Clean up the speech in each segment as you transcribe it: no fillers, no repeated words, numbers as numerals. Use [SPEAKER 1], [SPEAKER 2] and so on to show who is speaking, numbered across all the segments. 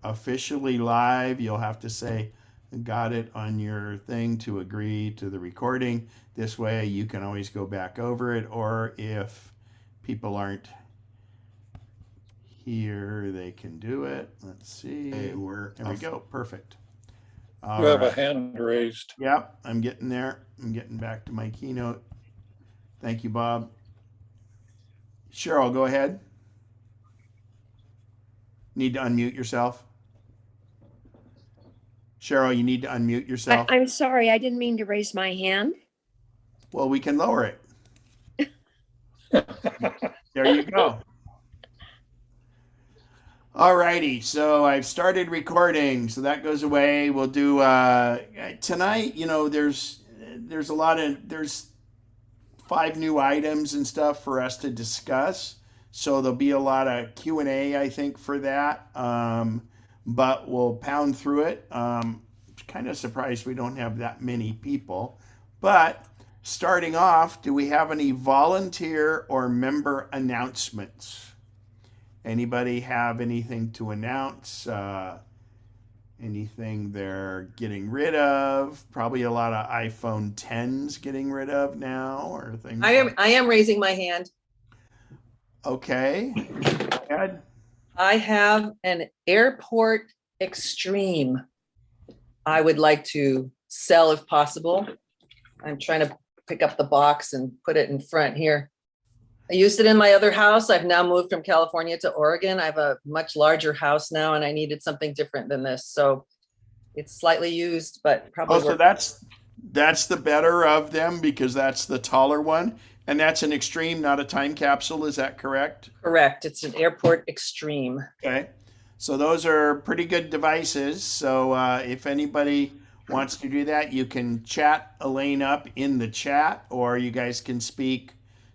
[SPEAKER 1] officially live, you'll have to say, got it on your thing to agree to the recording. This way you can always go back over it, or if people aren't here, they can do it. Let's see. There we go. Perfect.
[SPEAKER 2] You
[SPEAKER 1] All
[SPEAKER 2] have a
[SPEAKER 1] right.
[SPEAKER 2] hand raised.
[SPEAKER 1] Yep, I'm getting there. I'm getting back to my keynote. Thank you, Bob. Cheryl, go ahead. Need to unmute yourself. Cheryl, you need to unmute yourself.
[SPEAKER 3] I'm sorry, I didn't mean to raise my hand.
[SPEAKER 1] Well, we can lower it. There you go. All righty, so I've started recording, so that goes away. We'll do tonight. You know, there's there's 5 new items and stuff for us to discuss. So there'll be a lot of Q&A, I think, for that. But we'll pound through it. Kind of surprised we don't have that many people. But starting off, do we have any volunteer or member announcements? Anybody have anything to announce? Anything they're getting rid of? Probably a lot of iPhone 10s getting rid of now, or things.
[SPEAKER 4] I am raising my hand.
[SPEAKER 1] Okay. Go ahead.
[SPEAKER 4] I have an Airport Extreme I would like to sell if possible. I'm trying to pick up the box and put it in front here. I used it in my other house. I've now moved from California to Oregon. I have a much larger house now and I needed something different than this. So it's slightly used, but probably.
[SPEAKER 1] Oh, so that's the better of them because that's the taller one. And that's an Extreme, not a time capsule. Is that correct?
[SPEAKER 4] Correct. It's an Airport Extreme.
[SPEAKER 1] Okay. So those are pretty good devices. So if anybody wants to do that, you can chat Elaine up in the chat, or you guys can speak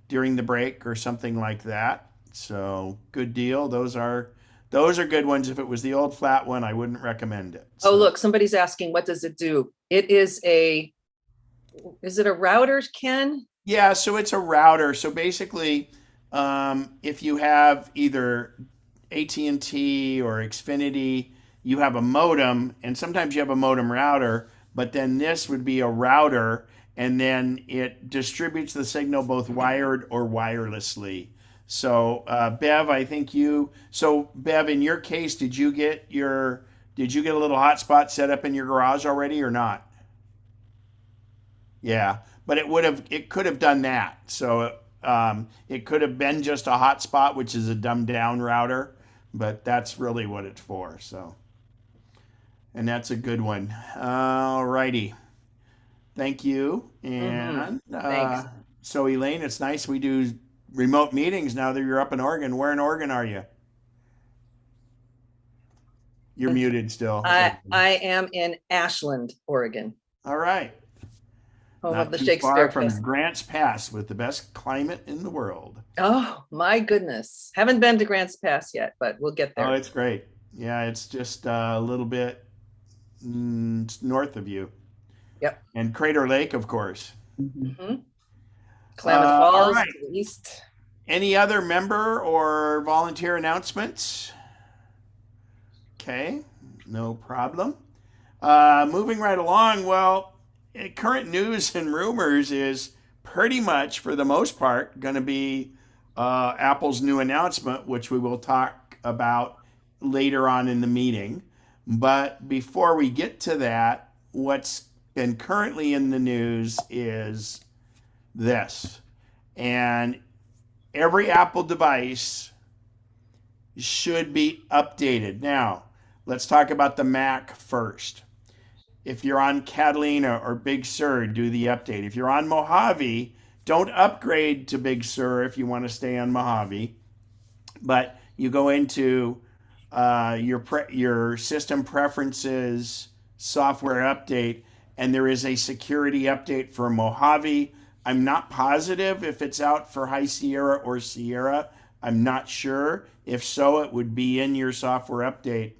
[SPEAKER 1] during the break or something like that. So good deal. Those are good ones. If it was the old flat one, I wouldn't recommend it. So.
[SPEAKER 4] Oh, look, somebody's asking, what does it do? Is it a router, Ken?
[SPEAKER 1] Yeah, so it's a router. So basically, if you have either AT&T or Xfinity, you have a modem, and sometimes you have a modem router, but then this would be a router, and then it distributes the signal both wired or wirelessly. So Bev, Bev, in your case, did you get a little hotspot set up in your garage already or not? Yeah, but it could have done that. So it could have been just a hotspot, which is a dumbed down router, but that's really what it's for. So, and that's a good one. All righty. Thank you. And
[SPEAKER 4] Thanks.
[SPEAKER 1] So Elaine, it's nice we do remote meetings now that you're up in Oregon. Where in Oregon are you? You're muted still.
[SPEAKER 4] I am in Ashland, Oregon.
[SPEAKER 1] All right.
[SPEAKER 4] Home
[SPEAKER 1] Not
[SPEAKER 4] of the
[SPEAKER 1] too
[SPEAKER 4] Shakespeare
[SPEAKER 1] far from
[SPEAKER 4] Fest.
[SPEAKER 1] Grants Pass with the best climate in the world.
[SPEAKER 4] Oh my goodness. Haven't been to Grants Pass yet, but we'll get there.
[SPEAKER 1] Oh, it's great. Yeah, it's just a little bit north of you.
[SPEAKER 4] Yep.
[SPEAKER 1] And Crater Lake, of course.
[SPEAKER 4] Mhm. Klamath
[SPEAKER 1] all
[SPEAKER 4] Falls
[SPEAKER 1] right.
[SPEAKER 4] to the east.
[SPEAKER 1] Any other member or volunteer announcements? Okay, no problem. Moving right along, well, current news and rumors is pretty much, for the most part, going to be Apple's new announcement, which we will talk about later on in the meeting. But before we get to that, what's been currently in the news is this. And every Apple device should be updated. Now, let's talk about the Mac first. If you're on Catalina or Big Sur, do the update. If you're on Mojave, don't upgrade to Big Sur if you want to stay on Mojave. But you go into your system preferences, software update, and there is a security update for Mojave. I'm not positive if it's out for High Sierra or Sierra. I'm not sure. If so, it would be in your software update.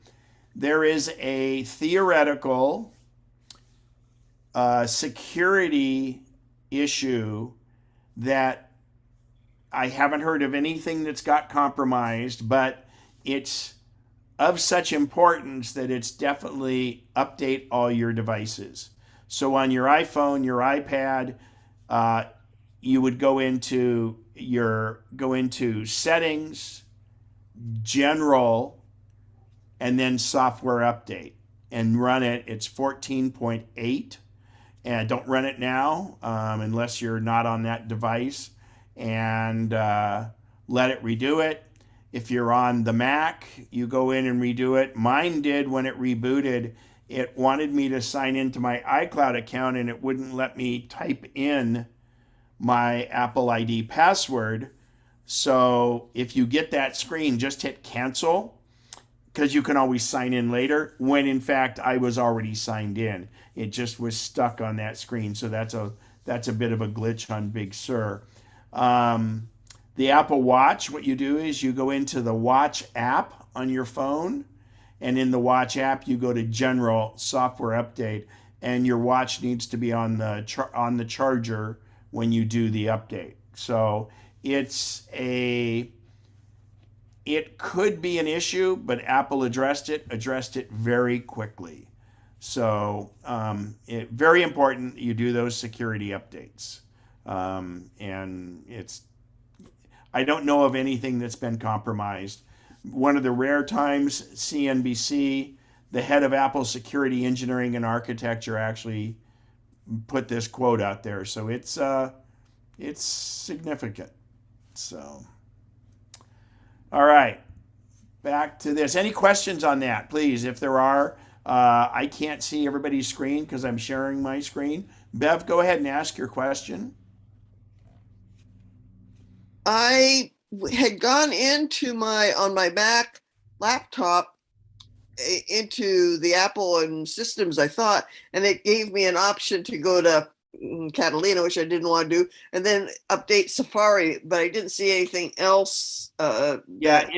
[SPEAKER 1] There is a theoretical security issue that I haven't heard of anything that's got compromised, but it's of such importance that it's definitely update all your devices. So on your iPhone, your iPad, uh, you would go into settings, general, and then software update and run it. It's 14.8, and don't run it now unless you're not on that device, and let it redo it. If you're on the Mac, you go in and redo it. Mine did when it rebooted. It wanted me to sign into my iCloud account and it wouldn't let me type in my Apple ID password. So if you get that screen, just hit cancel, because you can always sign in later, when in fact I was already signed in. It just was stuck on that screen. So that's a bit of a glitch on Big Sur. The Apple Watch, what you do is you go into the Watch app on your phone, and in the Watch app you go to General Software Update, and your watch needs to be on the charger when you do the update. So it could be an issue, but Apple addressed it very quickly. So very important you do those security updates. And I don't know of anything that's been compromised. One of the rare times CNBC, the head of Apple security engineering and architecture, actually put this quote out there. So it's significant. So, all right, back to this. Any questions on that, please? If there are, I can't see everybody's screen because I'm sharing my screen. Bev, go ahead and ask your question.
[SPEAKER 2] I had gone on my Mac laptop into the Apple and systems, I thought, and it gave me an option to go to Catalina, which I didn't want to do, and then update Safari, but I didn't see anything else.
[SPEAKER 1] Yeah.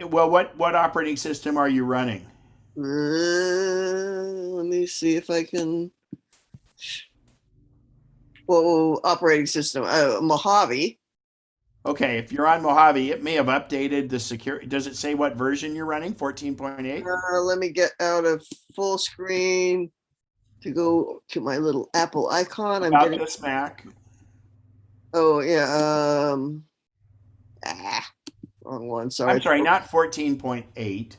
[SPEAKER 1] Well, what operating system are you running?
[SPEAKER 2] Let me see if I can. Well, operating system, Mojave.
[SPEAKER 1] Okay, if you're on Mojave, it may have updated the security. Does it say what version you're running? 14.8?
[SPEAKER 2] Let me get out of full screen to go to my little Apple icon. I'm
[SPEAKER 1] About
[SPEAKER 2] getting.
[SPEAKER 1] this Mac.
[SPEAKER 2] Oh yeah. Wrong one. Sorry.
[SPEAKER 1] I'm sorry, not 14.8.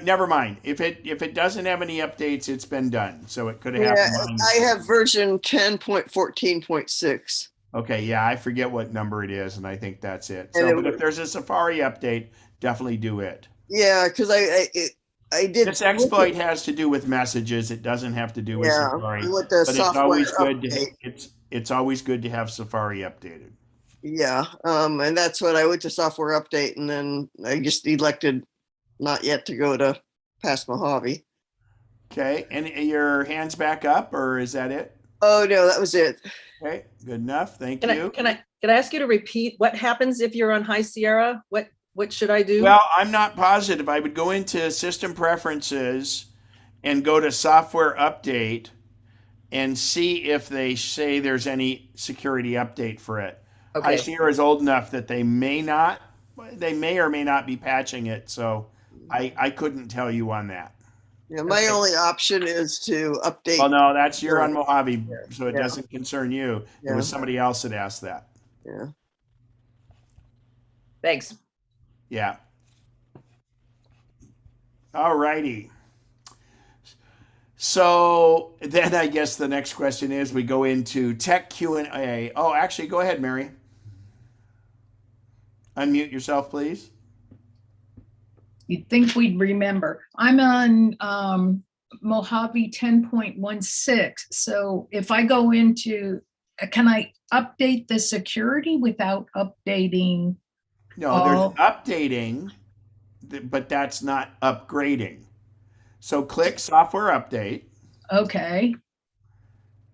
[SPEAKER 1] Never mind. If it doesn't have any updates, it's been done. So it could have
[SPEAKER 2] Yeah,
[SPEAKER 1] happened.
[SPEAKER 2] I have version 10.14.6.
[SPEAKER 1] Okay, yeah, I forget what number it is, and I think that's it.
[SPEAKER 2] And
[SPEAKER 1] So,
[SPEAKER 2] it
[SPEAKER 1] but if
[SPEAKER 2] was-
[SPEAKER 1] there's a Safari update, definitely do it.
[SPEAKER 2] Yeah, because I did.
[SPEAKER 1] This exploit has to do with messages. It doesn't have to do with
[SPEAKER 2] Yeah,
[SPEAKER 1] Safari.
[SPEAKER 2] with the
[SPEAKER 1] But
[SPEAKER 2] software update.
[SPEAKER 1] it's always good to have Safari updated.
[SPEAKER 2] Yeah, and that's what I went to software update, and then I just elected not yet to go to past Mojave.
[SPEAKER 1] Okay, and your hands back up, or is that it?
[SPEAKER 2] Oh no, that was it.
[SPEAKER 1] Okay, good enough. Thank
[SPEAKER 4] Can I,
[SPEAKER 1] you.
[SPEAKER 4] can I, can I ask you to repeat what happens if you're on High Sierra? What should I do?
[SPEAKER 1] Well, I'm not positive. I would go into System Preferences and go to Software Update and see if they say there's any security update for it. High
[SPEAKER 4] Okay,
[SPEAKER 1] Sierra is old enough that they may or may not be patching it. So I couldn't tell you on that.
[SPEAKER 2] Yeah, my
[SPEAKER 4] Okay.
[SPEAKER 2] only option is to update.
[SPEAKER 1] Well, no, you're on Mojave, so it
[SPEAKER 2] Yeah.
[SPEAKER 1] doesn't concern you. It
[SPEAKER 2] Yeah.
[SPEAKER 1] was somebody else that asked that.
[SPEAKER 2] Yeah.
[SPEAKER 4] thanks.
[SPEAKER 1] Yeah. All righty. So then I guess the next question is we go into tech Q&A. Oh, actually, go ahead, Mary. Unmute yourself, please.
[SPEAKER 5] You'd think we'd remember. I'm on Mojave 10.16. So if I go into, can I update the security without updating?
[SPEAKER 1] No, there's updating, but that's not upgrading. So click software update.
[SPEAKER 5] Okay.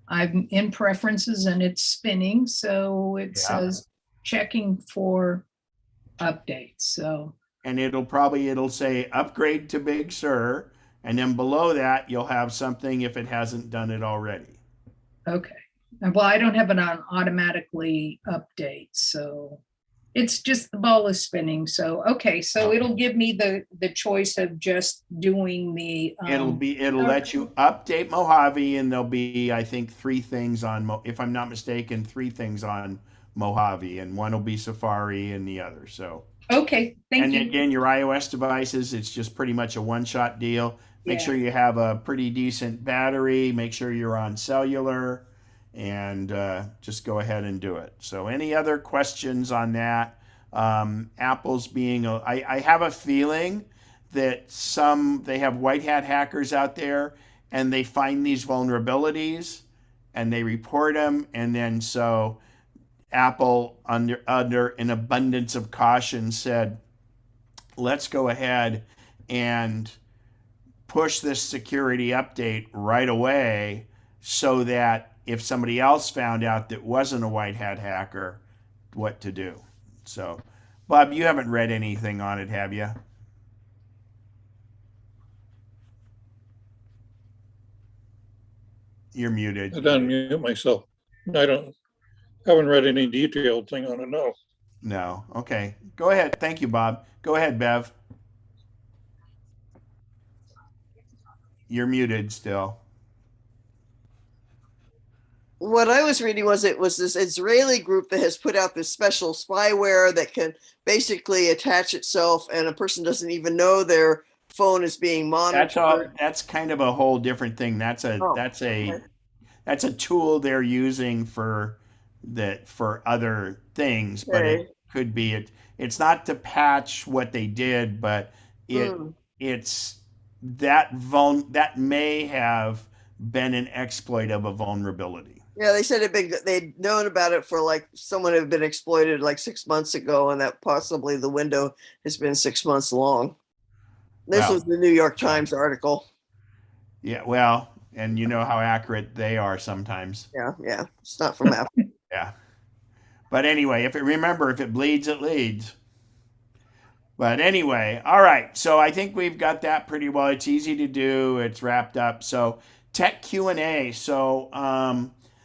[SPEAKER 5] I'm in preferences and it's spinning. So it
[SPEAKER 1] Yeah.
[SPEAKER 5] says checking for updates. So
[SPEAKER 1] And it'll say upgrade to Big Sur. And then below that, you'll have something if it hasn't done it already.
[SPEAKER 5] okay. Well, I don't have it on automatically update. So It's just the ball is spinning. So, okay. So it'll give me the choice of just doing the,
[SPEAKER 1] It'll let you update Mojave, and there'll be, I think, three things on, if I'm not mistaken, three things on Mojave, and one will be Safari and the other. So,
[SPEAKER 5] okay. Thank
[SPEAKER 1] and
[SPEAKER 5] you.
[SPEAKER 1] again, your iOS devices, it's just pretty much a one-shot deal. Make
[SPEAKER 5] Yeah.
[SPEAKER 1] sure you have a pretty decent battery. Make sure you're on cellular, and just go ahead and do it. So, any other questions on that? Apple's being, I have a feeling that they have white hat hackers out there, and they find these vulnerabilities and they report them, and then so Apple, under an abundance of caution, said, let's go ahead and push this security update right away, so that if somebody else found out that wasn't a white hat hacker, what to do. So, Bob, you haven't read anything on it, have you? You're muted.
[SPEAKER 6] I don't mute myself. Haven't read any detailed thing on it, no.
[SPEAKER 1] No. Okay. Go ahead. Thank you, Bob. Go ahead, Bev. You're muted still.
[SPEAKER 2] What I was reading was it was this Israeli group that has put out this special spyware that can basically attach itself, and a person doesn't even know their phone is being monitored.
[SPEAKER 1] That's kind of a whole different thing. That's a
[SPEAKER 2] okay.
[SPEAKER 1] that's a tool they're using for other things, but
[SPEAKER 2] Okay.
[SPEAKER 1] it could be it's not to patch what they did, but it's that may have been an exploit of a vulnerability.
[SPEAKER 2] Yeah, they said they'd known about it for like someone had been exploited like 6 months ago, and that possibly the window has been 6 months long. This was the New York Times article.
[SPEAKER 1] Yeah, well, and you know how accurate they are sometimes.
[SPEAKER 2] Yeah. It's not from Apple.
[SPEAKER 1] Yeah. But anyway, if it bleeds, it leads. But anyway, all right. So I think we've got that pretty well. It's easy to do. It's wrapped up. So tech Q&A. So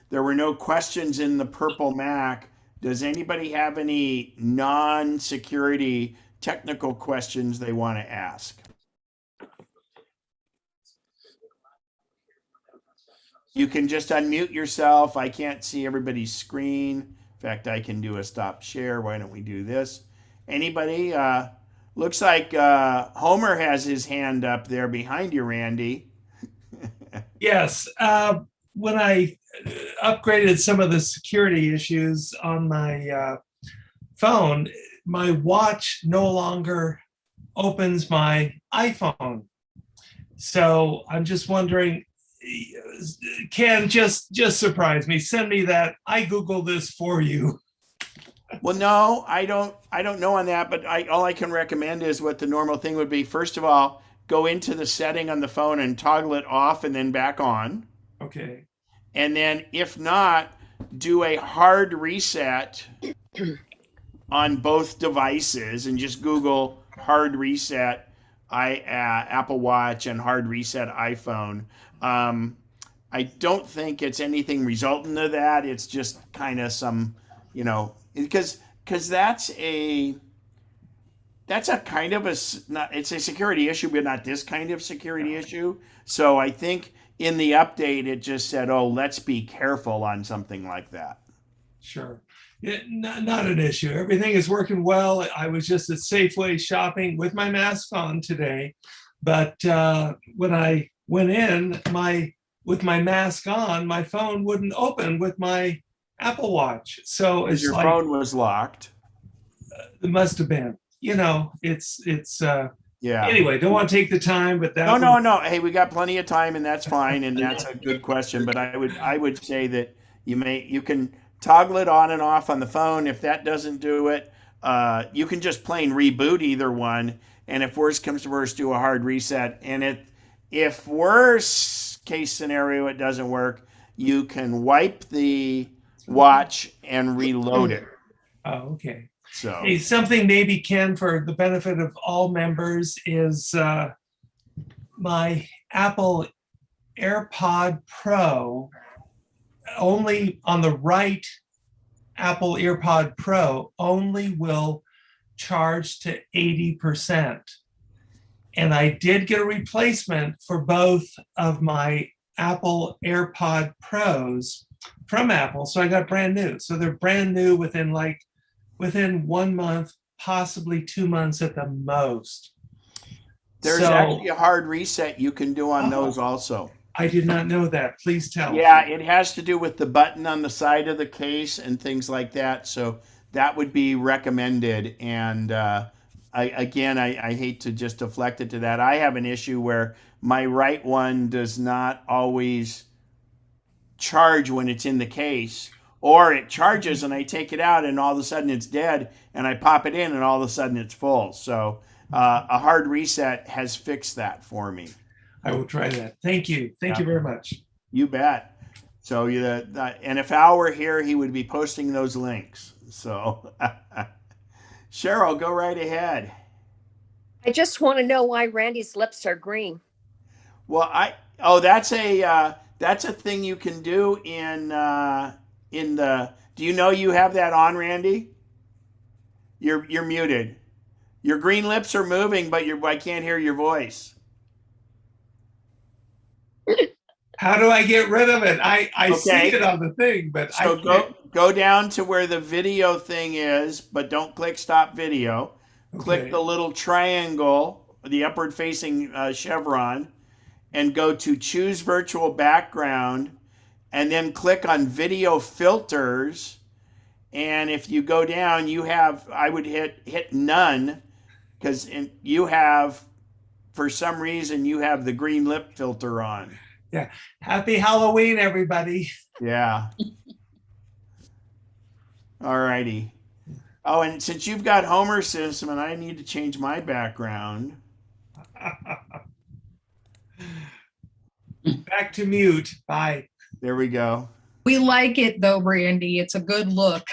[SPEAKER 1] there were no questions in the Purple Mac. Does anybody have any non-security technical questions they want to ask? You can just unmute yourself. I can't see everybody's screen. In fact, I can do a stop share. Why don't we do this? Anybody? Looks like Homer has his hand up there behind you, Randy.
[SPEAKER 7] Yes. When I upgraded some of the security issues on my phone, my watch no longer opens my iPhone. So I'm just wondering, can just surprise me. Send me that. I Googled this for you.
[SPEAKER 1] Well, no, I don't know on that, but all I can recommend is what the normal thing would be. First of all, go into the setting on the phone and toggle it off and then back on.
[SPEAKER 7] Okay.
[SPEAKER 1] And then if not, do a hard reset on both devices and just Google hard reset Apple Watch and hard reset iPhone. I don't think it's anything resultant to that. It's just kind of some, because that's a kind of it's a security issue, but not this kind of security issue. So I think in the update, it just said, oh, let's be careful on something like that.
[SPEAKER 7] Sure. Yeah, not an issue. Everything is working well. I was just at Safeway shopping with my mask on today. But when I went in, with my mask on, my phone wouldn't open with my Apple Watch. So it's
[SPEAKER 1] your
[SPEAKER 7] like,
[SPEAKER 1] phone was locked.
[SPEAKER 7] It must have been. It's
[SPEAKER 1] Yeah.
[SPEAKER 7] Anyway, don't want to take the time, but that.
[SPEAKER 1] No. Hey, we got plenty of time, and that's fine, and that's a good question. But I would say that you can toggle it on and off on the phone. If that doesn't do it, you can just plain reboot either one. And if worst comes to worst, do a hard reset. And if worst case scenario it doesn't work, you can wipe the watch and reload it.
[SPEAKER 7] Oh, okay.
[SPEAKER 1] So
[SPEAKER 7] hey, something maybe, Ken, for the benefit of all members is my Apple AirPod Pro only on the right Apple EarPod Pro only will charge to 80%. And I did get a replacement for both of my Apple AirPod Pros from Apple. So I got brand new. So they're brand new within 1 month, possibly 2 months at the most.
[SPEAKER 1] There's actually a hard reset you can do on those also.
[SPEAKER 7] I did not know that. Please tell.
[SPEAKER 1] Yeah, it has to do with the button on the side of the case and things like that. So that would be recommended. And I hate to just deflect it to that. I have an issue where my right one does not always charge when it's in the case, or it charges and I take it out and all of a sudden it's dead, and I pop it in and all of a sudden it's full. So a hard reset has fixed that for me.
[SPEAKER 7] I will try that. Thank you. Thank you very much.
[SPEAKER 1] You bet. So and if Al were here, he would be posting those links. So Cheryl, go right ahead.
[SPEAKER 3] I just want to know why Randy's lips are green.
[SPEAKER 1] Well, that's a thing you can do in the. Do you know you have that on, Randy? You're muted. Your green lips are moving, but I can't hear your voice.
[SPEAKER 7] How do I get rid of it? I see
[SPEAKER 1] Okay.
[SPEAKER 7] it on the thing, but
[SPEAKER 1] So go down to where the video thing is, but don't click stop video. Click the little triangle, the upward facing chevron, and go to choose virtual background, and then click on video filters. And if you go down, I would hit none, because you have, for some reason, you have the green lip filter on.
[SPEAKER 7] Yeah. Happy Halloween, everybody.
[SPEAKER 1] Yeah. All righty. Oh, and since you've got Homer Simpson, I need to change my background.
[SPEAKER 7] Back to mute. Bye.
[SPEAKER 1] There we go.
[SPEAKER 5] We like it though, Brandy. It's a good look.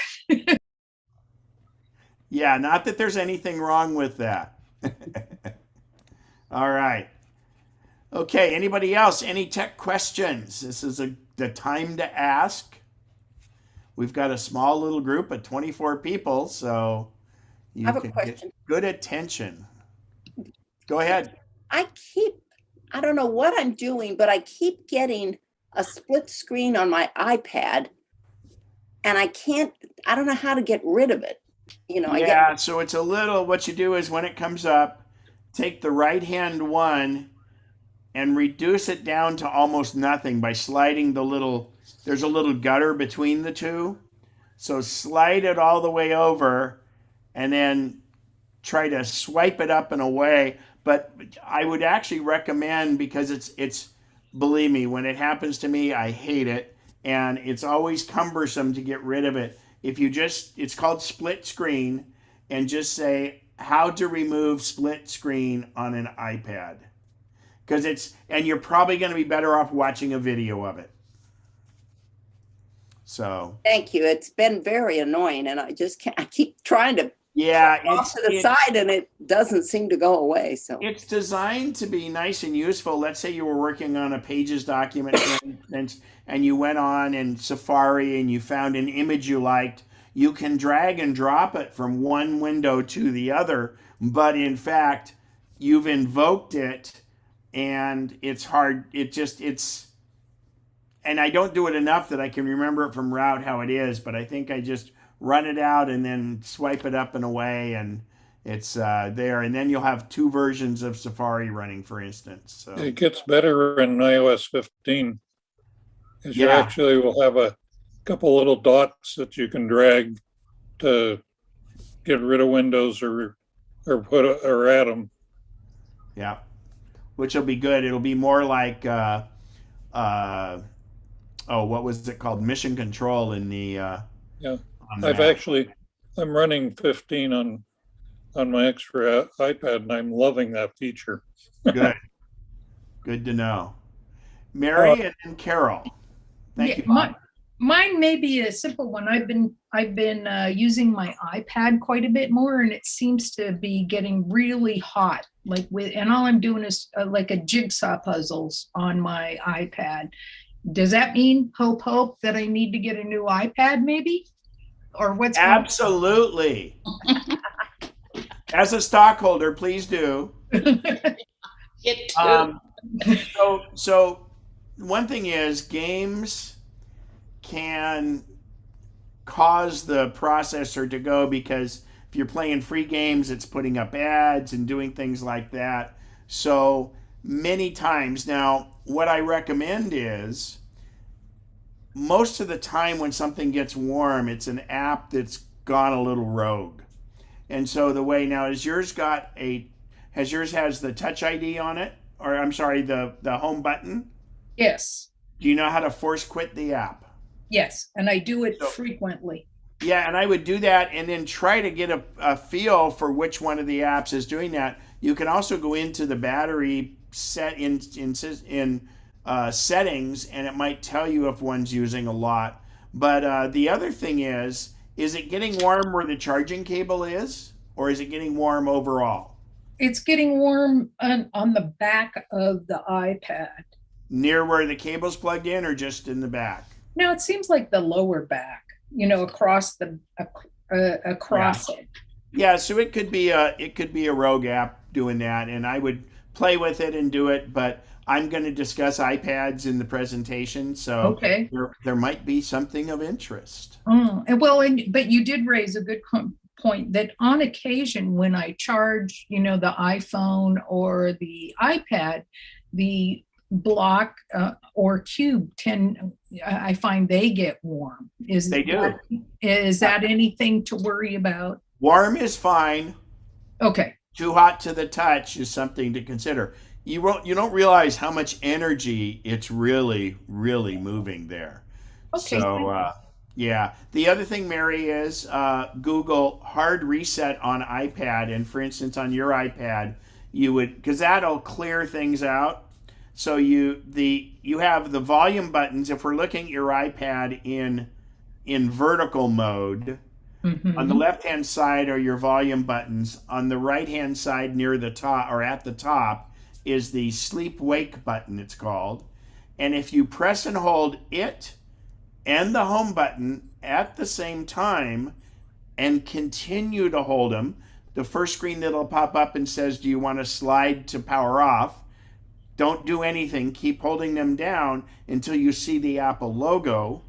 [SPEAKER 1] Yeah, not that there's anything wrong with that. All right. Okay, anybody else? Any tech questions? This is the time to ask. We've got a small little group of 24 people, so you
[SPEAKER 8] I have a
[SPEAKER 1] can
[SPEAKER 8] question.
[SPEAKER 1] get good attention. Go ahead.
[SPEAKER 8] I don't know what I'm doing, but I keep getting a split screen on my iPad and I don't know how to get rid of it.
[SPEAKER 1] So it's a little, what you do is when it comes up, take the right-hand one and reduce it down to almost nothing by sliding there's a little gutter between the two. So slide it all the way over and then try to swipe it up and away. But I would actually recommend, because it's believe me, when it happens to me, I hate it. And it's always cumbersome to get rid of it. If you it's called split screen, and just say how to remove split screen on an iPad. And you're probably going to be better off watching a video of it. So.
[SPEAKER 8] Thank you. It's been very annoying and I just can't, I keep trying to off to the side and it doesn't seem to go away. So
[SPEAKER 1] it's designed to be nice and useful. Let's say you were working on a Pages document, for instance, and you went on in Safari and you found an image you liked. You can drag and drop it from one window to the other, but in fact, you've invoked it and it's hard. And I don't do it enough that I can remember it from route how it is, but I think I just run it out and then swipe it up and away, and it's there. And then you'll have two versions of Safari running, for instance. So
[SPEAKER 6] it gets better in iOS 15. Because you actually will have a couple little dots that you can drag to get rid of windows or add them.
[SPEAKER 1] Yeah, which will be good. It'll be more like what was it called? Mission Control in the
[SPEAKER 6] I'm running 15 on my extra iPad, and I'm loving that feature.
[SPEAKER 1] Good to know. Mary and Carol. Thank you.
[SPEAKER 5] Mine may be a simple one. I've been using my iPad quite a bit more, and it seems to be getting really hot. And all I'm doing is like a jigsaw puzzles on my iPad. Does that mean hope that I need to get a new iPad maybe? or what's going
[SPEAKER 1] Absolutely. As a stockholder, please do.
[SPEAKER 8] It too.
[SPEAKER 1] So one thing is games can cause the processor to go, because if you're playing free games, it's putting up ads and doing things like that. So many times now, what I recommend is most of the time when something gets warm, it's an app that's gone a little rogue. And so the way now is yours has the Touch ID on it, or I'm sorry, the home button.
[SPEAKER 5] Yes,
[SPEAKER 1] Do you know how to force quit the app?
[SPEAKER 5] yes, and I do it
[SPEAKER 1] So-
[SPEAKER 5] frequently.
[SPEAKER 1] Yeah, and I would do that and then try to get a feel for which one of the apps is doing that. You can also go into the battery set in settings, and it might tell you if one's using a lot. But the other thing is it getting warm where the charging cable is, or is it getting warm overall?
[SPEAKER 5] It's getting warm on the back of the iPad.
[SPEAKER 1] Near where the cable's plugged in, or just in the back?
[SPEAKER 5] Now it seems like the lower back, across it.
[SPEAKER 1] Yeah, so it could be a rogue app doing that, and I would play with it and do it. But I'm going to discuss iPads in the presentation, so
[SPEAKER 5] Okay.
[SPEAKER 1] there might be something of interest.
[SPEAKER 5] But you did raise a good point that on occasion when I charge, the iPhone or the iPad, the block or cube I find they get warm.
[SPEAKER 1] They do.
[SPEAKER 5] Is that anything to worry about?
[SPEAKER 1] Warm is fine.
[SPEAKER 5] Okay.
[SPEAKER 1] Too hot to the touch is something to consider. You don't realize how much energy it's really moving there.
[SPEAKER 5] Okay.
[SPEAKER 1] So yeah. The other thing, Mary, is Google hard reset on iPad, and for instance on your iPad, because that'll clear things out. So you have the volume buttons. If we're looking at your iPad in vertical mode,
[SPEAKER 5] Mhm.
[SPEAKER 1] on the left-hand side are your volume buttons. On the right-hand side near the top, or at the top, is the sleep wake button, it's called. And if you press and hold it and the home button at the same time and continue to hold them, the first screen that'll pop up and says, do you want to slide to power off? Don't do anything. Keep holding them down until you see the Apple logo.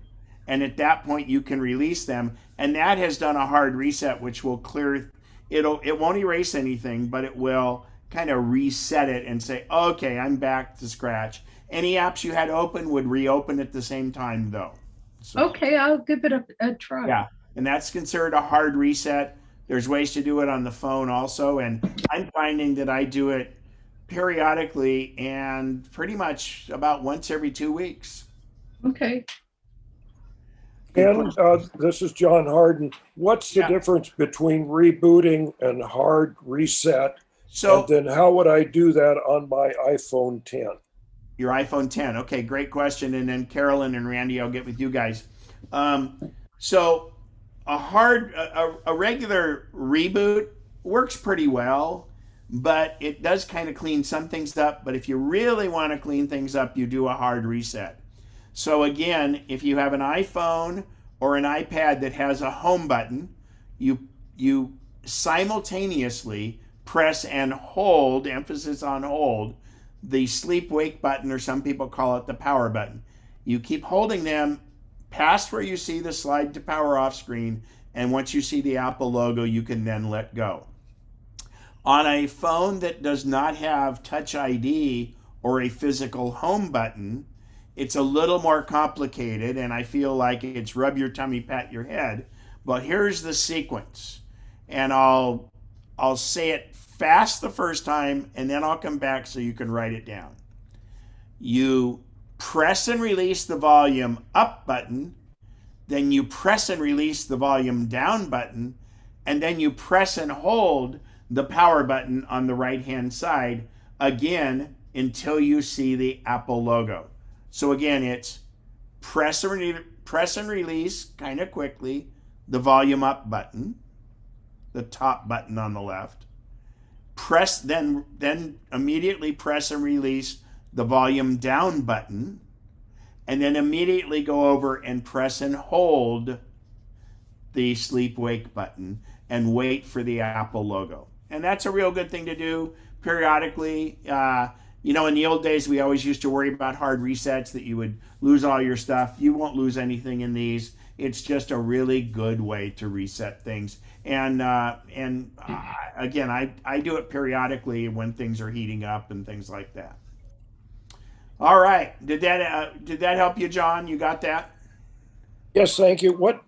[SPEAKER 1] And at that point, you can release them. And that has done a hard reset, which will clear. It won't erase anything, but it will kind of reset it and say, okay, I'm back to scratch. Any apps you had open would reopen at the same time, though. So,
[SPEAKER 5] Okay, I'll give it a try.
[SPEAKER 1] yeah, and that's considered a hard reset. There's ways to do it on the phone also. And I'm finding that I do it periodically and pretty much about once every 2 weeks.
[SPEAKER 5] Okay.
[SPEAKER 9] And this is John Harden. What's the
[SPEAKER 1] Yeah.
[SPEAKER 9] difference between rebooting and hard reset?
[SPEAKER 1] So
[SPEAKER 9] And then how would I do that on my iPhone 10?
[SPEAKER 1] your iPhone 10. Okay, great question. And then Carolyn and Randy, I'll get with you guys. So a regular reboot works pretty well, but it does kind of clean some things up. But if you really want to clean things up, you do a hard reset. So again, if you have an iPhone or an iPad that has a home button, you simultaneously press and hold, emphasis on hold, the sleep wake button, or some people call it the power button. You keep holding them past where you see the slide to power off screen, and once you see the Apple logo, you can then let go. On a phone that does not have Touch ID or a physical home button, it's a little more complicated, and I feel like it's rub your tummy, pat your head. But here's the sequence, and I'll say it fast the first time, and then I'll come back so you can write it down. You press and release the volume up button, then you press and release the volume down button, and then you press and hold the power button on the right-hand side again until you see the Apple logo. So again, it's press and release kind of quickly the volume up button, the top button on the left. Press then immediately press and release the volume down button, and then immediately go over and press and hold the sleep wake button and wait for the Apple logo. And that's a real good thing to do periodically. You know, in the old days, we always used to worry about hard resets, that you would lose all your stuff. You won't lose anything in these. It's just a really good way to reset things. And again, I do it periodically when things are heating up and things like that. All right. Did that help you, John? You got that?
[SPEAKER 9] Yes, thank you. What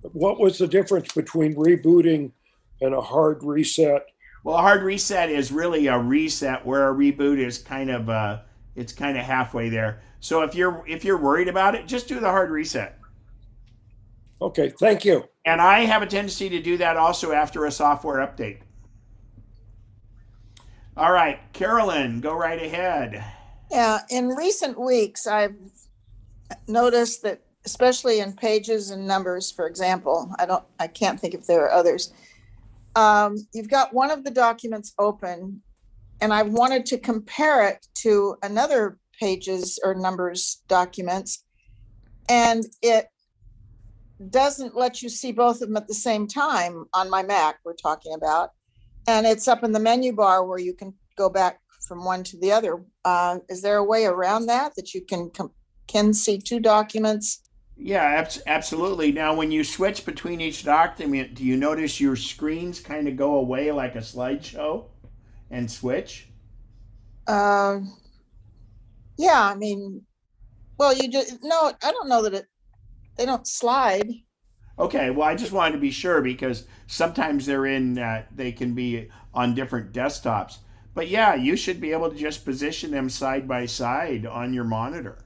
[SPEAKER 9] was the difference between rebooting and a hard reset?
[SPEAKER 1] Well, a hard reset is really a reset, where a reboot is kind of halfway there. So if you're worried about it, just do the hard reset.
[SPEAKER 9] Okay, thank you.
[SPEAKER 1] And I have a tendency to do that also after a software update. All right, Carolyn, go right ahead.
[SPEAKER 10] Yeah, in recent weeks, I've noticed that, especially in pages and numbers, for example, I can't think if there are others. You've got one of the documents open, and I wanted to compare it to another pages or numbers documents, and it doesn't let you see both of them at the same time on my Mac we're talking about. And it's up in the menu bar where you can go back from one to the other. Is there a way around that you can see two documents?
[SPEAKER 1] Yeah, absolutely. Now, when you switch between each document, do you notice your screens kind of go away like a slideshow and switch?
[SPEAKER 10] Yeah, I mean, well, no, I don't know that they don't slide.
[SPEAKER 1] Okay, well, I just wanted to be sure, because sometimes they can be on different desktops. But yeah, you should be able to just position them side by side on your monitor.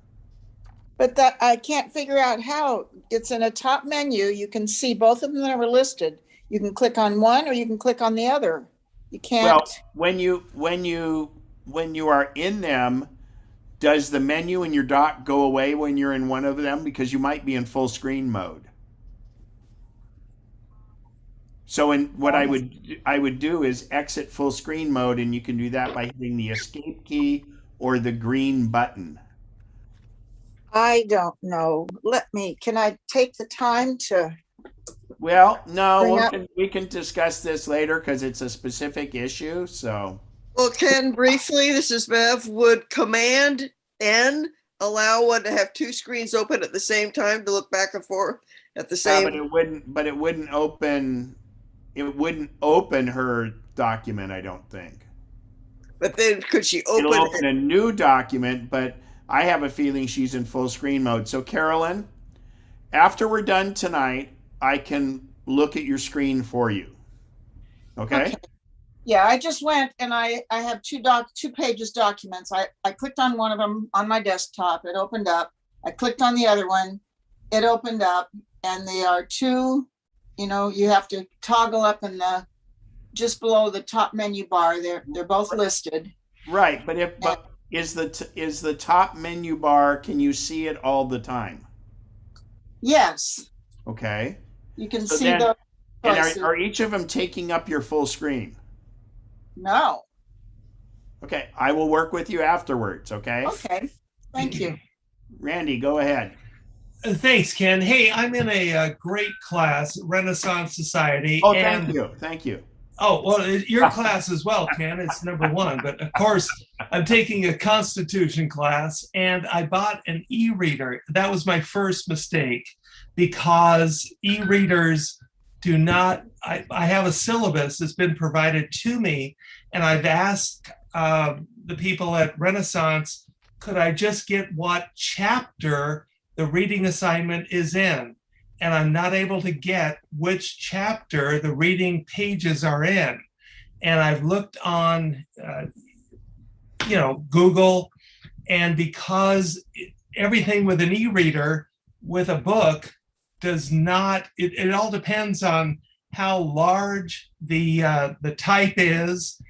[SPEAKER 10] But that I can't figure out how. It's in a top menu. You can see both of them that are listed. You can click on one or you can click on the other. You can't.
[SPEAKER 1] Well, when you are in them, does the menu in your dock go away when you're in one of them? Because you might be in full screen mode. So what I would do is exit full screen mode, and you can do that by hitting the escape key or the green button.
[SPEAKER 10] I don't know. Can I take the time to?
[SPEAKER 1] Well, no, we can discuss this later because it's a specific issue. So.
[SPEAKER 2] Well, Ken, briefly, this is Bev. Would Command N allow one to have two screens open at the same time to look back and forth at the same?
[SPEAKER 1] But it wouldn't open. It wouldn't open her document, I don't think.
[SPEAKER 2] But then could she
[SPEAKER 1] It'll open a new document, but I have a feeling she's in full screen mode. So Carolyn, after we're done tonight, I can look at your screen for you. Okay?
[SPEAKER 10] Yeah, I just went and I have two pages documents. I clicked on one of them on my desktop. It opened up. I clicked on the other one. It opened up, and they are two. You have to toggle up in just below the top menu bar. They're both listed.
[SPEAKER 1] Right, but is the top menu bar? Can you see it all the time?
[SPEAKER 10] Yes.
[SPEAKER 1] Okay.
[SPEAKER 10] You can see the.
[SPEAKER 1] And are each of them taking up your full screen?
[SPEAKER 10] No.
[SPEAKER 1] Okay, I will work with you afterwards. Okay.
[SPEAKER 10] Okay. Thank you.
[SPEAKER 1] Randy, go ahead.
[SPEAKER 7] Thanks, Ken. Hey, I'm in a great class, Renaissance Society.
[SPEAKER 1] Oh, thank you.
[SPEAKER 7] Oh, well, your class as well, Ken. It's number one. But of course, I'm taking a Constitution class, and I bought an e-reader. That was my first mistake, because e-readers do not, I have a syllabus that's been provided to me, and I've asked the people at Renaissance, could I just get what chapter the reading assignment is in? And I'm not able to get which chapter the reading pages are in. And I've looked on, Google, and because everything with an e-reader with a book does not, it all depends on how large the type is,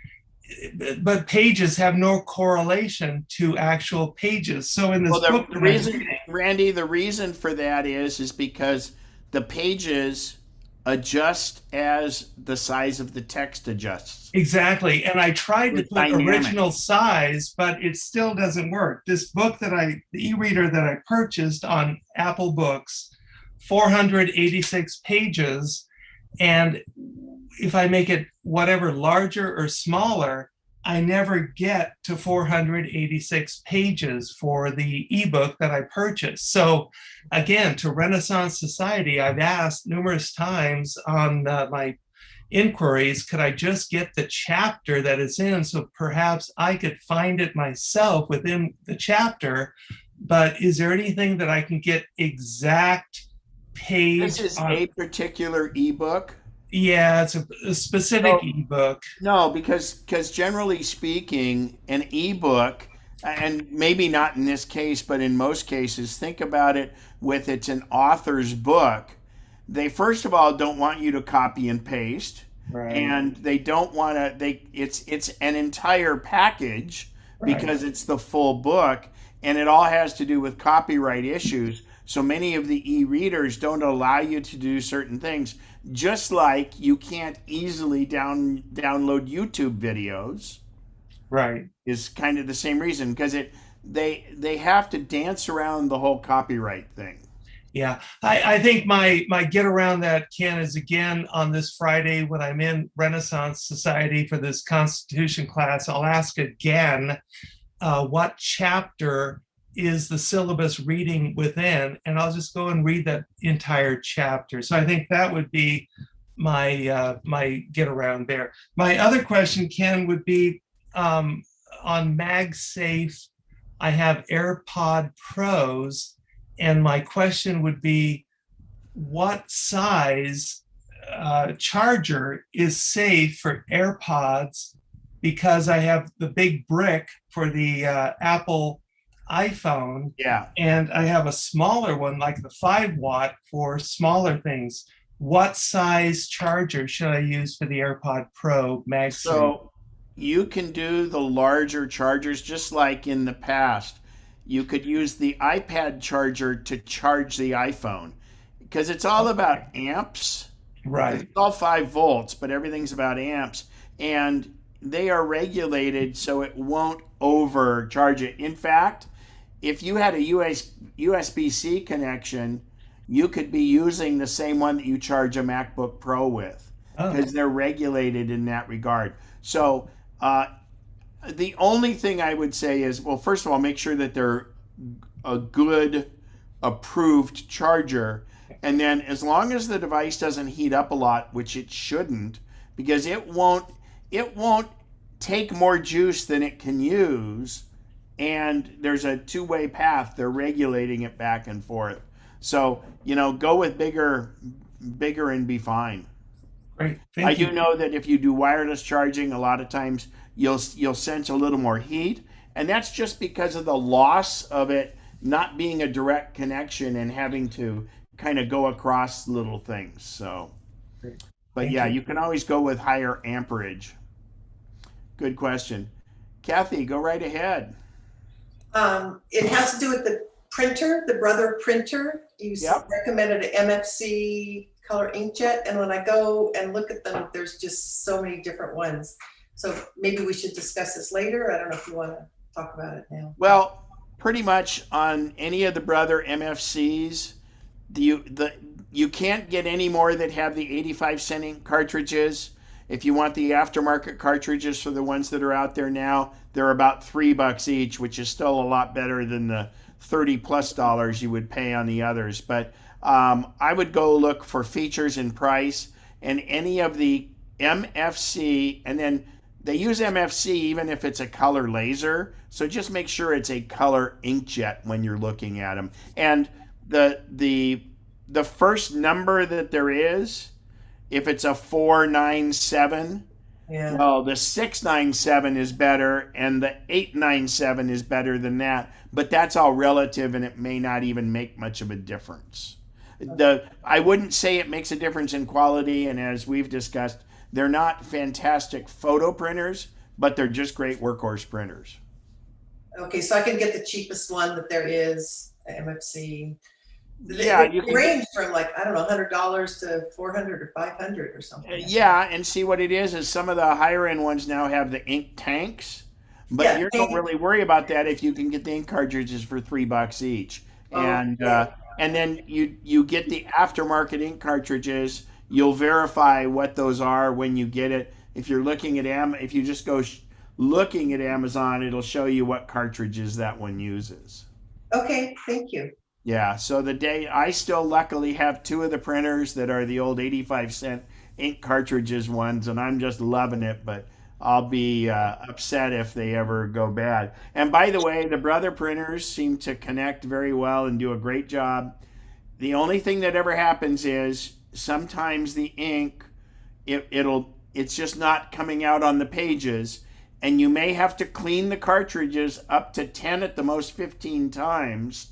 [SPEAKER 7] but pages have no correlation to actual pages. So in this book,
[SPEAKER 1] Randy, the reason for that is because the pages adjust as the size of the text adjusts.
[SPEAKER 7] Exactly. And I tried to put original size, but it still doesn't work. This book the e-reader that I purchased on Apple Books 486 pages. And if I make it whatever larger or smaller, I never get to 486 pages for the ebook that I purchased. So again, to Renaissance Society, I've asked numerous times on my inquiries, could I just get the chapter that it's in so perhaps I could find it myself within the chapter? But is there anything that I can get exact page?
[SPEAKER 1] This is a particular ebook.
[SPEAKER 7] Yeah, it's a specific ebook.
[SPEAKER 1] No, because generally speaking, an ebook, and maybe not in this case, but in most cases, think about it with it's an author's book. They first of all don't want you to copy and paste,
[SPEAKER 7] Right.
[SPEAKER 1] and they don't want to. It's an entire package because it's the full book, and it all has to do with copyright issues. So many of the e-readers don't allow you to do certain things, just like you can't easily download YouTube videos.
[SPEAKER 7] Right.
[SPEAKER 1] Is kind of the same reason, because they have to dance around the whole copyright thing.
[SPEAKER 7] Yeah, I think my get around that, Ken, is again on this Friday when I'm in Renaissance Society for this Constitution class. I'll ask again what chapter is the syllabus reading within, and I'll just go and read that entire chapter. So I think that would be my my get around there. My other question, Ken, would be on MagSafe. I have AirPod Pros, and my question would be, what size charger is safe for AirPods? Because I have the big brick for the Apple iPhone, and I have a smaller one like the 5-watt for smaller things. What size charger should I use for the AirPod Pro MagSafe?
[SPEAKER 1] So you can do the larger chargers just like in the past. You could use the iPad charger to charge the iPhone because it's all about amps.
[SPEAKER 7] Right.
[SPEAKER 1] It's all 5 volts, but everything's about amps. And they are regulated so it won't overcharge it. In fact, if you had a USB-C connection, you could be using the same one that you charge a MacBook Pro with because they're regulated in that regard. So the only thing I would say is, well, first of all, make sure that they're a good approved charger. And then as long as the device doesn't heat up a lot, which it shouldn't, because it won't take more juice than it can use. And there's a two-way path. They're regulating it back and forth. So, go with bigger and be fine.
[SPEAKER 7] Great.
[SPEAKER 1] I do know that if you do wireless charging, a lot of times you'll sense a little more heat. And that's just because of the loss of it not being a direct connection and having to kind of go across little things. So, but yeah, you can always go with higher amperage. Good question. Kathy, go right ahead.
[SPEAKER 11] It has to do with the printer, the Brother printer. You recommended an MFC color inkjet, and when I go and look at them, there's just so many different ones. So maybe we should discuss this later. I don't know if you want to talk about it now.
[SPEAKER 1] Well, pretty much on any of the Brother MFCs, you can't get any more that have the 85-cent ink cartridges. If you want the aftermarket cartridges for the ones that are out there now, they're about $3 each, which is still a lot better than the $30+ you would pay on the others. But I would go look for features and price, and any of the MFC, and then they use MFC even if it's a color laser. So just make sure it's a color inkjet when you're looking at them. And the first number that there is, if it's a 497, well, the 697 is better and the 897 is better than that. But that's all relative, and it may not even make much of a difference. I wouldn't say it makes a difference in quality, and as we've discussed, they're not fantastic photo printers, but they're just great workhorse printers.
[SPEAKER 11] Okay, so I can get the cheapest one that there is, MFC.
[SPEAKER 1] Yeah,
[SPEAKER 11] you can range from like, I don't know, $100 to $400 or $500 or something.
[SPEAKER 1] Yeah, and see what it is some of the higher end ones now have the ink tanks, but you don't really worry about that if you can get the ink cartridges for $3 each. And And then you get the aftermarket ink cartridges. You'll verify what those are when you get it. If you're looking at if you just go looking at Amazon, it'll show you what cartridges that one uses.
[SPEAKER 11] Okay, thank you.
[SPEAKER 1] Yeah, so I still luckily have two of the printers that are the old 85-cent ink cartridges ones, and I'm just loving it, but I'll be upset if they ever go bad. And by the way, the Brother printers seem to connect very well and do a great job. The only thing that ever happens is sometimes the ink, it's just not coming out on the pages, and you may have to clean the cartridges up to 10 at the most 15 times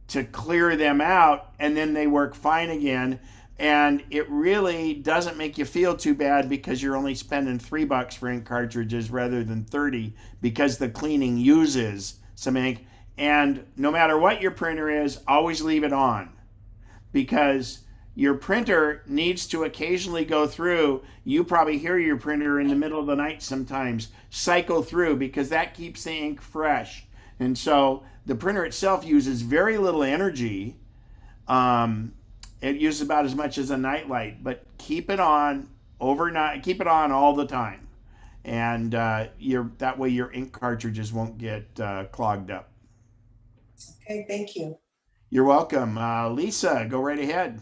[SPEAKER 1] to clear them out, and then they work fine again. And it really doesn't make you feel too bad because you're only spending $3 for ink cartridges rather than 30 because the cleaning uses some ink. And no matter what your printer is, always leave it on, because your printer needs to occasionally go through. You probably hear your printer in the middle of the night sometimes cycle through, because that keeps the ink fresh. And so the printer itself uses very little energy. It uses about as much as a nightlight, but keep it on overnight. Keep it on all the time, and that way your ink cartridges won't get clogged up.
[SPEAKER 11] Okay, thank you.
[SPEAKER 1] You're welcome. Lisa, go right ahead.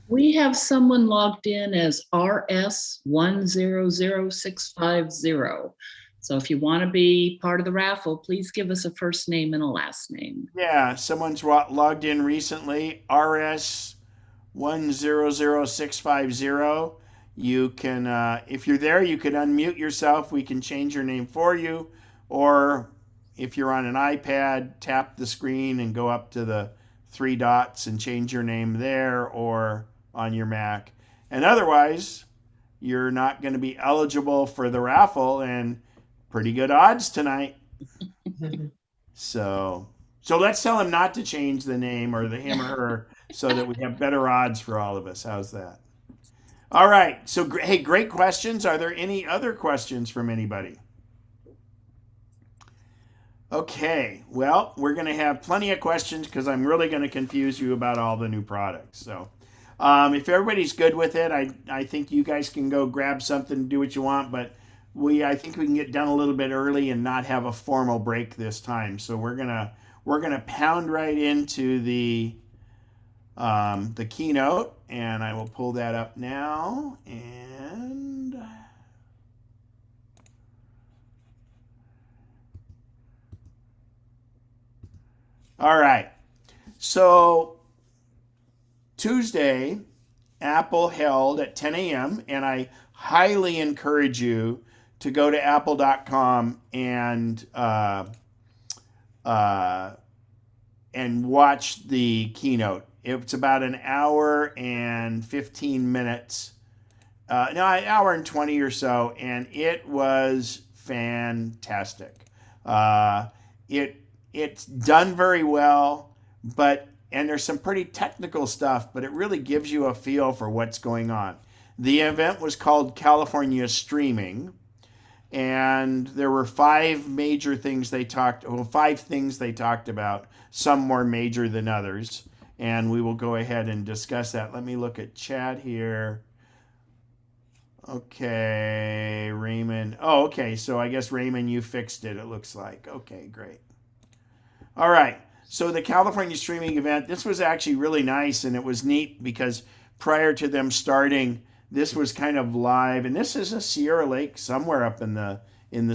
[SPEAKER 12] We have someone logged in as RS100650. So if you want to be part of the raffle, please give us a first name and a last name.
[SPEAKER 1] Yeah, someone's logged in recently. RS100650. You can, if you're there, you can unmute yourself. We can change your name for you. Or if you're on an iPad, tap the screen and go up to the 3 dots and change your name there, or on your Mac. And otherwise, you're not going to be eligible for the raffle, and pretty good odds tonight. So let's tell him not to change the name, or him or her, so that we have better odds for all of us. How's that? All right. So, hey, great questions. Are there any other questions from anybody? Okay. Well, we're going to have plenty of questions because I'm really going to confuse you about all the new products. So if everybody's good with it, I think you guys can go grab something and do what you want. But I think we can get done a little bit early and not have a formal break this time. So we're gonna pound right into the keynote, and I will pull that up now. And all right, so Tuesday, Apple held at 10 a.m. and I highly encourage you to go to apple.com and watch the keynote. It's about an hour and 15 minutes. An hour and 20 or so, and it was fantastic. It's done very well, and there's some pretty technical stuff, but it really gives you a feel for what's going on. The event was called California Streaming, and there were 5 things they talked about, some more major than others, and we will go ahead and discuss that. Let me look at chat here. Okay, Raymond. Oh, okay, so I guess Raymond, you fixed it looks like. Okay, great. All right, so the California Streaming event, this was actually really nice, and it was neat because prior to them starting, this was kind of live, and this is a Sierra Lake somewhere up in the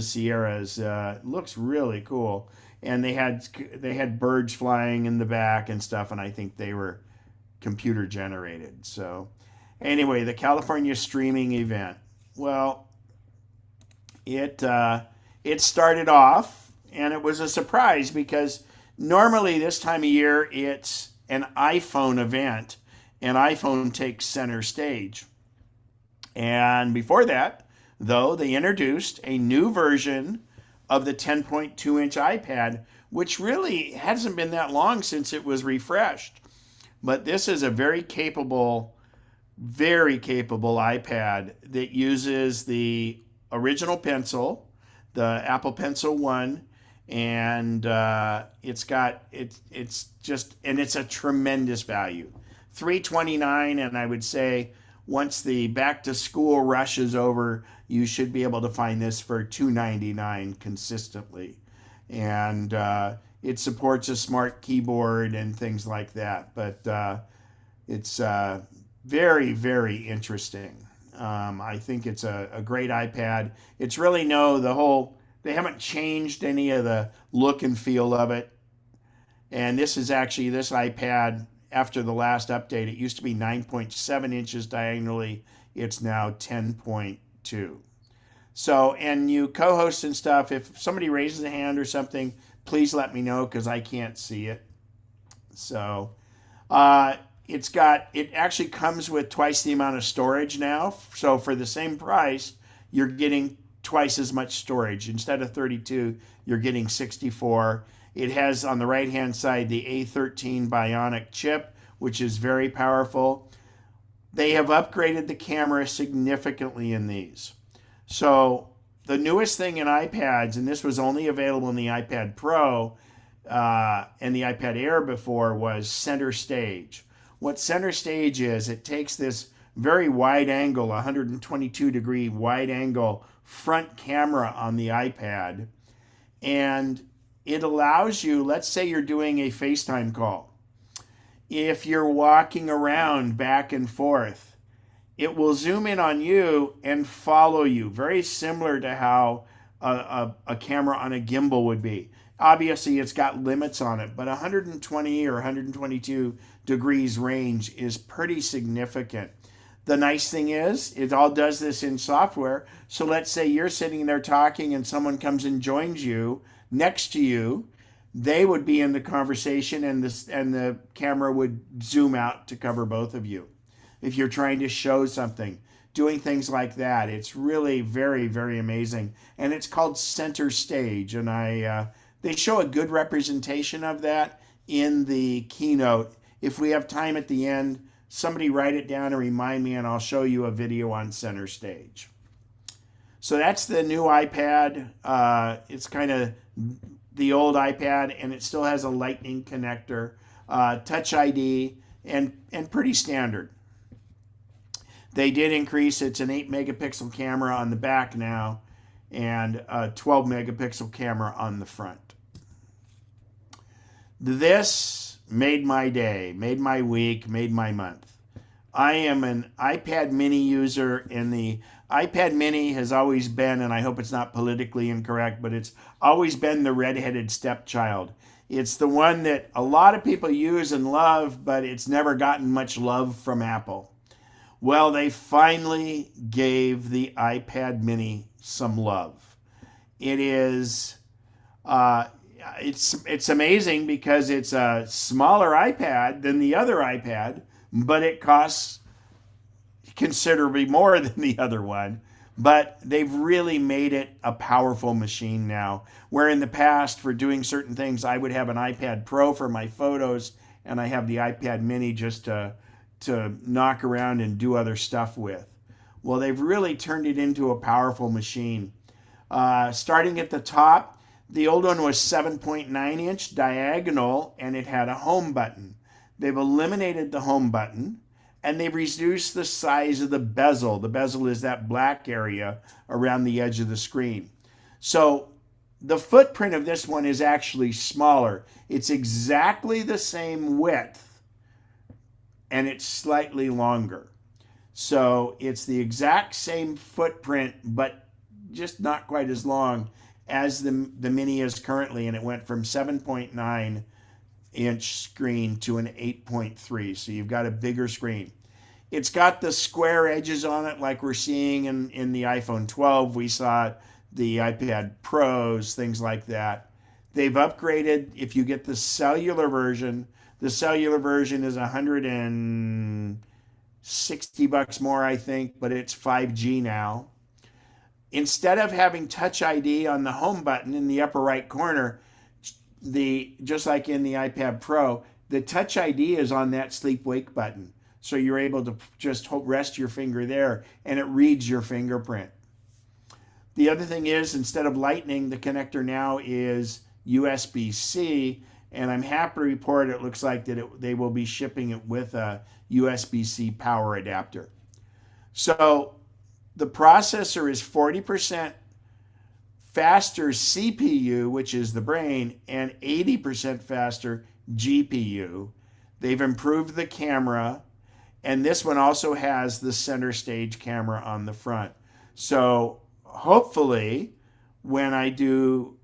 [SPEAKER 1] Sierras. It looks really cool, and they had birds flying in the back and stuff, and I think they were computer generated. So anyway, the California Streaming event. Well, it started off, and it was a surprise because normally this time of year it's an iPhone event, and iPhone takes center stage. And before that, though, they introduced a new version of the 10.2-inch iPad, which really hasn't been that long since it was refreshed. But this is a very capable iPad that uses the original Pencil, the Apple Pencil 1, and it's just, and it's a tremendous value. $329, and I would say once the back to school rush is over, you should be able to find this for $299 consistently. And it supports a smart keyboard and things like that. But it's very, very interesting. I think it's a great iPad. It's really they haven't changed any of the look and feel of it. And this is actually, this iPad, after the last update, it used to be 9.7 inches diagonally. It's now 10.2. So, and you co-host and stuff, if somebody raises a hand or something, please let me know because I can't see it. So, it actually comes with twice the amount of storage now. So for the same price, you're getting twice as much storage. Instead of 32, you're getting 64. It has on the right-hand side the A13 Bionic chip, which is very powerful. They have upgraded the camera significantly in these. So the newest thing in iPads, and this was only available in the iPad Pro and the iPad Air before, was center stage. What center stage is, it takes this very wide angle, 122-degree wide angle front camera on the iPad, and it allows you, let's say you're doing a FaceTime call. If you're walking around back and forth, it will zoom in on you and follow you, very similar to how a camera on a gimbal would be. Obviously, it's got limits on it, but 120 or 122 degrees range is pretty significant. The nice thing is, it all does this in software. So let's say you're sitting there talking and someone comes and joins you next to you. They would be in the conversation and the camera would zoom out to cover both of you. If you're trying to show something, doing things like that, it's really very, very amazing. And it's called center stage. And they show a good representation of that in the keynote. If we have time at the end, somebody write it down and remind me, and I'll show you a video on center stage. So that's the new iPad. It's kind of the old iPad, and it still has a Lightning connector, Touch ID, and pretty standard. They did increase, it's an 8-megapixel camera on the back now, and a 12-megapixel camera on the front. This made my day, made my week, made my month. I am an iPad mini user, and the iPad mini has always been, and I hope it's not politically incorrect, but it's always been the redheaded stepchild. It's the one that a lot of people use and love, but it's never gotten much love from Apple. Well, they finally gave the iPad mini some love. It is, it's amazing because it's a smaller iPad than the other iPad, but it costs considerably more than the other one. But they've really made it a powerful machine now, where in the past for doing certain things, I would have an iPad Pro for my photos and I have the iPad mini just to knock around and do other stuff with. Well, they've really turned it into a powerful machine. Starting at the top, the old one was 7.9-inch diagonal and it had a home button. They've eliminated the home button and they've reduced the size of the bezel. The bezel is that black area around the edge of the screen. So the footprint of this one is actually smaller. It's exactly the same width and it's slightly longer. So it's the exact same footprint, but just not quite as long as the Mini is currently, and it went from 7.9-inch screen to an 8.3, so you've got a bigger screen. It's got the square edges on it like we're seeing in the iPhone 12. We saw the iPad Pros, things like that. They've upgraded. If you get the cellular version is $160 more, I think, but it's 5G now. Instead of having Touch ID on the home button in the upper right corner, just like in the iPad Pro, the Touch ID is on that sleep-wake button. So you're able to just rest your finger there and it reads your fingerprint. The other thing is, instead of Lightning, the connector now is USB-C, and I'm happy to report it looks like that they will be shipping it with a USB-C power adapter. So the processor is 40% faster CPU, which is the brain, and 80% faster GPU. They've improved the camera, and this one also has the center stage camera on the front. So hopefully when I do,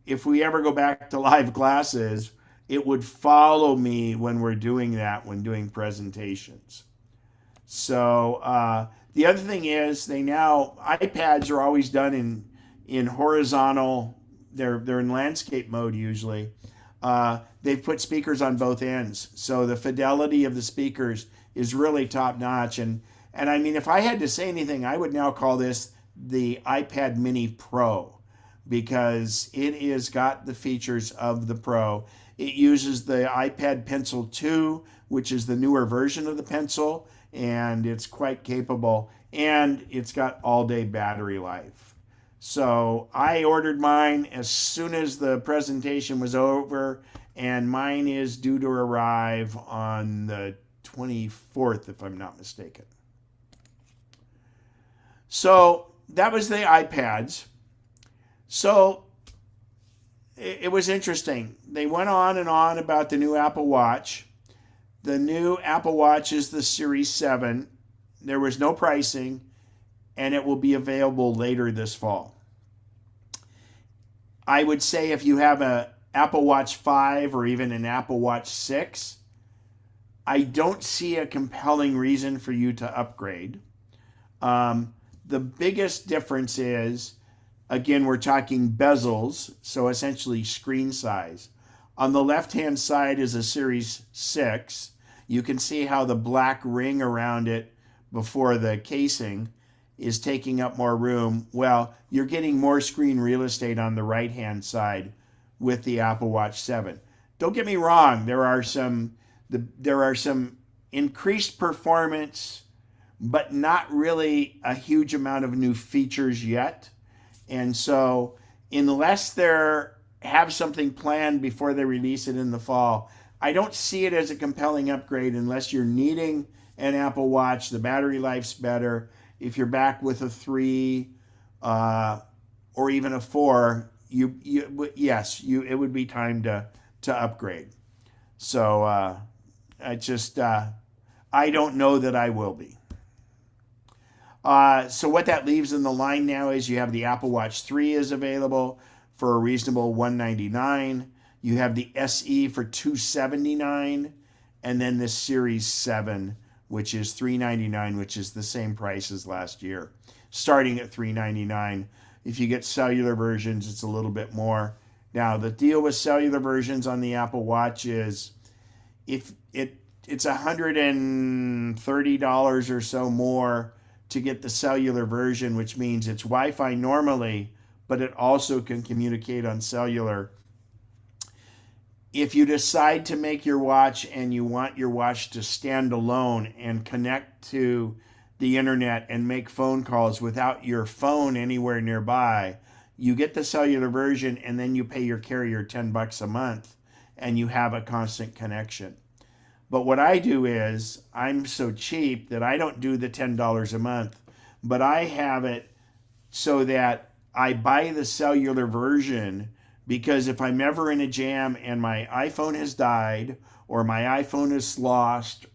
[SPEAKER 1] if we ever go back to live classes, it would follow me when we're doing that, when doing presentations. So the other thing is iPads are always done in horizontal, they're in landscape mode usually. They've put speakers on both ends. So the fidelity of the speakers is really top notch. And I mean, if I had to say anything, I would now call this the iPad Mini Pro, because it has got the features of the Pro. It uses the iPad Pencil 2, which is the newer version of the Pencil, and it's quite capable, and it's got all-day battery life. So I ordered mine as soon as the presentation was over, and mine is due to arrive on the 24th, if I'm not mistaken. So that was the iPads. So it was interesting. They went on and on about the new Apple Watch. The new Apple Watch is the Series 7. There was no pricing, and it will be available later this fall. I would say if you have an Apple Watch 5 or even an Apple Watch 6, I don't see a compelling reason for you to upgrade. The biggest difference is, again, we're talking bezels, so essentially screen size. On the left-hand side is a Series 6. You can see how the black ring around it before the casing is taking up more room. Well, you're getting more screen real estate on the right-hand side with the Apple Watch 7. Don't get me wrong, there are some increased performance, but not really a huge amount of new features yet. And so unless they have something planned before they release it in the fall, I don't see it as a compelling upgrade unless you're needing an Apple Watch. The battery life's better. If you're back with a 3 or even a 4, it would be time to upgrade. So I don't know that I will be. So what that leaves in the line now is you have the Apple Watch 3 is available for a reasonable $199. You have the SE for $279, and then the Series 7, which is $399, which is the same price as last year, starting at $399. If you get cellular versions, it's a little bit more. Now, the deal with cellular versions on the Apple Watch is it's $130 or so more to get the cellular version, which means it's Wi-Fi normally, but it also can communicate on cellular. If you decide to make your watch and you want your watch to stand alone and connect to the internet and make phone calls without your phone anywhere nearby, you get the cellular version and then you pay your carrier $10 a month and you have a constant connection. But what I do is I'm so cheap that I don't do the $10 a month, but I have it so that I buy the cellular version, because if I'm ever in a jam and my iPhone has died or my iPhone is lost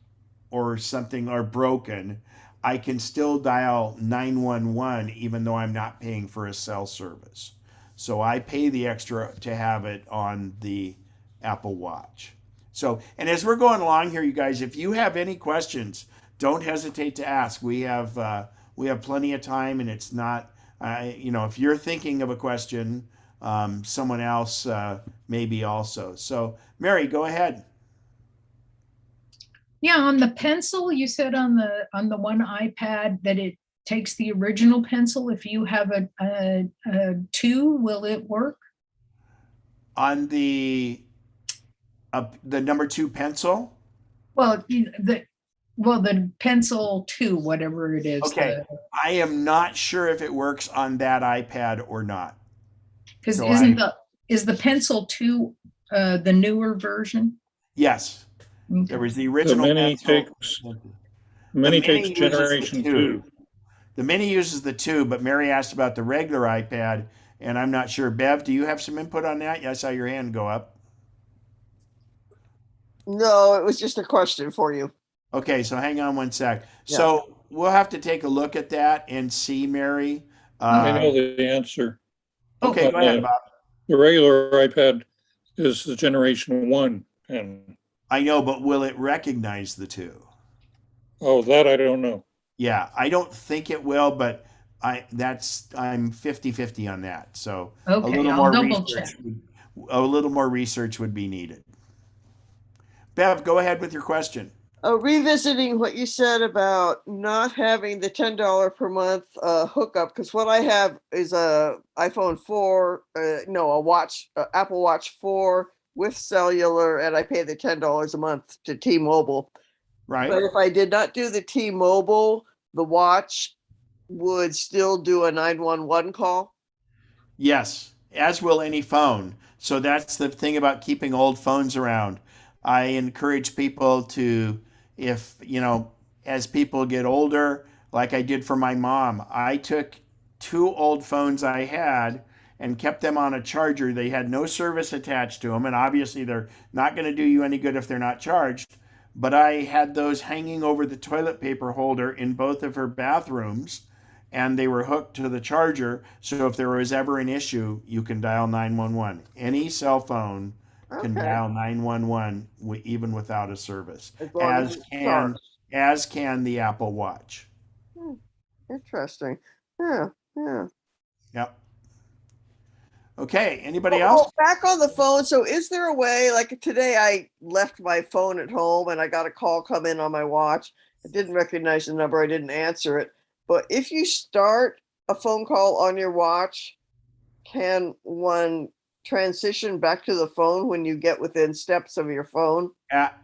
[SPEAKER 1] or something or broken, I can still dial 911 even though I'm not paying for a cell service. So I pay the extra to have it on the Apple Watch. So, and as we're going along here, you guys, if you have any questions, don't hesitate to ask. We have plenty of time, and it's not, if you're thinking of a question, someone else maybe also. So, Mary, go ahead.
[SPEAKER 5] Yeah, on the Pencil, you said on the one iPad that it takes the original Pencil. If you have a 2, will it work?
[SPEAKER 1] On the number 2 Pencil?
[SPEAKER 5] Well, the Pencil 2, whatever it is.
[SPEAKER 1] Okay, I am not sure if it works on that iPad or not.
[SPEAKER 5] Because
[SPEAKER 1] So
[SPEAKER 5] is the Pencil 2 the newer version?
[SPEAKER 1] yes,
[SPEAKER 5] Okay.
[SPEAKER 1] there was the
[SPEAKER 6] The
[SPEAKER 1] original
[SPEAKER 6] mini
[SPEAKER 1] Pencil.
[SPEAKER 6] mini
[SPEAKER 1] The
[SPEAKER 6] takes
[SPEAKER 1] Mini uses the
[SPEAKER 6] generation
[SPEAKER 1] 2.
[SPEAKER 6] two.
[SPEAKER 1] The Mini uses the 2, but Mary asked about the regular iPad, and I'm not sure. Bev, do you have some input on that? Yeah, I saw your hand go up.
[SPEAKER 2] No, it was just a question for you.
[SPEAKER 1] Okay, so hang on one sec.
[SPEAKER 2] Yeah.
[SPEAKER 1] So we'll have to take a look at that and see, Mary.
[SPEAKER 6] I know the answer.
[SPEAKER 1] Okay, go ahead, Bob.
[SPEAKER 6] The regular iPad is the generation 1 pen.
[SPEAKER 1] I know, but will it recognize the 2?
[SPEAKER 6] Oh, that I don't know.
[SPEAKER 1] Yeah, I don't think it will, but I'm 50-50 on that. So
[SPEAKER 5] Okay, I'll double check.
[SPEAKER 1] a little more research would be needed. Bev, go ahead with your question.
[SPEAKER 2] Revisiting what you said about not having the $10 per month hookup, because what I have is a iPhone 4, a watch, Apple Watch 4 with cellular, and I pay the $10 a month to T-Mobile.
[SPEAKER 1] Right.
[SPEAKER 2] But if I did not do the T-Mobile, the watch would still do a 911 call.
[SPEAKER 1] Yes, as will any phone. So that's the thing about keeping old phones around. I encourage people to, if, as people get older, like I did for my mom, I took 2 old phones I had and kept them on a charger. They had no service attached to them, and obviously they're not going to do you any good if they're not charged. But I had those hanging over the toilet paper holder in both of her bathrooms, and they were hooked to the charger. So if there was ever an issue, you can dial 911. Any cell phone can dial 911 even without a service, as can the Apple Watch.
[SPEAKER 2] Interesting. Yeah.
[SPEAKER 1] Yep. Okay, anybody else?
[SPEAKER 2] Back on the phone. So is there a way, like today I left my phone at home and I got a call come in on my watch. I didn't recognize the number. I didn't answer it. But if you start a phone call on your watch, can one transition back to the phone when you get within steps of your phone?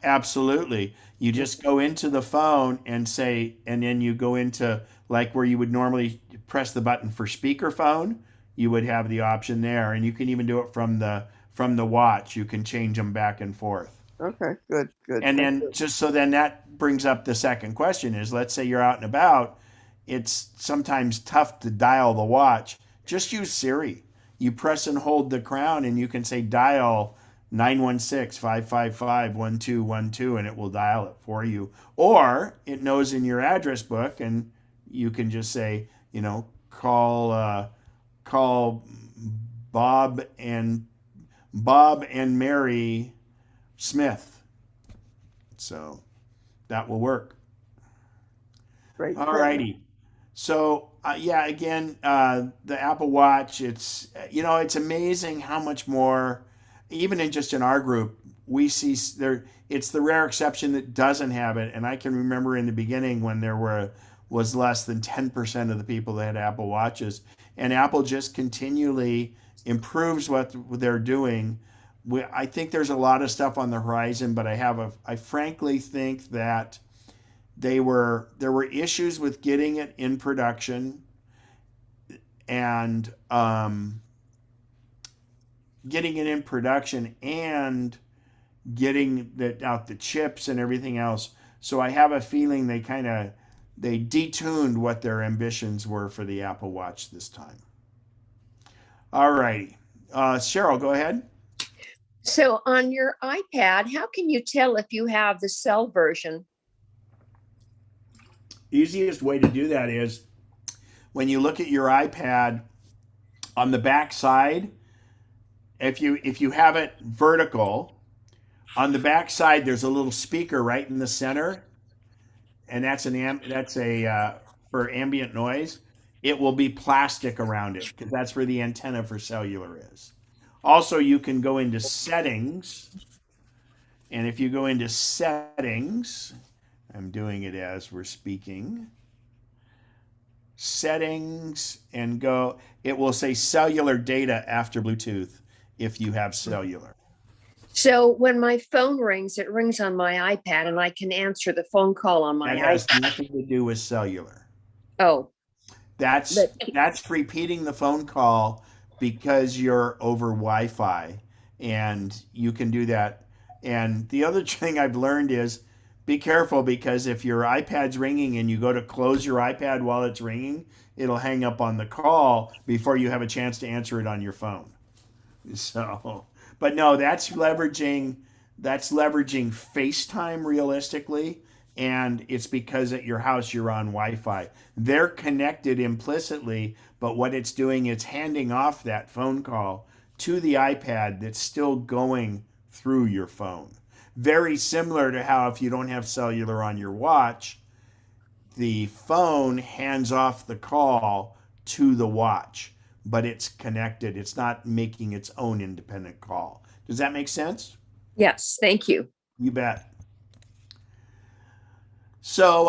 [SPEAKER 1] Absolutely. You just go into the phone and then you go into like where you would normally press the button for speakerphone. You would have the option there, and you can even do it from the watch. You can change them back and forth.
[SPEAKER 2] Okay, good.
[SPEAKER 1] And then then that brings up the second question is, let's say you're out and about. It's sometimes tough to dial the watch. Just use Siri. You press and hold the crown and you can say dial 916-555-1212 and it will dial it for you. Or it knows in your address book and you can just say, call Bob and Mary Smith. So that will work.
[SPEAKER 2] Great.
[SPEAKER 1] All righty. So again, the Apple Watch, it's amazing how much more, even in our group, we see it's the rare exception that doesn't have it. And I can remember in the beginning when there was less than 10% of the people that had Apple Watches, and Apple just continually improves what they're doing. I think there's a lot of stuff on the horizon, but I frankly think that there were issues with getting it in production and getting out the chips and everything else. So I have a feeling they detuned what their ambitions were for the Apple Watch this time. All righty. Cheryl, go ahead.
[SPEAKER 3] So on your iPad, how can you tell if you have the cell version?
[SPEAKER 1] Easiest way to do that is when you look at your iPad on the back side, if you have it vertical, on the back side there's a little speaker right in the center, and that's for ambient noise. It will be plastic around it because that's where the antenna for cellular is. Also, you can go into settings, and if you go into settings, I'm doing it as we're speaking. Settings and it will say cellular data after Bluetooth if you have cellular.
[SPEAKER 3] So when my phone rings, it rings on my iPad and I can answer the phone call on my iPad.
[SPEAKER 1] That has nothing to do with cellular.
[SPEAKER 3] Oh.
[SPEAKER 1] That's repeating the phone call because you're over Wi-Fi, and you can do that. And the other thing I've learned is be careful, because if your iPad's ringing and you go to close your iPad while it's ringing, it'll hang up on the call before you have a chance to answer it on your phone. So, but no, that's leveraging FaceTime realistically, and it's because at your house you're on Wi-Fi. They're connected implicitly, but what it's doing, it's handing off that phone call to the iPad that's still going through your phone. Very similar to how if you don't have cellular on your watch, the phone hands off the call to the watch, but it's connected. It's not making its own independent call. Does that make sense?
[SPEAKER 3] Yes, thank you.
[SPEAKER 1] You bet. So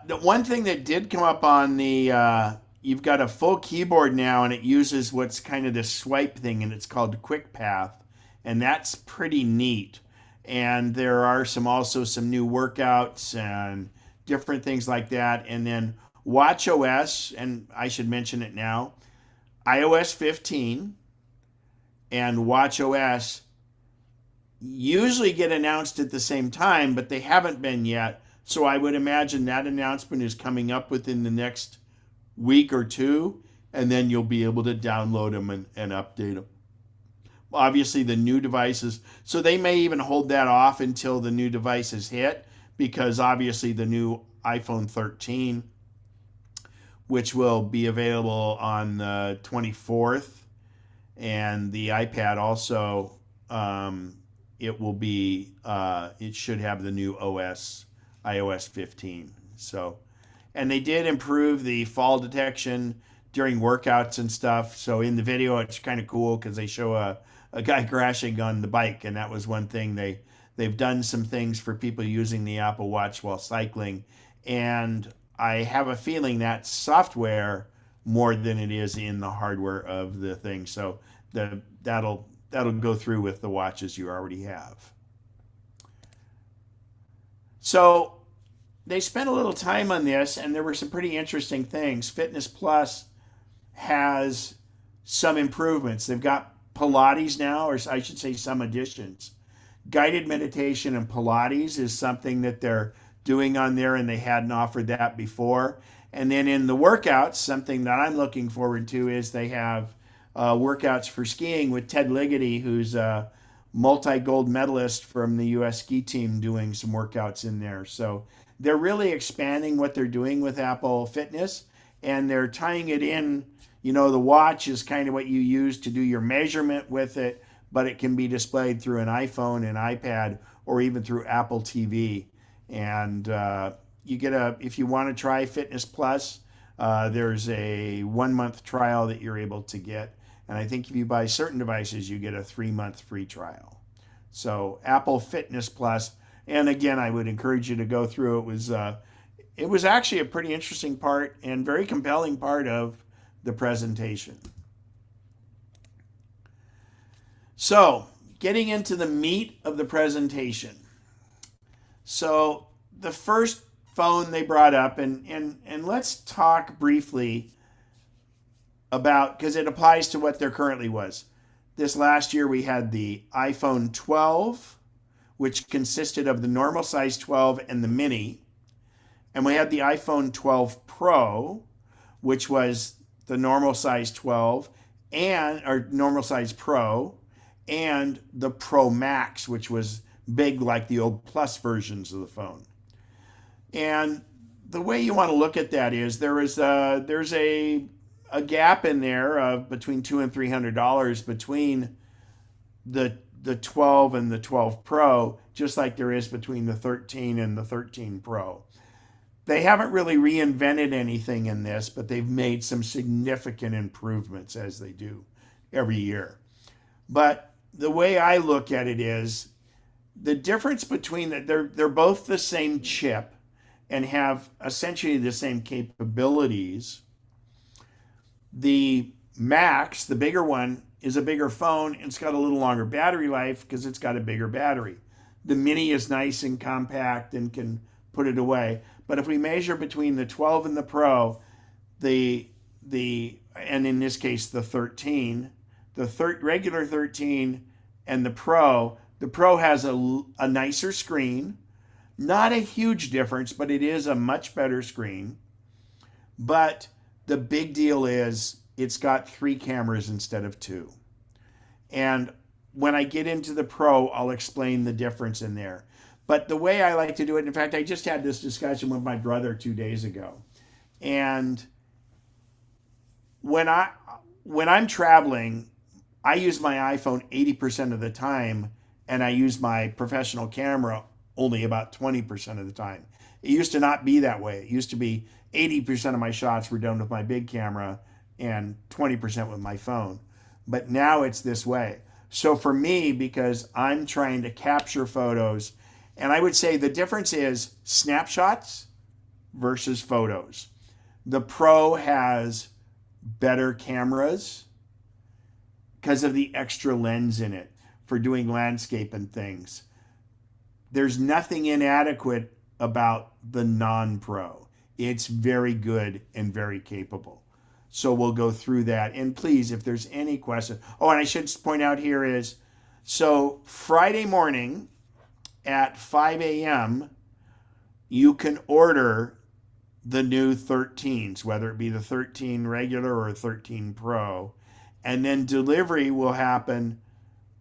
[SPEAKER 1] the one thing that did come up on the, you've got a full keyboard now, and it uses what's kind of this swipe thing, and it's called Quick Path, and that's pretty neat. And there are also some new workouts and different things like that. And then watchOS, and I should mention it now, iOS 15 and watchOS usually get announced at the same time, but they haven't been yet. So I would imagine that announcement is coming up within the next week or two, and then you'll be able to download them and update them. Obviously, the new devices, so they may even hold that off until the new devices hit, because obviously the new iPhone 13, which will be available on the 24th, and the iPad also, it will be, it should have the new OS, iOS 15. So, and they did improve the fall detection during workouts and stuff. So in the video, it's kind of cool because they show a guy crashing on the bike, and that was one thing. They've done some things for people using the Apple Watch while cycling, and I have a feeling that's software more than it is in the hardware of the thing. So that'll go through with the watches you already have. So they spent a little time on this, and there were some pretty interesting things. Fitness Plus has some improvements. They've got Pilates now, or I should say some additions. Guided meditation and Pilates is something that they're doing on there, and they hadn't offered that before. And then in the workouts, something that I'm looking forward to is they have workouts for skiing with Ted Ligety, who's a multi-gold medalist from the U.S. ski team, doing some workouts in there. So they're really expanding what they're doing with Apple Fitness, and they're tying it in. You know, the watch is kind of what you use to do your measurement with it, but it can be displayed through an iPhone, an iPad, or even through Apple TV. And you get if you want to try Fitness Plus, there's a 1-month trial that you're able to get. And I think if you buy certain devices, you get a 3-month free trial. So Apple Fitness Plus, and again, I would encourage you to go through. It was actually a pretty interesting part and very compelling part of the presentation. So getting into the meat of the presentation. So the first phone they brought up, and let's talk briefly about, because it applies to what there currently was. This last year we had the iPhone 12, which consisted of the normal size 12 and the mini. And we had the iPhone 12 Pro, which was the normal size 12 or normal size Pro, and the Pro Max, which was big like the old Plus versions of the phone. And the way you want to look at that is there's a gap in there of between $200 and $300 between the 12 and the 12 Pro, just like there is between the 13 and the 13 Pro. They haven't really reinvented anything in this, but they've made some significant improvements, as they do every year. But the way I look at it is the difference between they're both the same chip and have essentially the same capabilities. The Max, the bigger one, is a bigger phone, and it's got a little longer battery life because it's got a bigger battery. The Mini is nice and compact and can put it away. But if we measure between the 12 and the Pro, and in this case the 13, the regular 13 and the Pro. The Pro has a nicer screen, not a huge difference, but it is a much better screen. But the big deal is it's got 3 cameras instead of 2. And when I get into the Pro, I'll explain the difference in there. But the way I like to do it, in fact, I just had this discussion with my brother 2 days ago. And when I'm traveling, I use my iPhone 80% of the time, and I use my professional camera only about 20% of the time. It used to not be that way. It used to be 80% of my shots were done with my big camera and 20% with my phone. But now it's this way. So for me, because I'm trying to capture photos, and I would say the difference is snapshots versus photos. The Pro has better cameras because of the extra lens in it for doing landscape and things. There's nothing inadequate about the non-Pro. It's very good and very capable. So we'll go through that. And please, if there's any question. Oh, and I should point out here is, so Friday morning at 5 a.m., you can order the new 13s, whether it be the 13 regular or 13 Pro. And then delivery will happen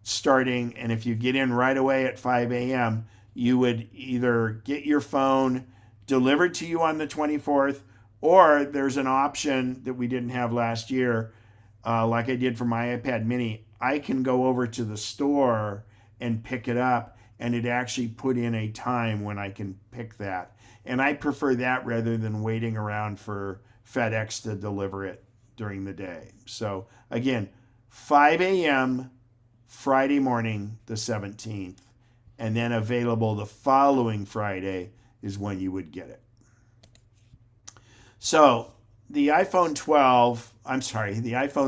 [SPEAKER 1] starting, and if you get in right away at 5 a.m., you would either get your phone delivered to you on the 24th, or there's an option that we didn't have last year, like I did for my iPad mini. I can go over to the store and pick it up, and it actually put in a time when I can pick that. And I prefer that rather than waiting around for FedEx to deliver it during the day. So again, 5 a.m. Friday morning, the 17th, and then available the following Friday is when you would get it. So the iPhone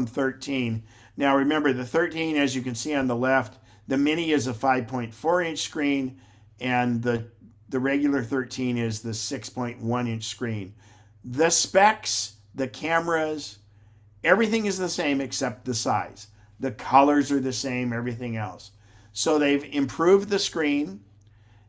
[SPEAKER 1] 13. Now remember, the 13, as you can see on the left, the mini is a 5.4-inch screen, and the regular 13 is the 6.1-inch screen. The specs, the cameras, everything is the same except the size. The colors are the same, everything else. So they've improved the screen.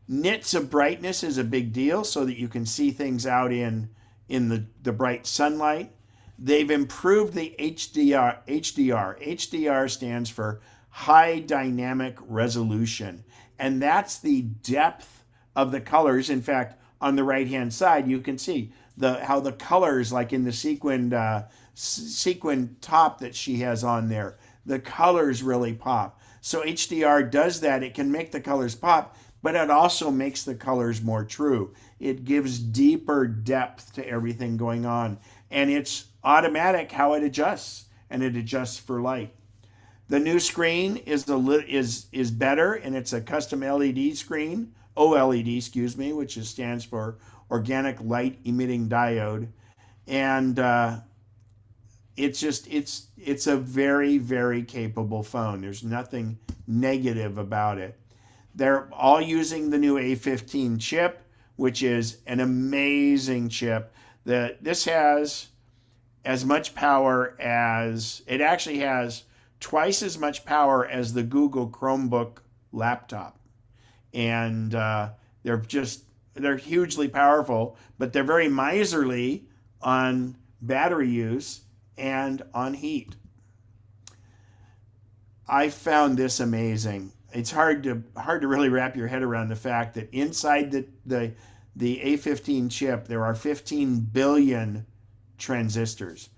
[SPEAKER 1] Nits of brightness is a big deal so that you can see things out in the bright sunlight. They've improved the HDR. HDR stands for high dynamic resolution. And that's the depth of the colors. In fact, on the right-hand side, you can see how the colors, like in the sequin top that she has on there, the colors really pop. So HDR does that. It can make the colors pop, but it also makes the colors more true. It gives deeper depth to everything going on, and it's automatic how it adjusts, and it adjusts for light. The new screen is better, and it's a custom LED screen, OLED, excuse me, which stands for Organic Light Emitting Diode, and it's a very, very capable phone. There's nothing negative about it. They're all using the new A15 chip, which is an amazing chip. This has as much power as, it actually has twice as much power as the Google Chromebook laptop. And they're hugely powerful, but they're very miserly on battery use and on heat. I found this amazing. It's hard to really wrap your head around the fact that inside the A15 chip there are 15 billion transistors.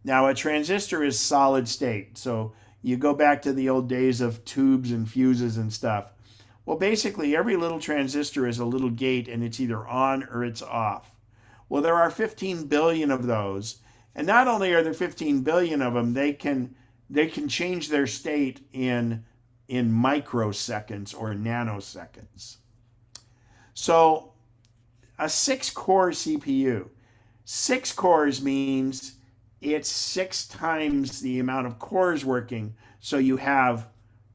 [SPEAKER 1] Now a transistor is solid state, so you go back to the old days of tubes and fuses and stuff. Well, basically every little transistor is a little gate, and it's either on or it's off. Well, there are 15 billion of those. And not only are there 15 billion of them, they can change their state in microseconds or nanoseconds. So a 6-core CPU. 6 cores means it's 6 times the amount of cores working. So you have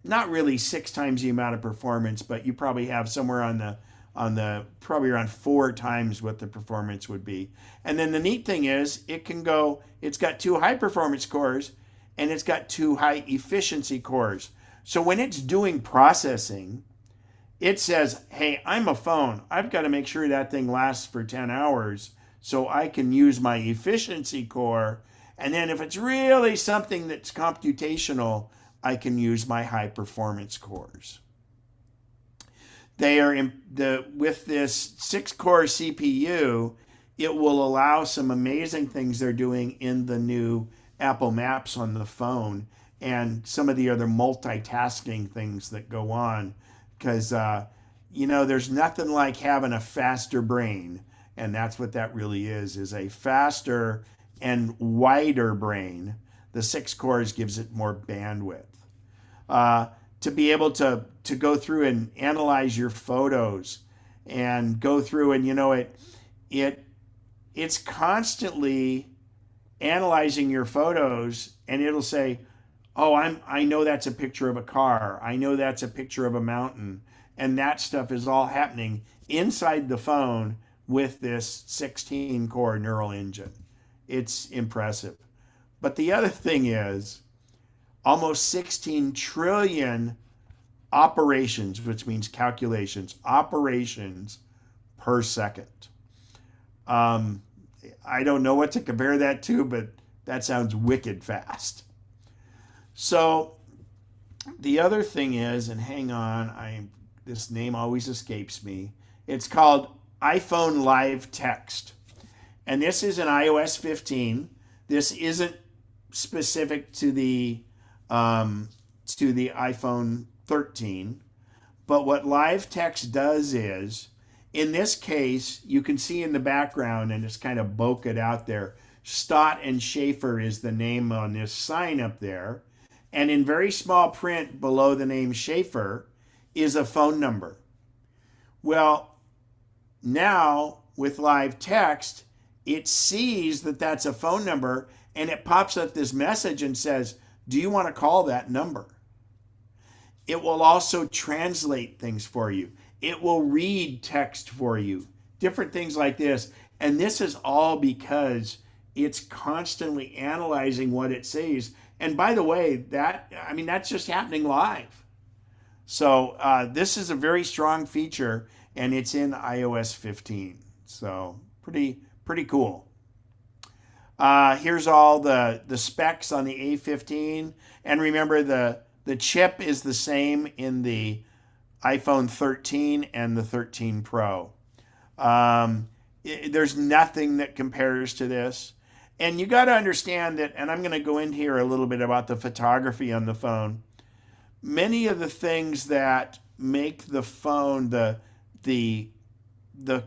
[SPEAKER 1] not really 6 times the amount of performance, but you probably have somewhere on the probably around 4 times what the performance would be. And then the neat thing is it's got 2 high performance cores, and it's got 2 high efficiency cores. So when it's doing processing, it says, hey, I'm a phone. I've got to make sure that thing lasts for 10 hours so I can use my efficiency core. And then if it's really something that's computational, I can use my high performance cores. They are with this 6-core CPU, it will allow some amazing things they're doing in the new Apple Maps on the phone and some of the other multitasking things that go on. Because, there's nothing like having a faster brain. And that's what that really is a faster and wider brain. The 6 cores gives it more bandwidth. To be able to go through and analyze your photos and go through and, it's constantly analyzing your photos, and it'll say, oh, I know that's a picture of a car. I know that's a picture of a mountain. And that stuff is all happening inside the phone with this 16-core neural engine. It's impressive. But the other thing is almost 16 trillion operations, which means calculations, operations per second. I don't know what to compare that to, but that sounds wicked fast. So the other thing is, and hang on, this name always escapes me. It's called iPhone Live Text. And this is an iOS 15. This isn't specific to the iPhone 13. But what Live Text does is, in this case, you can see in the background, and it's kind of bokeh out there, Stott and Schaefer is the name on this sign up there. And in very small print below the name Schaefer is a phone number. Well, now with Live Text, it sees that that's a phone number, and it pops up this message and says, do you want to call that number? It will also translate things for you. It will read text for you, different things like this. And this is all because it's constantly analyzing what it says. And by the way, that's just happening live. So this is a very strong feature, and it's in iOS 15. So pretty cool. Here's all the specs on the A15. And remember, the chip is the same in the iPhone 13 and the 13 Pro. There's nothing that compares to this. And you got to understand that, and I'm going to go in here a little bit about the photography on the phone. Many of the things that make the phone, the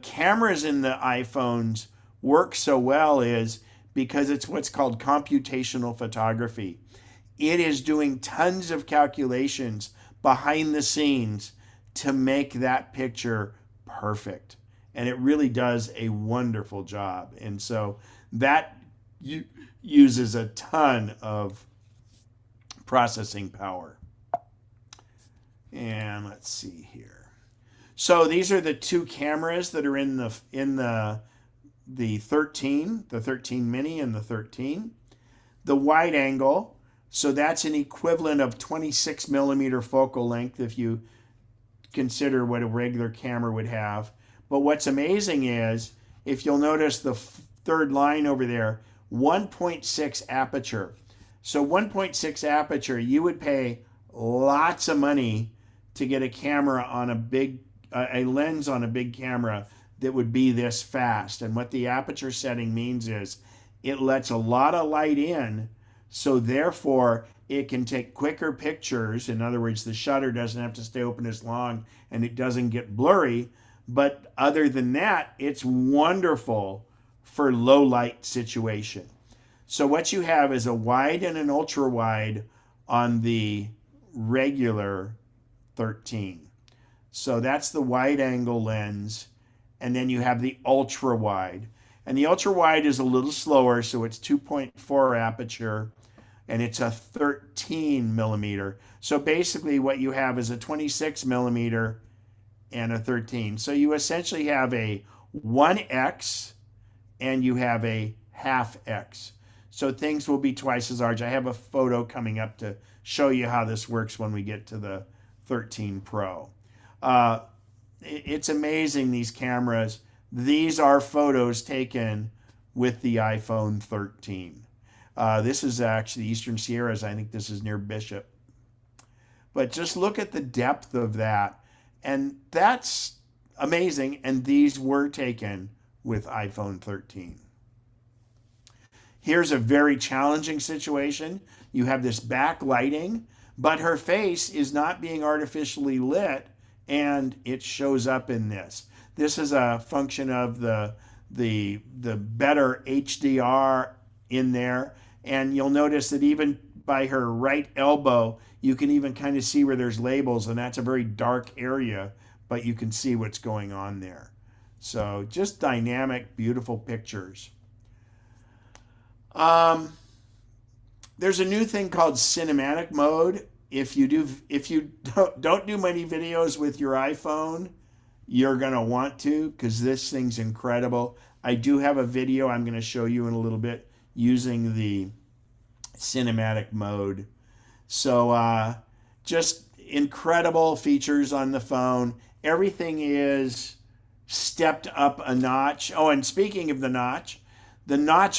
[SPEAKER 1] cameras in the iPhones work so well is because it's what's called computational photography. It is doing tons of calculations behind the scenes to make that picture perfect. And it really does a wonderful job. And so that uses a ton of processing power. And let's see here. So these are the 2 cameras that are in the 13, the 13 mini and the 13. The wide angle, so that's an equivalent of 26 millimeter focal length if you consider what a regular camera would have. But what's amazing is, if you'll notice the third line over there, 1.6 aperture. So 1.6 aperture, you would pay lots of money to get a camera on a lens on a big camera that would be this fast. And what the aperture setting means is it lets a lot of light in, so therefore it can take quicker pictures. In other words, the shutter doesn't have to stay open as long and it doesn't get blurry. But other than that, it's wonderful for low light situation. So what you have is a wide and an ultra wide on the regular 13. So that's the wide angle lens. And then you have the ultra wide. And the ultra wide is a little slower, so it's 2.4 aperture and it's a 13 millimeter. So basically what you have is a 26 millimeter and a 13. So you essentially have a 1x and you have a half x. So things will be twice as large. I have a photo coming up to show you how this works when we get to the 13 Pro. It's amazing, these cameras. These are photos taken with the iPhone 13. This is actually Eastern Sierras. I think this is near Bishop. But just look at the depth of that. And that's amazing. And these were taken with iPhone 13. Here's a very challenging situation. You have this backlighting, but her face is not being artificially lit, and it shows up in this. This is a function of the better HDR in there. And you'll notice that even by her right elbow, you can even kind of see where there's labels, and that's a very dark area, but you can see what's going on there. So just dynamic, beautiful pictures. There's a new thing called cinematic mode. If you don't do many videos with your iPhone, you're gonna want to, because this thing's incredible. I do have a video I'm gonna show you in a little bit using the cinematic mode. So just incredible features on the phone. Everything is stepped up a notch. Oh, and speaking of the notch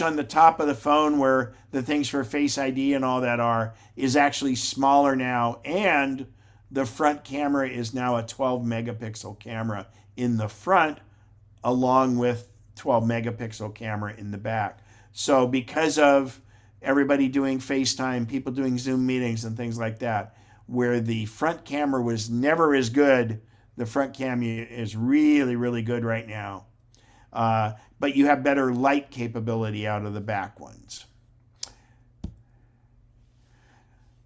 [SPEAKER 1] on the top of the phone where the things for Face ID and all that are is actually smaller now, and the front camera is now a 12 megapixel camera in the front, along with 12 megapixel camera in the back. So because of everybody doing FaceTime, people doing Zoom meetings and things like that, where the front camera was never as good, the front camera is really, really good right now. But you have better light capability out of the back ones.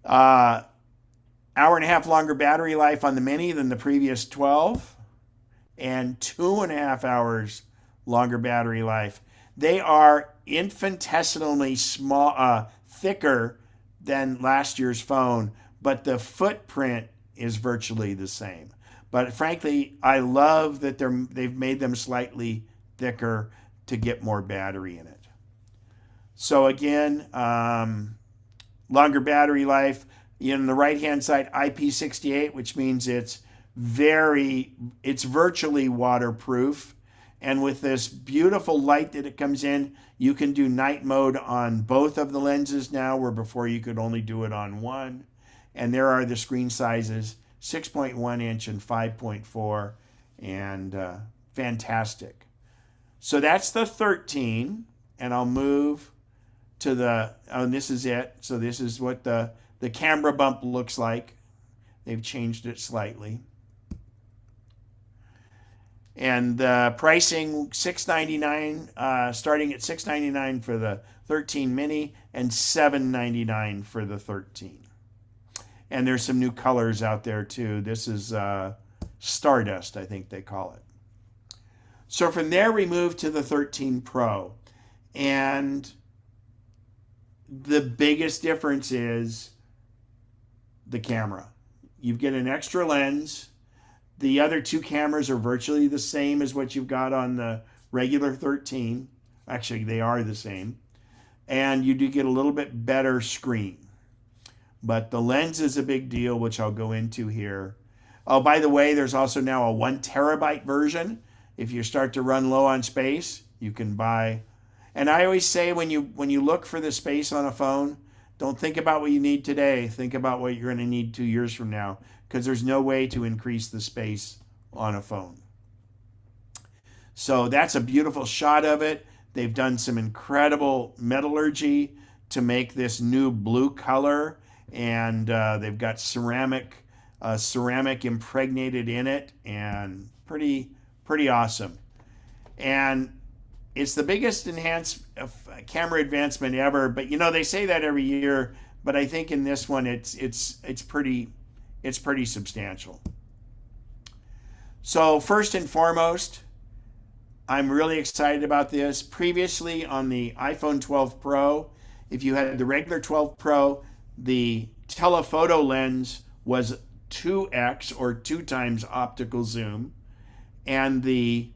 [SPEAKER 1] Hour and a half longer battery life on the Mini than the previous 12, and 2.5 hours longer battery life. They are infinitesimally small, thicker than last year's phone, but the footprint is virtually the same. But frankly, I love that they've made them slightly thicker to get more battery in it. So again, longer battery life. In the right-hand side, IP68, which means it's virtually waterproof. And with this beautiful light that it comes in, you can do night mode on both of the lenses now, where before you could only do it on one. And there are the screen sizes, 6.1 inch and 5.4, and fantastic. So that's the 13, and I'll move to and this is it. So this is what the camera bump looks like. They've changed it slightly. And the pricing, $699, starting at $699 for the 13 mini and $799 for the 13. And there's some new colors out there too. This is Stardust, I think they call it. So from there we move to the 13 Pro. And the biggest difference is the camera. You get an extra lens. The other two cameras are virtually the same as what you've got on the regular 13. Actually, they are the same. And you do get a little bit better screen. But the lens is a big deal, which I'll go into here. Oh, by the way, there's also now a 1 terabyte version. If you start to run low on space, you can buy. And I always say when you look for the space on a phone, don't think about what you need today. Think about what you're going to need 2 years from now, because there's no way to increase the space on a phone. So that's a beautiful shot of it. They've done some incredible metallurgy to make this new blue color, and they've got ceramic impregnated in it, and pretty awesome. And it's the biggest camera advancement ever. But they say that every year. But I think in this one, it's pretty substantial. So first and foremost, I'm really excited about this. Previously on the iPhone 12 Pro, if you had the regular 12 Pro, the telephoto lens was 2x or 2 times optical zoom, and the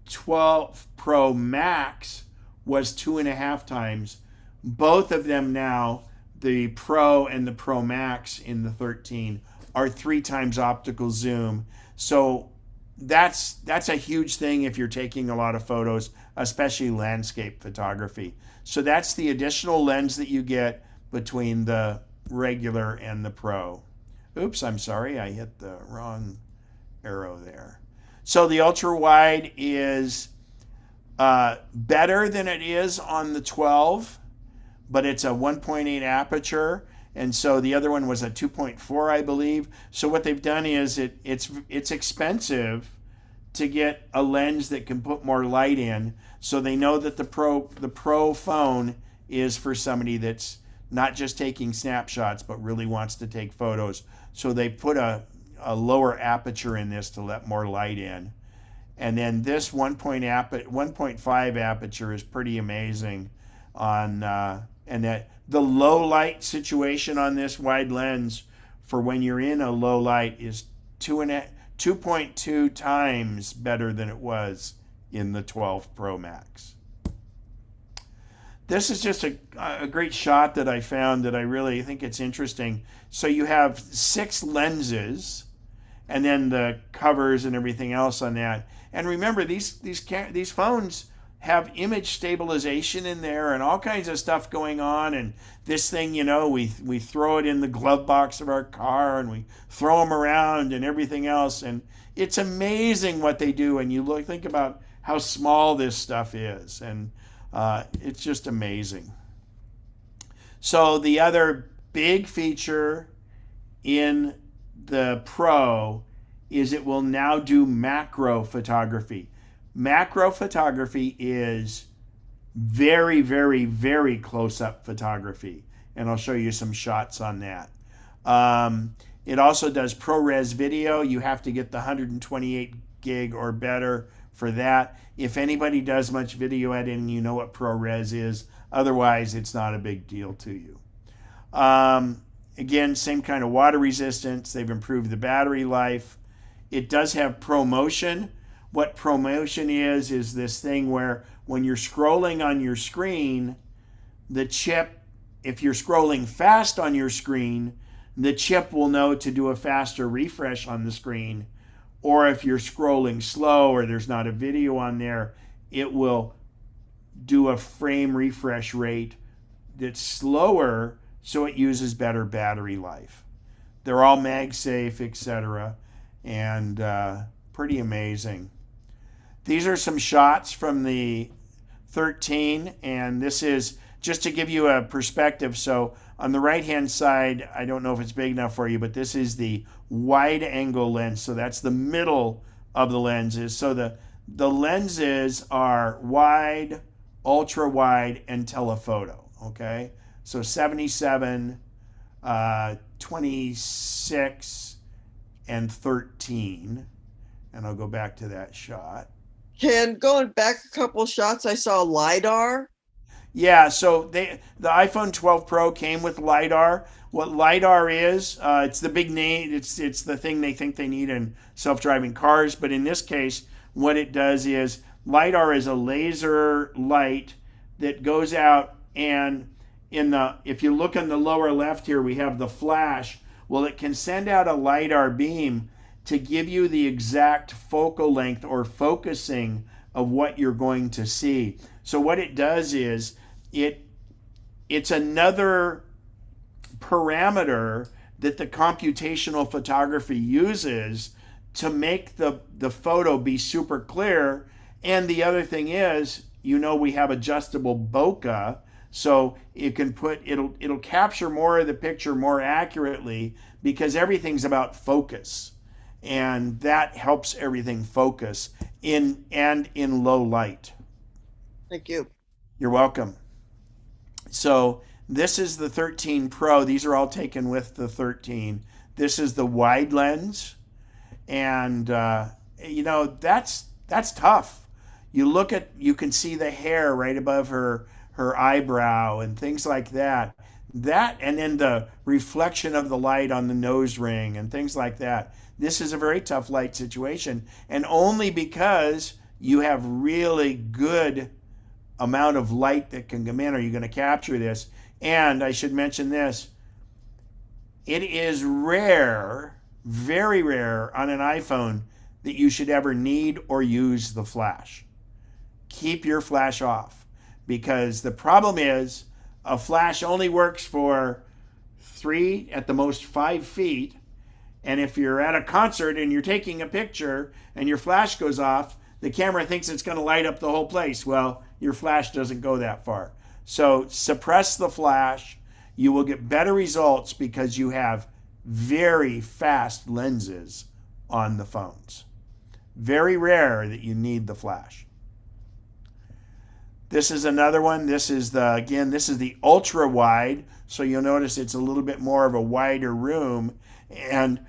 [SPEAKER 1] 12 Pro Max was 2.5 times both of them now, the Pro and the Pro Max in the 13, are 3 times optical zoom. So that's a huge thing if you're taking a lot of photos, especially landscape photography. So that's the additional lens that you get between the regular and the Pro. Oops, I'm sorry, I hit the wrong arrow there. So the ultra wide is better than it is on the 12, but it's a 1.8 aperture, and so the other one was a 2.4, I believe. So what they've done is it's expensive to get a lens that can put more light in. So they know that the Pro phone is for somebody that's not just taking snapshots, but really wants to take photos. So they put a lower aperture in this to let more light in. And then this 1.5 aperture is pretty amazing on, and that the low light situation on this wide lens for when you're in a low light is 2.2 times better than it was in the 12 Pro Max. This is just a great shot that I found that I really think it's interesting. So you have 6 lenses, and then the covers and everything else on that. And remember, these phones have image stabilization in there and all kinds of stuff going on. And this thing, you know, we throw it in the glove box of our car and we throw them around and everything else. And it's amazing what they do. And you think about how small this stuff is, and it's just amazing. So the other big feature in the Pro is it will now do macro photography. Macro photography is very, very, very close-up photography, and I'll show you some shots on that. It also does ProRes video. You have to get the 128 gig or better for that. If anybody does much video editing, you know what ProRes is. Otherwise, it's not a big deal to you. Again, same kind of water resistance. They've improved the battery life. It does have ProMotion. What ProMotion is this thing where when you're scrolling on your screen, the chip, if you're scrolling fast on your screen, the chip will know to do a faster refresh on the screen. Or if you're scrolling slow or there's not a video on there, it will do a frame refresh rate that's slower, so it uses better battery life. They're all MagSafe, etc., and pretty amazing. These are some shots from the 13, and this is just to give you a perspective. So on the right-hand side, I don't know if it's big enough for you, but this is the wide angle lens. So that's the middle of the lenses. So the lenses are wide, ultra wide, and telephoto, okay? So 77, 26, and 13. And I'll go back to that shot.
[SPEAKER 2] Ken, going back a couple shots, I saw LiDAR.
[SPEAKER 1] Yeah, so the iPhone 12 Pro came with LiDAR. What LiDAR is, it's the big name, it's the thing they think they need in self-driving cars. But in this case, what it does is LiDAR is a laser light that goes out, and if you look on the lower left here, we have the flash. Well, it can send out a LiDAR beam to give you the exact focal length or focusing of what you're going to see. So what it does is it's another parameter that the computational photography uses to make the photo be super clear. And the other thing is, you know, we have adjustable bokeh, so it can it'll capture more of the picture more accurately, because everything's about focus. And that helps everything focus in low light.
[SPEAKER 2] Thank you.
[SPEAKER 1] You're welcome. So this is the 13 Pro. These are all taken with the 13. This is the wide lens. And, you know, that's tough. You can see the hair right above her eyebrow and things like that. And then the reflection of the light on the nose ring and things like that. This is a very tough light situation, and only because you have really good amount of light that can come in are you going to capture this. And I should mention this, it is rare, very rare on an iPhone that you should ever need or use the flash. Keep your flash off, because the problem is a flash only works for 3, at the most 5 feet. And if you're at a concert and you're taking a picture and your flash goes off, the camera thinks it's going to light up the whole place. Well, your flash doesn't go that far. So suppress the flash. You will get better results because you have very fast lenses on the phones. Very rare that you need the flash. This is another one. This is the ultra wide. So you'll notice it's a little bit more of a wider room, and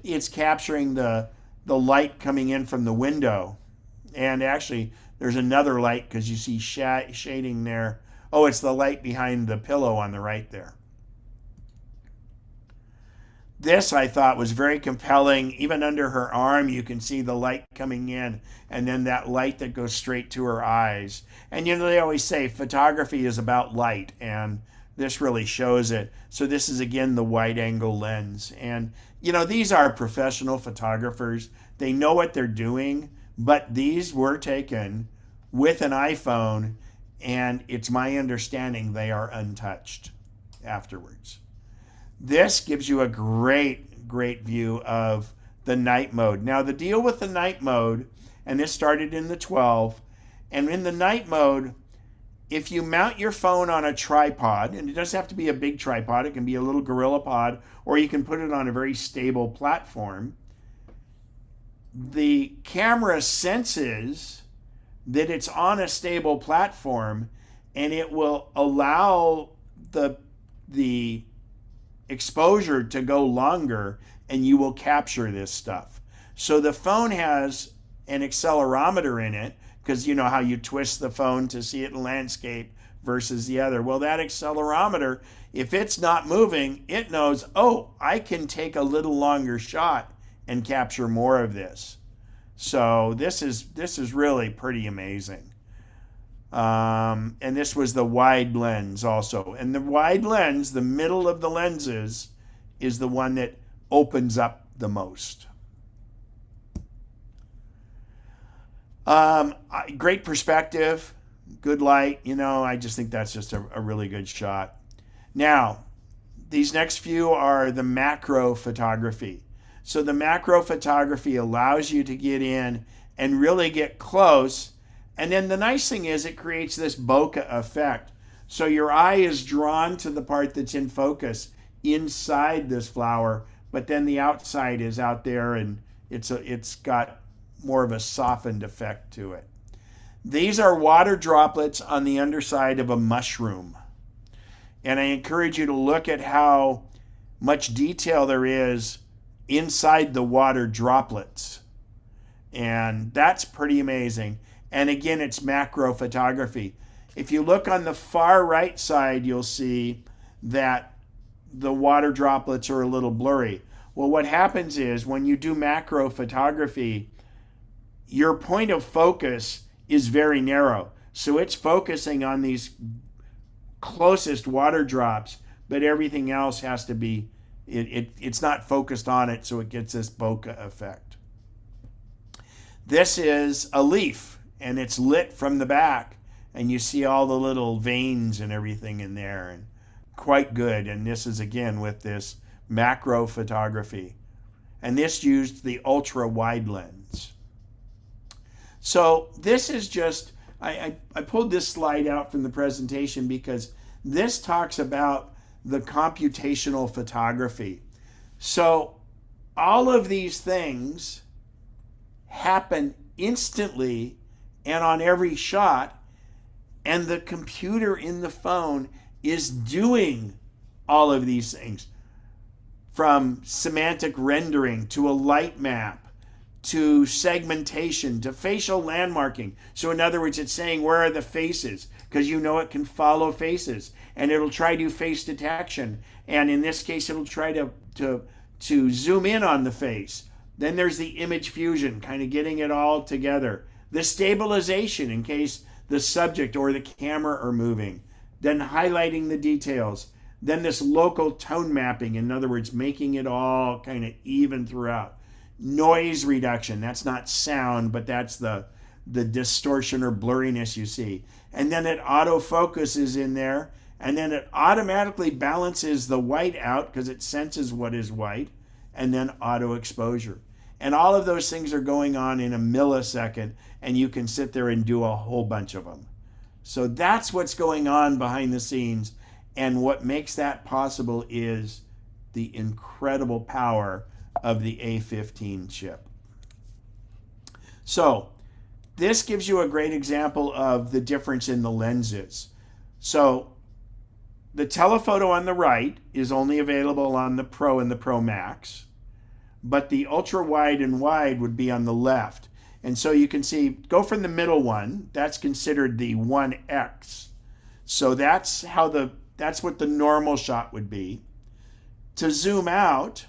[SPEAKER 1] it's capturing the light coming in from the window. And actually there's another light because you see shading there. Oh, it's the light behind the pillow on the right there. This I thought was very compelling. Even under her arm, you can see the light coming in, and then that light that goes straight to her eyes. And you know, they always say photography is about light, and this really shows it. So this is again the wide angle lens. And you know, these are professional photographers. They know what they're doing, but these were taken with an iPhone, and it's my understanding they are untouched afterwards. This gives you a great view of the night mode. Now the deal with the night mode, and this started in the 12, and in the night mode, if you mount your phone on a tripod, and it doesn't have to be a big tripod, it can be a little Gorilla Pod, or you can put it on a very stable platform, the camera senses that it's on a stable platform, and it will allow the exposure to go longer, and you will capture this stuff. So the phone has an accelerometer in it, because you know how you twist the phone to see it in landscape versus the other. Well, that accelerometer, if it's not moving, it knows, oh, I can take a little longer shot and capture more of this. So this is really pretty amazing. And this was the wide lens also. And the wide lens, the middle of the lenses, is the one that opens up the most. Great perspective, good light. You know, I just think that's just a really good shot. Now, these next few are the macro photography. So the macro photography allows you to get in and really get close. And then the nice thing is it creates this bokeh effect. So your eye is drawn to the part that's in focus inside this flower, but then the outside is out there, and it's got more of a softened effect to it. These are water droplets on the underside of a mushroom. And I encourage you to look at how much detail there is inside the water droplets. And that's pretty amazing. And again, it's macro photography. If you look on the far right side, you'll see that the water droplets are a little blurry. Well, what happens is when you do macro photography, your point of focus is very narrow. So it's focusing on these closest water drops, but everything else has to be, it's not focused on it, so it gets this bokeh effect. This is a leaf, and it's lit from the back, and you see all the little veins and everything in there, and quite good. And this is again with this macro photography, and this used the ultra wide lens. So this is just, I pulled this slide out from the presentation because this talks about the computational photography. So all of these things happen instantly and on every shot, and the computer in the phone is doing all of these things, from semantic rendering to a light map to segmentation to facial landmarking. So in other words, it's saying where are the faces, because you know it can follow faces, and it'll try to do face detection, and in this case it'll try to zoom in on the face. Then there's the image fusion, kind of getting it all together. The stabilization, in case the subject or the camera are moving, then highlighting the details, then this local tone mapping, in other words, making it all kind of even throughout. Noise reduction, that's not sound, but that's the distortion or blurriness you see. And then it autofocus is in there, and then it automatically balances the white out because it senses what is white, and then auto exposure. And all of those things are going on in a millisecond, and you can sit there and do a whole bunch of them. So that's what's going on behind the scenes, and what makes that possible is the incredible power of the A15 chip. So this gives you a great example of the difference in the lenses. So the telephoto on the right is only available on the Pro and the Pro Max, but the ultra wide and wide would be on the left. And so you can see, go from the middle one, that's considered the 1X. So that's what the normal shot would be. To zoom out,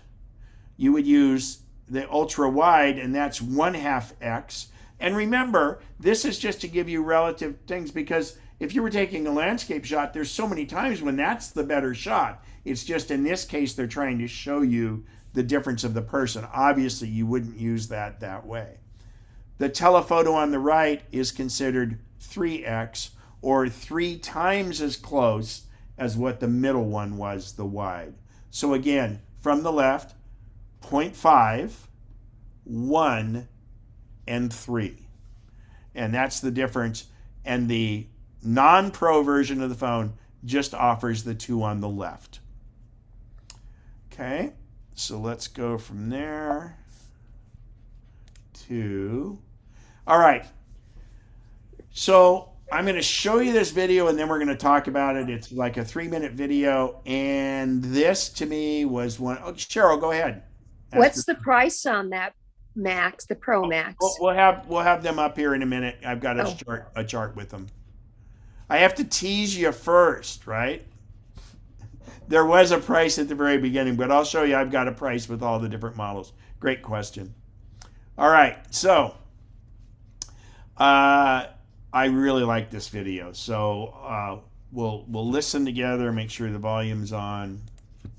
[SPEAKER 1] you would use the ultra wide, and that's 1/2 X. And remember, this is just to give you relative things, because if you were taking a landscape shot, there's so many times when that's the better shot. It's just in this case, they're trying to show you the difference of the person. Obviously, you wouldn't use that way. The telephoto on the right is considered 3X, or 3 times as close as what the middle one was, the wide. So again, from the left, 0.5, 1, and 3. And that's the difference. And the non-Pro version of the phone just offers the 2 on the left. Okay, so let's go from there to, all right. So I'm going to show you this video, and then we're going to talk about it. It's like a 3-minute video, and this to me was one. Oh, Cheryl, go ahead.
[SPEAKER 3] What's the price on that Max, the Pro Max?
[SPEAKER 1] We'll have them up here in a minute. I've got a chart with them. I have to tease you first, right? There was a price at the very beginning, but I'll show you. I've got a price with all the different models. Great question. All right, so I really like this video. So we'll listen together, make sure the volume's on.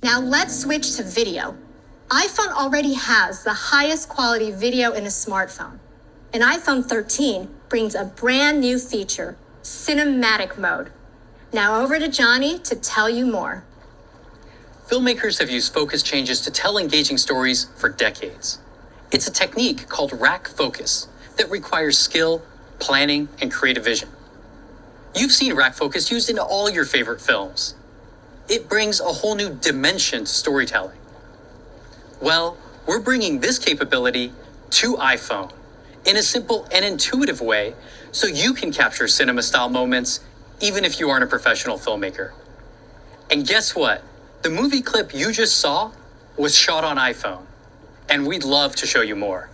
[SPEAKER 13] Now let's switch to video. iPhone already has the highest quality video in a smartphone. And iPhone 13 brings a brand new feature, cinematic mode. Now over to Johnny to tell you more.
[SPEAKER 14] Filmmakers have used focus changes to tell engaging stories for decades. It's a technique called rack focus that requires skill, planning, and creative vision. You've seen rack focus used in all your favorite films. It brings a whole new dimension to storytelling. Well, we're bringing this capability to iPhone in a simple and intuitive way so you can capture cinema-style moments even if you aren't a professional filmmaker. And guess what? The movie clip you just saw was shot on iPhone, and we'd love to show you more.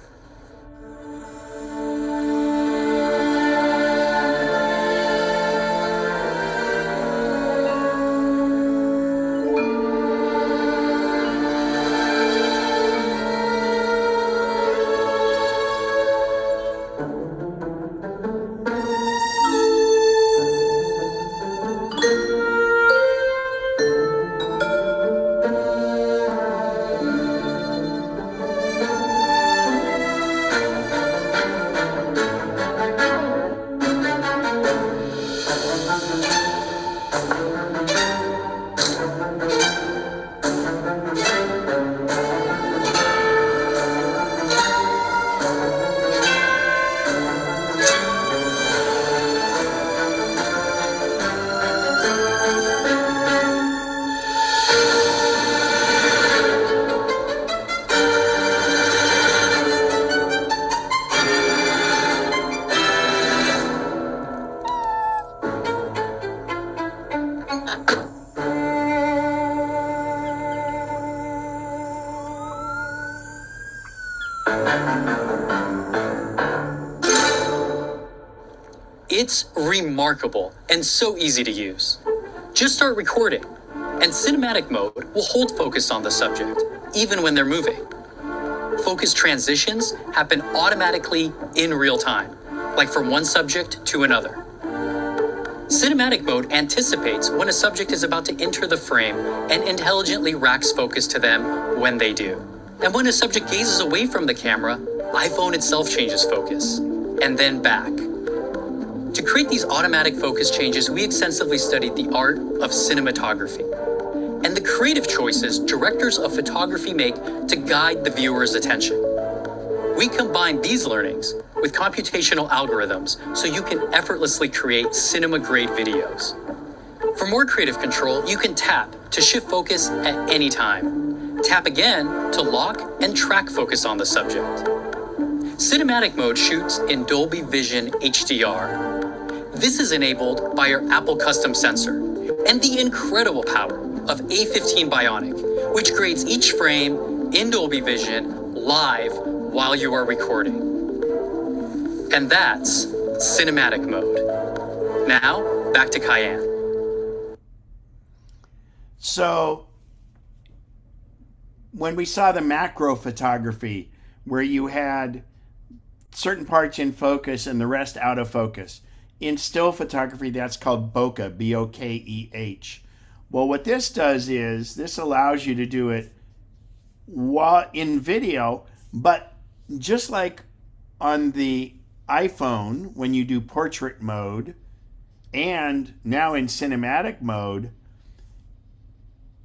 [SPEAKER 14] It's remarkable and so easy to use. Just start recording, and cinematic mode will hold focus on the subject, even when they're moving. Focus transitions happen automatically in real time, like from one subject to another. Cinematic mode anticipates when a subject is about to enter the frame and intelligently racks focus to them when they do. And when a subject gazes away from the camera, iPhone itself changes focus, and then back. To create these automatic focus changes, we extensively studied the art of cinematography and the creative choices directors of photography make to guide the viewer's attention. We combine these learnings with computational algorithms so you can effortlessly create cinema-grade videos. For more creative control, you can tap to shift focus at any time. Tap again to lock and track focus on the subject. Cinematic mode shoots in Dolby Vision HDR. This is enabled by our Apple custom sensor and the incredible power of A15 Bionic, which creates each frame in Dolby Vision live while you are recording. And that's cinematic mode. Now, back to Cayenne.
[SPEAKER 1] So, when we saw the macro photography, where you had certain parts in focus and the rest out of focus, in still photography, that's called bokeh, B-O-K-E-H. Well, what this does is, this allows you to do it while in video, but just like on the iPhone, when you do portrait mode, and now in cinematic mode,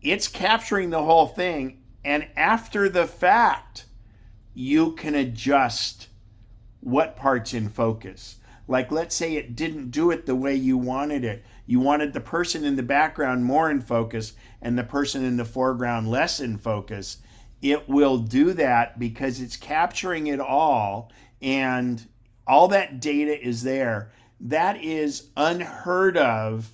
[SPEAKER 1] it's capturing the whole thing, and after the fact, you can adjust what part's in focus. Like, let's say it didn't do it the way you wanted it. You wanted the person in the background more in focus and the person in the foreground less in focus. It will do that because it's capturing it all, and all that data is there. That is unheard of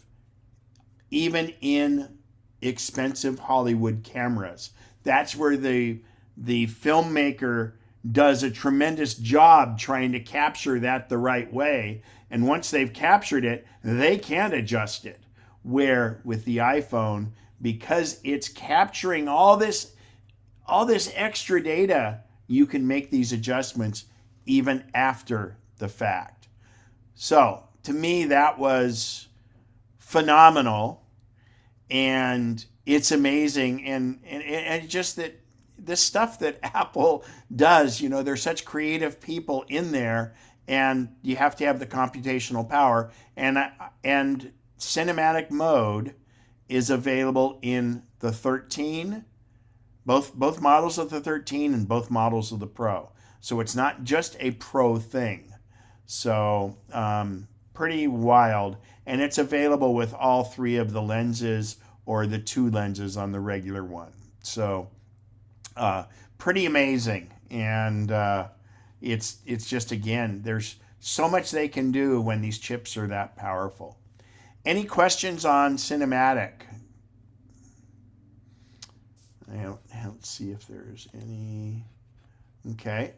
[SPEAKER 1] even in expensive Hollywood cameras. That's where the filmmaker does a tremendous job trying to capture that the right way. And once they've captured it, they can't adjust it. Where with the iPhone, because it's capturing all this extra data, you can make these adjustments even after the fact. So to me, that was phenomenal, and it's amazing. And just that the stuff that Apple does, you know, there's such creative people in there, and you have to have the computational power. And cinematic mode is available in the 13, both models of the 13 and both models of the Pro. So it's not just a Pro thing. So pretty wild. And it's available with all three of the lenses or the two lenses on the regular one. So pretty amazing. And it's just, again, there's so much they can do when these chips are that powerful. Any questions on cinematic? Let's see if there's any. Okay,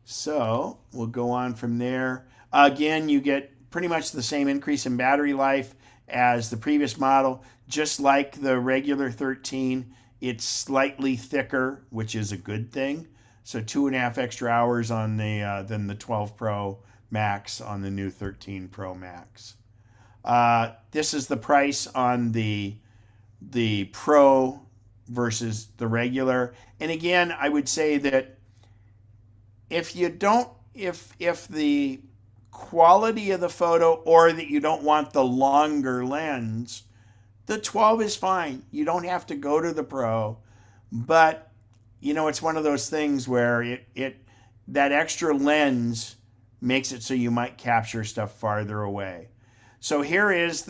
[SPEAKER 1] so we'll go on from there. Again, you get pretty much the same increase in battery life as the previous model. Just like the regular 13, it's slightly thicker, which is a good thing. So 2.5 extra hours on the than the 12 Pro Max on the new 13 Pro Max. This is the price on the Pro versus the regular. And again, I would say that if the quality of the photo, or that you don't want the longer lens, the 12 is fine. You don't have to go to the Pro. But you know, it's one of those things where that extra lens makes it so you might capture stuff farther away. So here's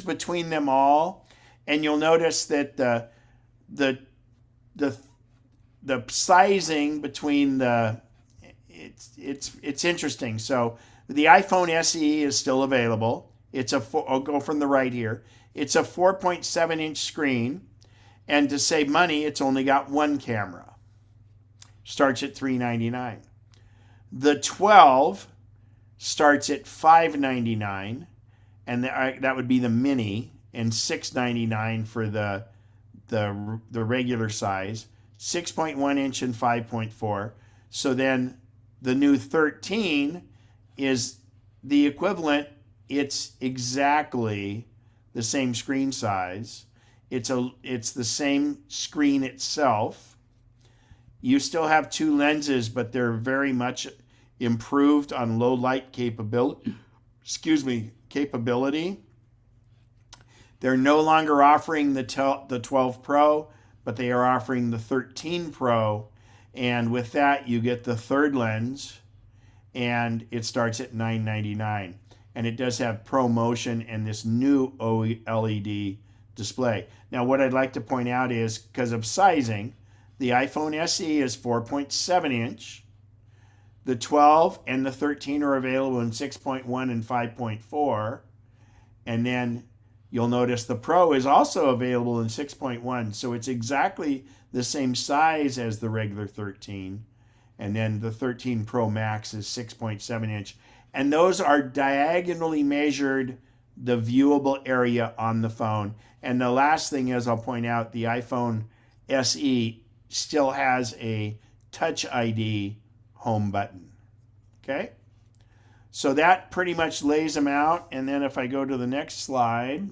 [SPEAKER 1] between them all, and you'll notice that the sizing between it's interesting. So the iPhone SE is still available. I'll go from the right here. It's a 4.7 inch screen, and to save money, it's only got one camera. Starts at $399. The 12 starts at $599, and that would be the mini, and $699 for the regular size. 6.1 inch and 5.4. So then the new 13 is the equivalent it's exactly the same screen size. It's the same screen itself. You still have two lenses, but they're very much improved on low light capability. Capability. They're no longer offering the 12 Pro, but they are offering the 13 Pro. And with that, you get the third lens, and it starts at $999. And it does have ProMotion and this new OLED display. Now, what I'd like to point out is, because of sizing, the iPhone SE is 4.7 inch. The 12 and the 13 are available in 6.1 and 5.4. And then you'll notice the Pro is also available in 6.1. So it's exactly the same size as the regular 13. And then the 13 Pro Max is 6.7 inch. And those are diagonally measured, the viewable area on the phone. And the last thing is, I'll point out, the iPhone SE still has a Touch ID home button. Okay? So that pretty much lays them out. And then if I go to the next slide,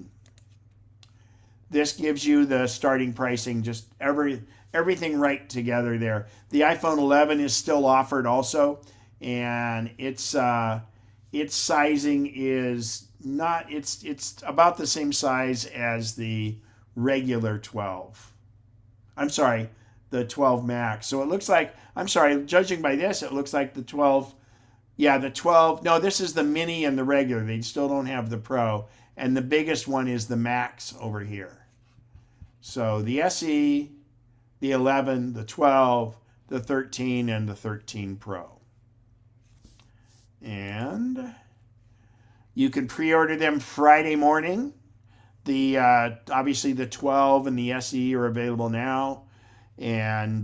[SPEAKER 1] this gives you the starting pricing, just everything right together there. The iPhone 11 is still offered also, and its sizing is not, it's about the same size as the regular 12. I'm sorry, the 12 Max. So it looks like, I'm sorry, judging by this, it looks like the 12, yeah, the 12, no, this is the mini and the regular. They still don't have the Pro. And the biggest one is the Max over here. So the SE, the 11, the 12, the 13, and the 13 Pro. And you can pre-order them Friday morning. The obviously the 12 and the SE are available now, and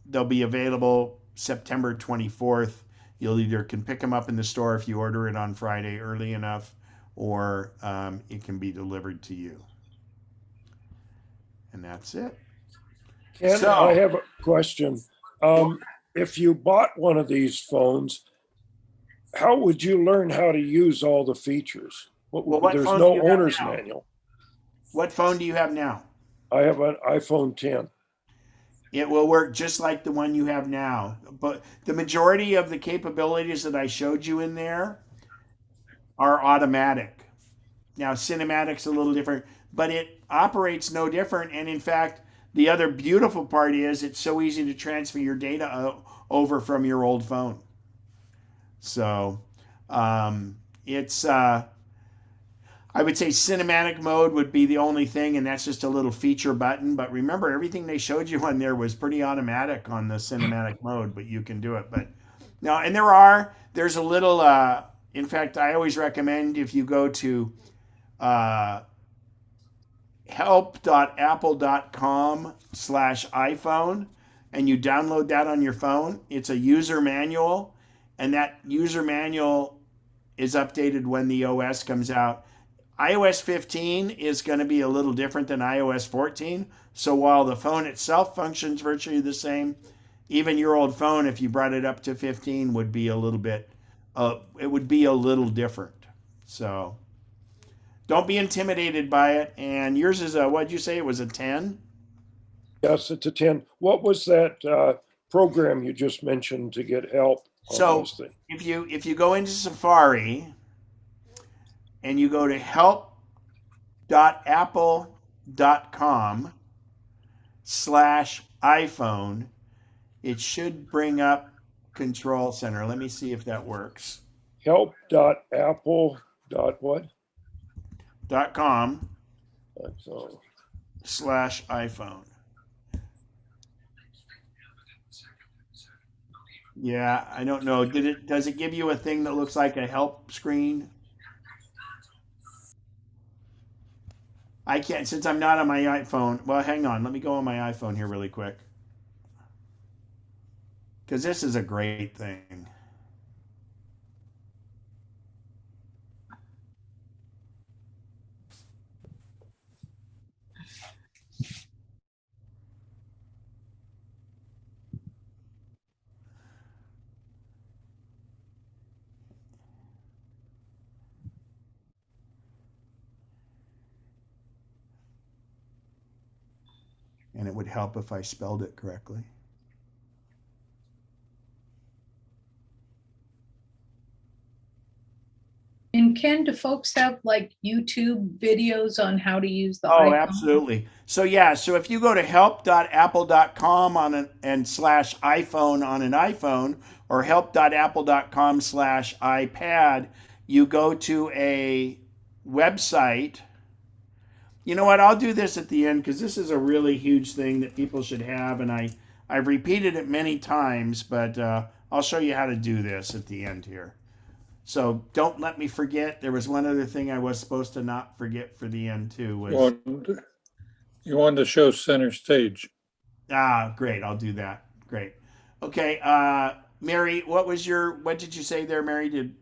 [SPEAKER 1] they'll be available September 24th. You'll either can pick them up in the store if you order it on Friday early enough, or it can be delivered to you. And that's it.
[SPEAKER 9] Ken,
[SPEAKER 1] So,
[SPEAKER 9] I have a question. If you bought one of these phones, how would you learn how to use all the features? There's
[SPEAKER 1] phone
[SPEAKER 9] no
[SPEAKER 1] do you have
[SPEAKER 9] owner's
[SPEAKER 1] now?
[SPEAKER 9] manual.
[SPEAKER 1] What phone do you have now?
[SPEAKER 9] I have an iPhone 10.
[SPEAKER 1] It will work just like the one you have now. But the majority of the capabilities that I showed you in there are automatic. Now, cinematic's a little different, but it operates no different. And in fact, the other beautiful part is it's so easy to transfer your data over from your old phone. So it's, I would say cinematic mode would be the only thing, and that's just a little feature button. But remember, everything they showed you on there was pretty automatic on the cinematic mode, but you can do it. But now, and there's a little, in fact, I always recommend if you go to help.apple.com/iPhone and you download that on your phone, it's a user manual, and that user manual is updated when the OS comes out. iOS 15 is going to be a little different than iOS 14. So while the phone itself functions virtually the same, even your old phone, if you brought it up to 15, would be a little bit, it would be a little different. So don't be intimidated by it. And yours is what'd you say? It was a 10?
[SPEAKER 9] Yes, it's a 10. What was that program you just mentioned to get help on
[SPEAKER 1] So
[SPEAKER 9] those things?
[SPEAKER 1] if you go into Safari and you go to help.apple.com/iPhone, it should bring up Control Center. Let me see if that works.
[SPEAKER 9] Help.apple.what?
[SPEAKER 1] .com
[SPEAKER 9] So
[SPEAKER 1] /iPhone. Yeah, I don't know. Does it give you a thing that looks like a help screen? I can't, since I'm not on my iPhone. Well, hang on. Let me go on my iPhone here really quick. Because this is a great thing. and it would help if I spelled it correctly.
[SPEAKER 5] And Ken, do folks have like YouTube videos on how to use the
[SPEAKER 1] Oh,
[SPEAKER 5] iPhone?
[SPEAKER 1] absolutely. So yeah, so if you go to help.apple.com and slash iPhone on an iPhone, or help.apple.com slash iPad, you go to a website. You know what? I'll do this at the end because this is a really huge thing that people should have, and I've repeated it many times, but I'll show you how to do this at the end here. So don't let me forget. There was one other thing I was supposed to not forget for the end too. Was
[SPEAKER 6] you wanted to show center stage.
[SPEAKER 1] Great. I'll do that. Great. Okay. Mary, what did you say there, Mary?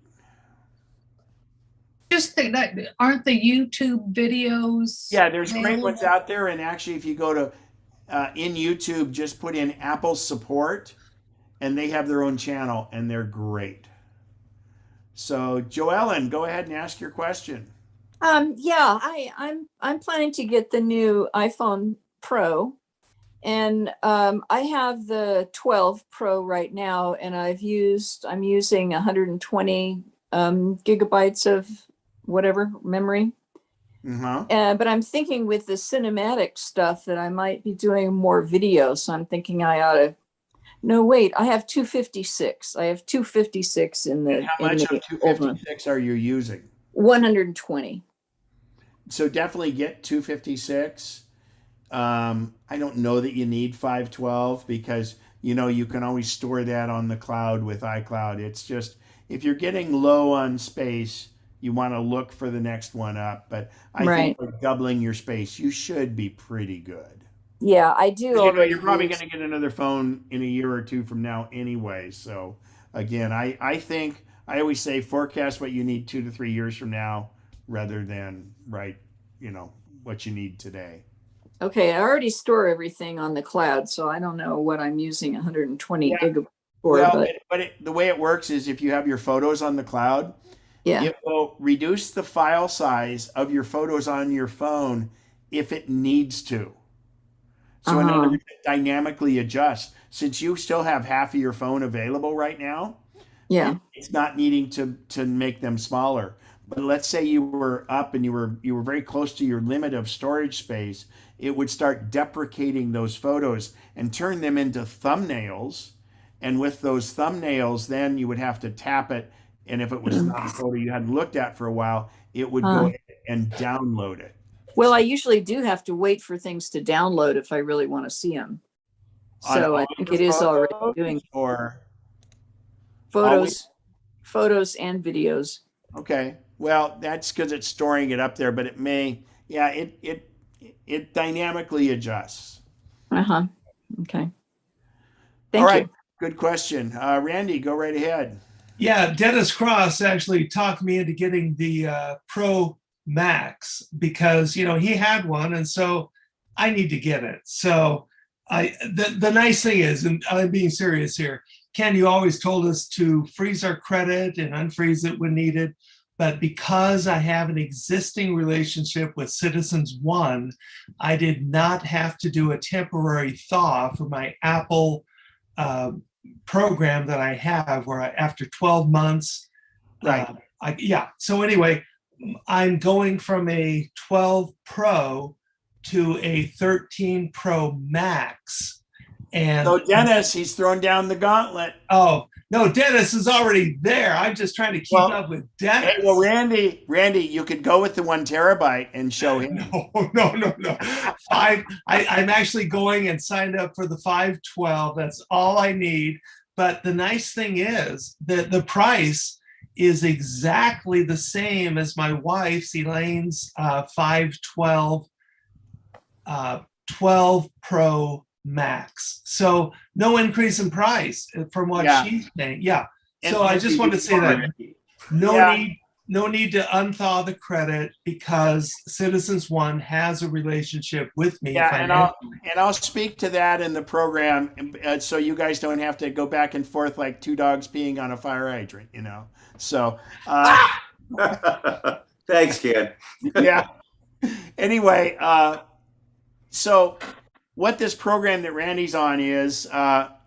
[SPEAKER 5] Just that aren't the YouTube videos?
[SPEAKER 1] Yeah, there's great
[SPEAKER 5] available?
[SPEAKER 1] ones out there. And actually, if you go to in YouTube, just put in Apple support, and they have their own channel, and they're great. So, Joellen, go ahead and ask your question.
[SPEAKER 15] Yeah, I'm planning to get the new iPhone Pro, and I have the 12 Pro right now, and I'm using 120 gigabytes of whatever memory. But I'm thinking with the cinematic stuff that I might be doing more video, so I'm thinking I ought to. No, wait, I have 256. I have 256 in the.
[SPEAKER 1] And how much of 256 are you using?
[SPEAKER 15] 120.
[SPEAKER 1] So definitely get 256. I don't know that you need 512 because you can always store that on the cloud with iCloud. It's just if you're getting low on space, you want to look for the next one up. But I think for doubling your space, you should be pretty good.
[SPEAKER 15] Yeah, I do already.
[SPEAKER 1] You're probably going to get another phone in a year or two from now anyway. So again, I think I always say forecast what you need 2 to 3 years from now rather than what you need today.
[SPEAKER 15] Okay, I already store everything on the cloud, so I don't know what I'm using 120 gigabytes for.
[SPEAKER 1] Well, but the way it works is if you have your photos on the cloud, it will reduce the file size of your photos on your phone if it needs to. So in other words, it dynamically adjusts. Since you still have half of your phone available right now, it's not needing to make them smaller. But let's say you were up and you were very close to your limit of storage space, it would start deprecating those photos and turn them into thumbnails. And with those thumbnails, then you would have to tap it. And if it was not a photo you hadn't looked at for a while, it would go ahead and download it.
[SPEAKER 15] Well, I usually do have to wait for things to download if I really want to see them. So I think it is already doing photos and videos.
[SPEAKER 1] Okay. Well, that's because it's storing it up there, but it may, it dynamically adjusts.
[SPEAKER 15] Okay.
[SPEAKER 1] All right. Good question. Randy, go right ahead.
[SPEAKER 7] Yeah, Dennis Cross actually talked me into getting the Pro Max because he had one, and so I need to get it. So the nice thing is, and I'm being serious here, Ken, you always told us to freeze our credit and unfreeze it when needed. But because I have an existing relationship with Citizens One, I did not have to do a temporary thaw for my Apple program that I have, where after 12 months, So anyway, I'm going from a 12 Pro to a 13 Pro Max. And
[SPEAKER 1] so Dennis, he's thrown down the gauntlet.
[SPEAKER 7] Oh, no, Dennis is already there. I'm just trying to keep up with Dennis.
[SPEAKER 1] Hey, well, Randy, you could go with the 1 terabyte and show him.
[SPEAKER 7] No. I'm actually going and signed up for the 512. That's all I need. But the nice thing is that the price is exactly the same as my wife's, Elaine's 512 12 Pro Max. So no increase in price from what she's paying. Yeah. So I just wanted to say that no need to unthaw the credit because Citizens One has a relationship with me.
[SPEAKER 1] Yeah, and I'll speak to that in the program, so you guys don't have to go back and forth like two dogs peeing on a fire hydrant. So.
[SPEAKER 16] Thanks, Ken.
[SPEAKER 1] Yeah. Anyway, so what this program that Randy's on is,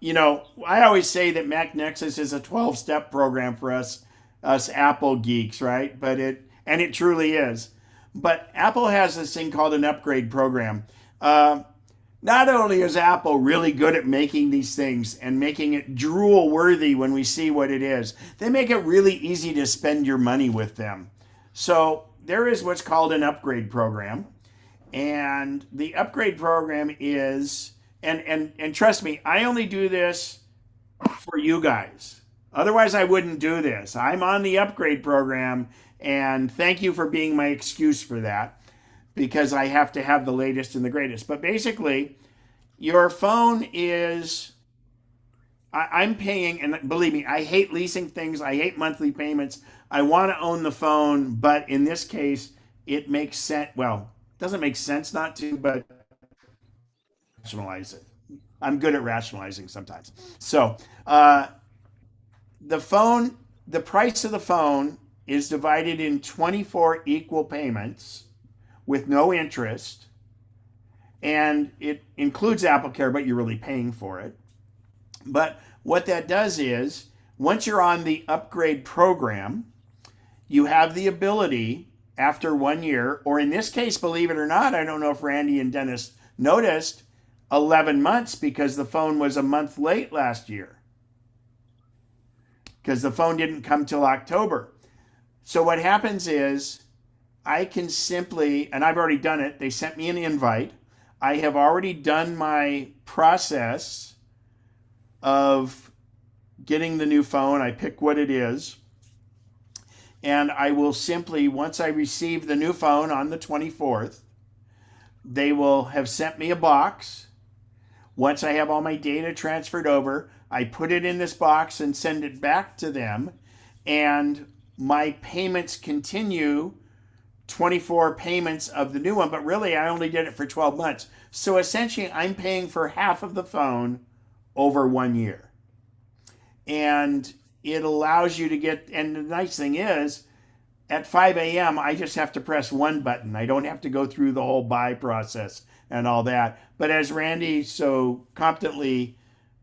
[SPEAKER 1] you know, I always say that MacNexus is a 12-step program for us Apple geeks, right? And it truly is. But Apple has this thing called an upgrade program. Not only is Apple really good at making these things and making it drool worthy when we see what it is, they make it really easy to spend your money with them. So there is what's called an upgrade program. And the upgrade program is, and trust me, I only do this for you guys. Otherwise, I wouldn't do this. I'm on the upgrade program, and thank you for being my excuse for that, because I have to have the latest and the greatest. But basically, your phone is, I'm paying, and believe me, I hate leasing things. I hate monthly payments. I want to own the phone, but in this case, it makes sense. Well, it doesn't make sense not to, but rationalize it. I'm good at rationalizing sometimes. So the phone, the price of the phone is divided in 24 equal payments with no interest, and it includes Apple Care, but you're really paying for it. But what that does is, once you're on the upgrade program, you have the ability after 1 year, or in this case, believe it or not, I don't know if Randy and Dennis noticed, 11 months, because the phone was a month late last year, because the phone didn't come till October. So what happens is, I can simply, and I've already done it, they sent me an invite. I have already done my process of getting the new phone. I pick what it is. And I will simply, once I receive the new phone on the 24th, they will have sent me a box. Once I have all my data transferred over, I put it in this box and send it back to them. And my payments continue 24 payments of the new one, but really I only did it for 12 months. So essentially I'm paying for half of the phone over 1 year. And it allows you to get, and the nice thing is, at 5 a.m., I just have to press one button. I don't have to go through the whole buy process and all that. But as Randy so competently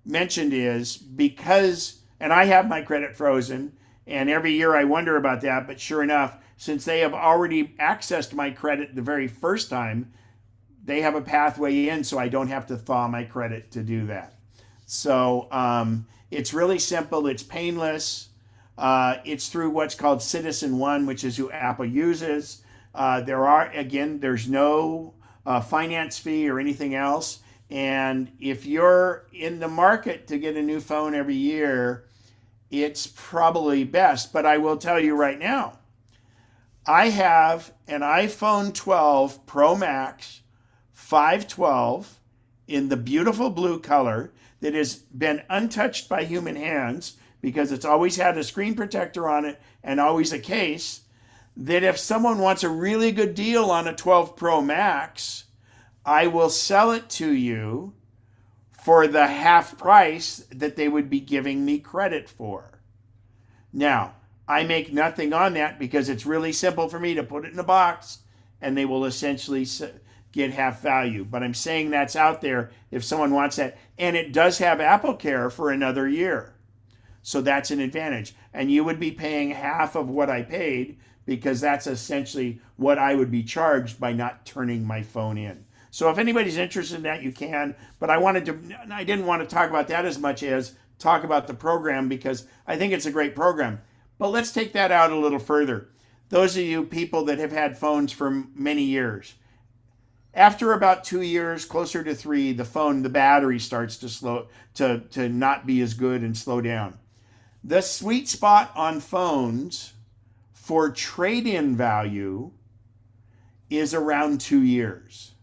[SPEAKER 1] mentioned is, because, and I have my credit frozen, and every year I wonder about that, but sure enough, since they have already accessed my credit the very first time, they have a pathway in, so I don't have to thaw my credit to do that. So it's really simple. It's painless. It's through what's called Citizen One, which is who Apple uses. There's no finance fee or anything else. And if you're in the market to get a new phone every year, it's probably best. But I will tell you right now, I have an iPhone 12 Pro Max 512 in the beautiful blue color that has been untouched by human hands, because it's always had a screen protector on it and always a case, that if someone wants a really good deal on a 12 Pro Max, I will sell it to you for the half price that they would be giving me credit for. Now, I make nothing on that because it's really simple for me to put it in a box and they will essentially get half value. But I'm saying that's out there if someone wants that. And it does have Apple Care for another year. So that's an advantage. And you would be paying half of what I paid, because that's essentially what I would be charged by not turning my phone in. So if anybody's interested in that, you can. But I didn't want to talk about that as much as talk about the program, because I think it's a great program. But let's take that out a little further. Those of you people that have had phones for many years, after about 2 years, closer to 3, the battery starts to not be as good and slow down. The sweet spot on phones for trade-in value is around 2 years.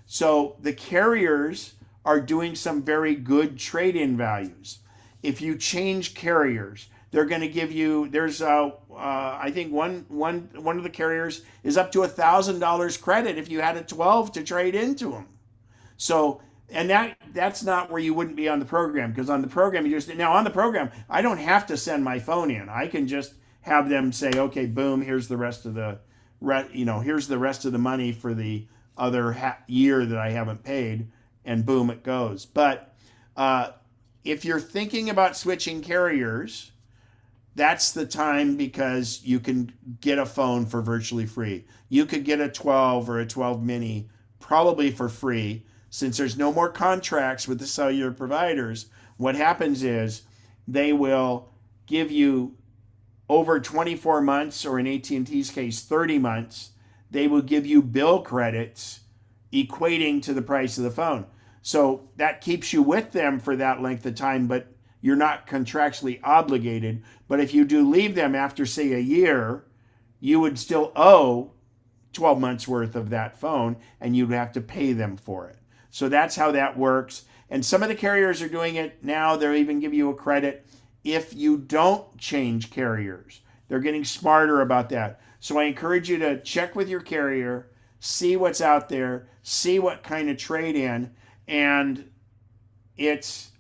[SPEAKER 1] So the carriers are doing some very good trade-in values. If you change carriers, they're going to give you, I think one of the carriers is up to $1,000 credit if you had a 12 to trade into them. So, and that's not where you wouldn't be on the program, because on the program, on the program, I don't have to send my phone in. I can just have them say, okay, boom, here's the rest of the, here's the rest of the money for the other year that I haven't paid, and boom, it goes. But if you're thinking about switching carriers, that's the time, because you can get a phone for virtually free. You could get a 12 or a 12 mini probably for free. Since there's no more contracts with the cellular providers, what happens is they will give you over 24 months, or in AT&T's case, 30 months, they will give you bill credits equating to the price of the phone. So that keeps you with them for that length of time, but you're not contractually obligated. But if you do leave them after, say, a year, you would still owe 12 months worth of that phone, and you'd have to pay them for it. So that's how that works. And some of the carriers are doing it now. They'll even give you a credit if you don't change carriers. They're getting smarter about that. So I encourage you to check with your carrier, see what's out there, see what kind of trade-in, and it's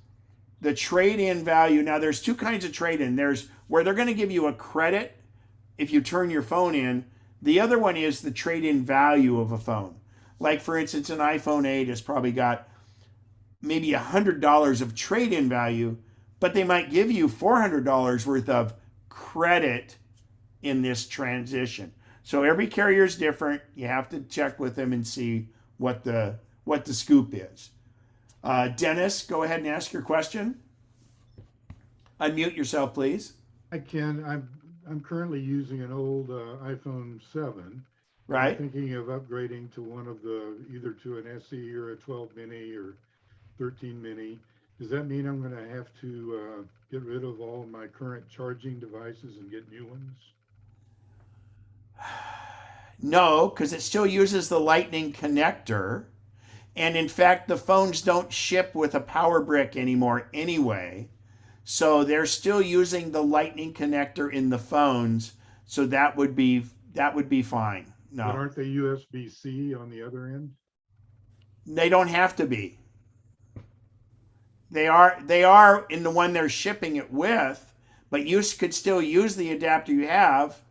[SPEAKER 1] the trade-in value. Now, there's two kinds of trade-in. There's where they're going to give you a credit if you turn your phone in. The other one is the trade-in value of a phone. Like, for instance, an iPhone 8 has probably got maybe $100 of trade-in value, but they might give you $400 worth of credit in this transition. So every carrier is different. You have to check with them and see what the scoop is. Dennis, go ahead and ask your question. Unmute yourself, please.
[SPEAKER 16] I can. I'm currently using an old iPhone 7.
[SPEAKER 1] Right.
[SPEAKER 16] I'm thinking of upgrading to one of the, either to an SE or a 12 mini or 13 mini. Does that mean I'm going to have to get rid of all my current charging devices and get new ones?
[SPEAKER 1] No, because it still uses the Lightning connector. And in fact, the phones don't ship with a power brick anymore anyway. So they're still using the Lightning connector in the phones. So that would be fine. No.
[SPEAKER 16] But aren't they USB-C on the other end?
[SPEAKER 1] They don't have to be. They are in the one they're shipping it with, but you could still use the adapter you have.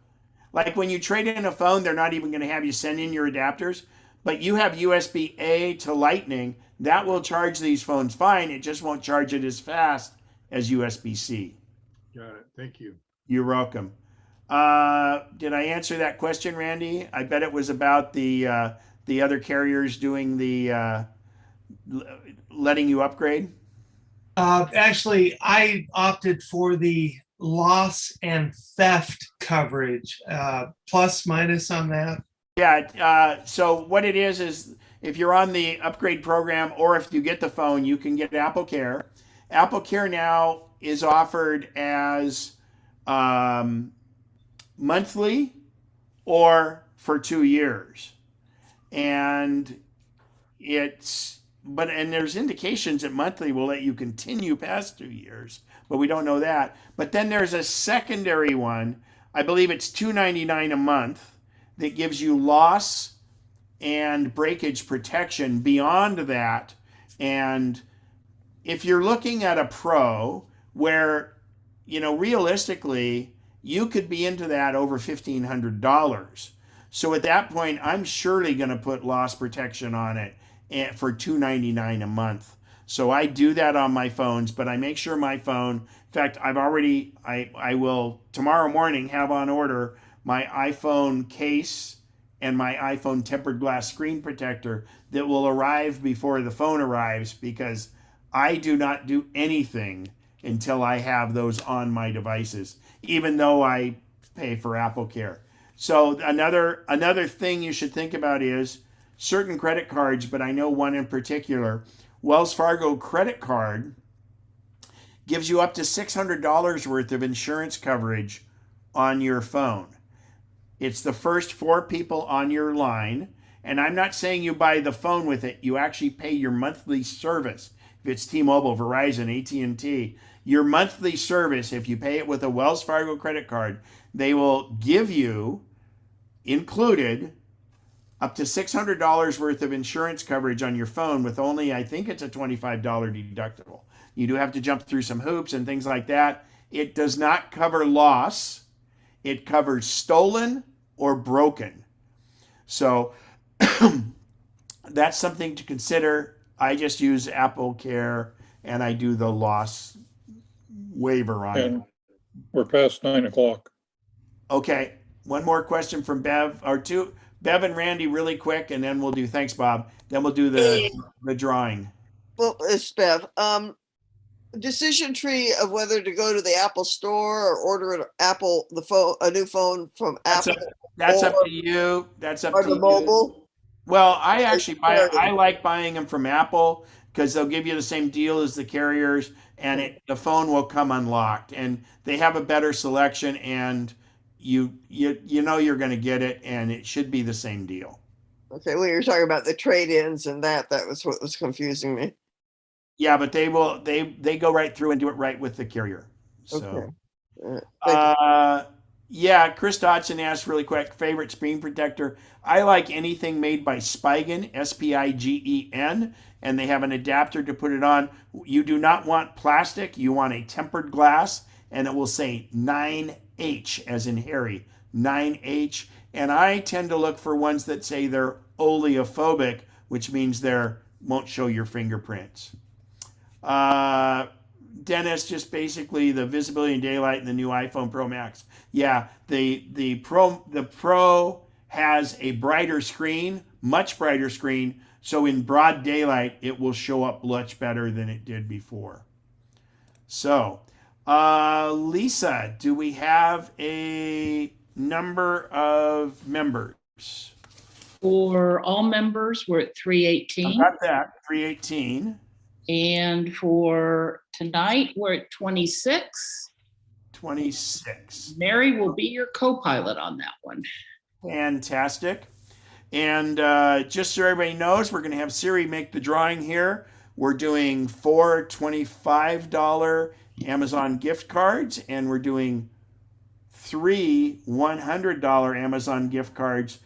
[SPEAKER 1] Like when you trade in a phone, they're not even going to have you send in your adapters, but you have USB-A to Lightning. That will charge these phones fine. It just won't charge it as fast as USB-C.
[SPEAKER 16] Got it. Thank you.
[SPEAKER 1] You're welcome. Did I answer that question, Randy? I bet it was about the other carriers doing the letting you upgrade.
[SPEAKER 7] Actually, I opted for the loss and theft coverage, plus minus on that.
[SPEAKER 1] Yeah. So what it is if you're on the upgrade program, or if you get the phone, you can get Apple Care. Apple Care now is offered as monthly or for 2 years. And there's indications that monthly will let you continue past 2 years, but we don't know that. But then there's a secondary one. I believe it's $2.99 a month that gives you loss and breakage protection beyond that. And if you're looking at a Pro where, realistically, you could be into that over $1,500. So at that point, I'm surely going to put loss protection on it for $2.99 a month. So I do that on my phones, but I make sure my phone, in fact, I will tomorrow morning have on order my iPhone case and my iPhone tempered glass screen protector that will arrive before the phone arrives, because I do not do anything until I have those on my devices, even though I pay for Apple Care. So another thing you should think about is certain credit cards, but I know one in particular. Wells Fargo credit card gives you up to $600 worth of insurance coverage on your phone. It's the first 4 people on your line. And I'm not saying you buy the phone with it. You actually pay your monthly service. If it's T-Mobile, Verizon, AT&T, your monthly service, if you pay it with a Wells Fargo credit card, they will give you, included, up to $600 worth of insurance coverage on your phone with only, I think it's a $25 deductible. You do have to jump through some hoops and things like that. It does not cover loss. It covers stolen or broken. So that's something to consider I just use Apple Care and I do the loss waiver on it.
[SPEAKER 6] And we're past 9 o'clock.
[SPEAKER 1] Okay, one more question from Bev, or two, Bev and Randy really quick, and then we'll do, thanks, Bob. Then we'll do the drawing.
[SPEAKER 2] Well, it's Bev. Decision tree of whether to go to the Apple store or order a new phone from Apple.
[SPEAKER 1] That's up
[SPEAKER 2] or-
[SPEAKER 1] to you. That's up
[SPEAKER 2] or
[SPEAKER 1] to
[SPEAKER 2] the
[SPEAKER 1] you.
[SPEAKER 2] mobile.
[SPEAKER 1] Well, I actually
[SPEAKER 2] carrier.
[SPEAKER 1] I like buying them from Apple because they'll give you the same deal as the carriers, and the phone will come unlocked, and they have a better selection, and you know you're going to get it, and it should be the same deal.
[SPEAKER 2] Okay, well, you're talking about the trade-ins and that was what was confusing me.
[SPEAKER 1] Yeah, but they go right through and do it right with the carrier. So, yeah, Chris Dodson asked really quick, favorite screen protector. I like anything made by Spigen, Spigen, and they have an adapter to put it on. You do not want plastic. You want a tempered glass, and it will say 9H as in Harry, 9H. And I tend to look for ones that say they're oleophobic, which means they won't show your fingerprints. Dennis, just basically the visibility and daylight in the new iPhone Pro Max. Yeah, the Pro has a brighter screen, much brighter screen, so in broad daylight it will show up much better than it did before. So, Lisa, do we have a number of members?
[SPEAKER 12] For all members, we're at 318.
[SPEAKER 1] I got that, 318.
[SPEAKER 12] And for tonight, we're at 26.
[SPEAKER 1] 26.
[SPEAKER 12] Mary will be your co-pilot on that one.
[SPEAKER 1] Fantastic. And just so everybody knows, we're going to have Siri make the drawing here. We're doing 4 $25 Amazon gift cards, and we're doing 3 $100 Amazon gift cards.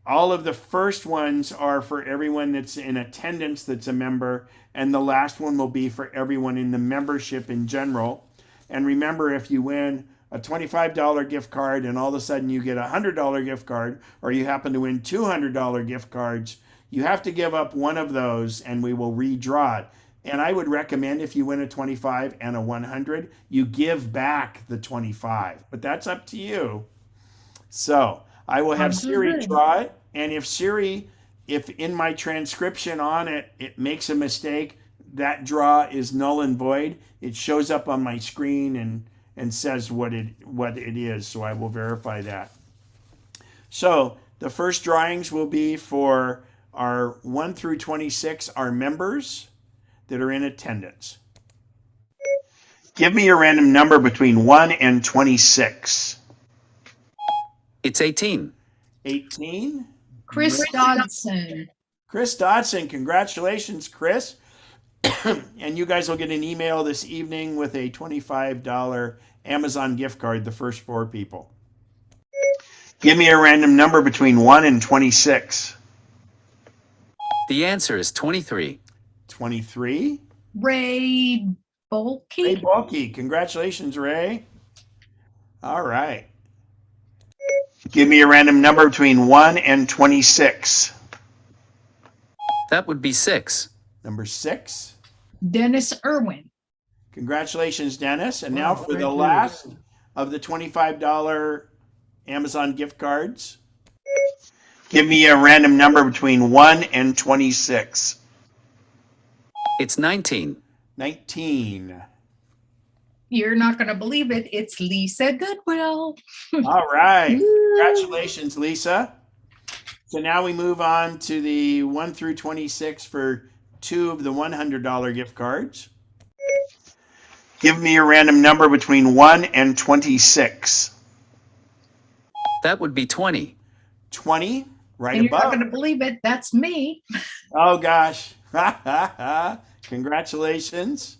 [SPEAKER 1] All of the first ones are for everyone that's in attendance that's a member, and the last one will be for everyone in the membership in general. And remember, if you win a $25 gift card and all of a sudden you get a $100 gift card, or you happen to win $200 gift cards, you have to give up one of those and we will redraw it. And I would recommend if you win a 25 and a 100, you give back the 25, but that's up to you. So I will have Siri draw it, and if in my transcription on it, it makes a mistake, that draw is null and void. It shows up on my screen and says what it is, so I will verify that. So the first drawings will be for our 1 through 26, our members that are in attendance. Give me a random number between 1 and 26.
[SPEAKER 14] It's 18.
[SPEAKER 1] 18.
[SPEAKER 5] Chris Dodson.
[SPEAKER 1] Chris Dodson, congratulations, Chris. And you guys will get an email this evening with a $25 Amazon gift card, the first 4 people. Give me a random number between 1 and 26.
[SPEAKER 14] The answer is 23.
[SPEAKER 1] 23.
[SPEAKER 5] Ray Bulkey.
[SPEAKER 1] Ray Bulkey, congratulations, Ray. All right. Give me a random number between 1 and 26.
[SPEAKER 14] That would be 6.
[SPEAKER 1] Number 6.
[SPEAKER 5] Dennis Irwin.
[SPEAKER 1] Congratulations, Dennis. And now for the last of the $25 Amazon gift cards. Give me a random number between 1 and 26.
[SPEAKER 14] It's 19.
[SPEAKER 1] 19.
[SPEAKER 5] You're not going to believe it. It's Lisa Goodwill.
[SPEAKER 1] All right. Congratulations, Lisa. So now we move on to the 1 through 26 for 2 of the $100 gift cards. Give me a random number between 1 and 26.
[SPEAKER 14] That would be 20.
[SPEAKER 1] 20, right
[SPEAKER 5] And you're not
[SPEAKER 1] above.
[SPEAKER 5] going to believe it. That's me.
[SPEAKER 1] Oh, gosh. Congratulations.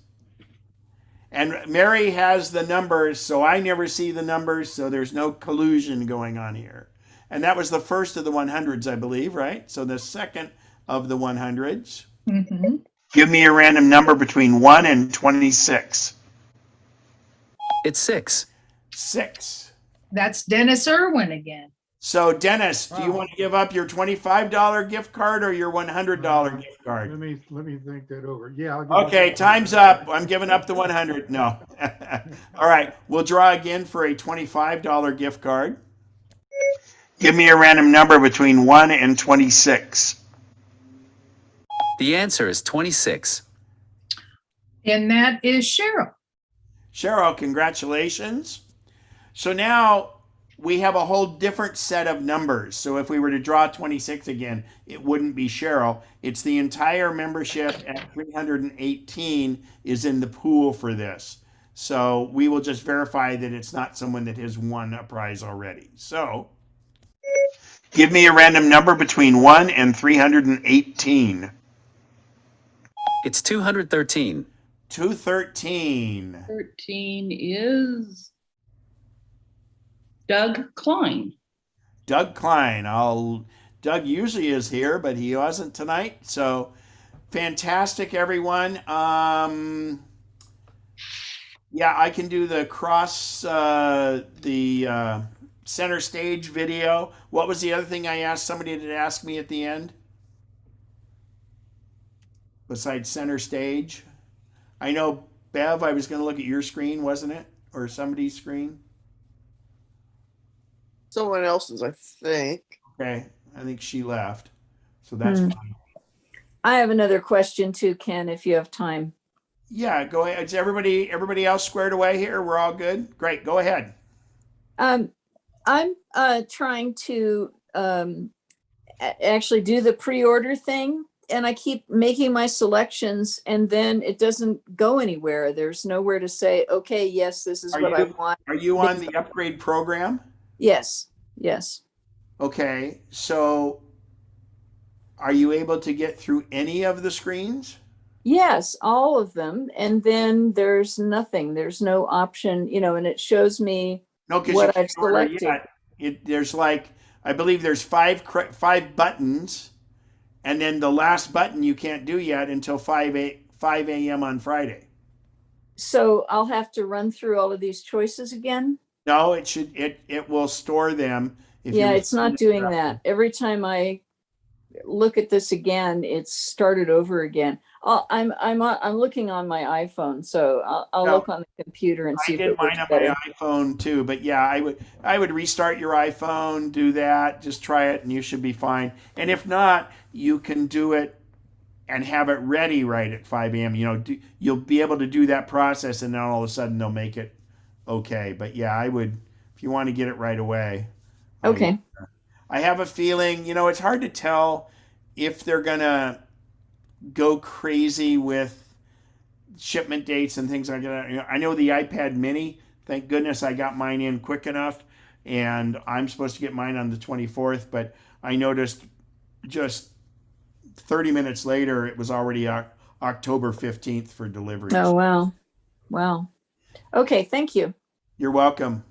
[SPEAKER 1] And Mary has the numbers, so I never see the numbers, so there's no collusion going on here. And that was the first of the 100s, I believe, right? So the second of the 100s.
[SPEAKER 5] Mm-hmm.
[SPEAKER 1] Give me a random number between 1 and 26.
[SPEAKER 14] It's 6.
[SPEAKER 1] 6.
[SPEAKER 5] That's Dennis Irwin again.
[SPEAKER 1] So Dennis, do you want to give up your $25 gift card or your $100 gift card?
[SPEAKER 16] Let me think that over. Yeah.
[SPEAKER 1] Okay, time's up. I'm giving up the 100. No. All right, we'll draw again for a $25 gift card. Give me a random number between 1 and 26.
[SPEAKER 14] The answer is 26.
[SPEAKER 5] And that is Cheryl.
[SPEAKER 1] Cheryl, congratulations. So now we have a whole different set of numbers. So if we were to draw 26 again, it wouldn't be Cheryl. It's the entire membership at 318 is in the pool for this. So we will just verify that it's not someone that has won a prize already. So give me a random number between 1 and 318.
[SPEAKER 14] It's 213.
[SPEAKER 1] 213.
[SPEAKER 12] 13 is Doug Klein.
[SPEAKER 1] Doug Klein. Doug usually is here, but he wasn't tonight. So fantastic, everyone. Yeah, I can do the center stage video. What was the other thing I asked somebody to ask me at the end? Besides center stage? I know, Bev, I was going to look at your screen, wasn't it? Or somebody's screen?
[SPEAKER 2] Someone else's, I think.
[SPEAKER 1] Okay, I think she left. So that's fine.
[SPEAKER 15] I have another question too, Ken, if you have time.
[SPEAKER 1] Yeah, go ahead. Is everybody else squared away here? We're all good? Great, go ahead.
[SPEAKER 15] I'm trying to actually do the pre-order thing, and I keep making my selections, and then it doesn't go anywhere. There's nowhere to say, okay, yes, this is what I want.
[SPEAKER 1] Are you on the upgrade program?
[SPEAKER 15] Yes, yes.
[SPEAKER 1] Okay, so are you able to get through any of the screens?
[SPEAKER 15] Yes, all of them. And then there's nothing. There's no option, and it shows me what I've selected.
[SPEAKER 1] There's I believe there's five buttons, and then the last button you can't do yet until 5 a.m. on Friday.
[SPEAKER 15] So I'll have to run through all of these choices again?
[SPEAKER 1] No, it will store them.
[SPEAKER 15] It's not doing that. Every time I look at this again, it's started over again. I'm looking on my iPhone, so I'll look on the computer and see if it works better.
[SPEAKER 1] I did mine on my iPhone too, but yeah, I would restart your iPhone, do that, just try it, and you should be fine. And if not, you can do it and have it ready right at 5 a.m. You'll be able to do that process, and then all of a sudden they'll make it okay. But yeah, I would, if you want to get it right away.
[SPEAKER 15] Okay.
[SPEAKER 1] I have a feeling, it's hard to tell if they're gonna go crazy with shipment dates and things like that. I know the iPad mini, thank goodness I got mine in quick enough, and I'm supposed to get mine on the 24th, but I noticed just 30 minutes later, it was already October 15th for delivery.
[SPEAKER 15] Oh, wow. Wow. Okay, thank you.
[SPEAKER 1] You're welcome.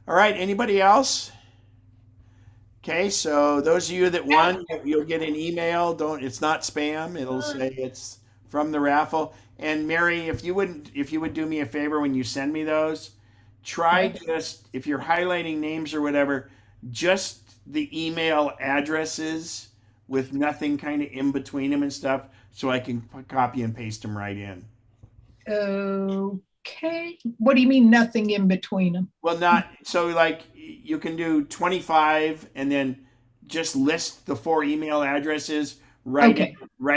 [SPEAKER 1] All right, anybody else? Okay, so those of you that won, you'll get an email. It's not spam. It'll say it's from the raffle. And Mary, if you would do me a favor when you send me those, try just, if you're highlighting names or whatever, just the email addresses with nothing kind of in between them and stuff, so I can copy and paste them right in.
[SPEAKER 5] Okay. What do you mean nothing in between them?
[SPEAKER 1] Well, you can do 25 and then just list the 4 email addresses right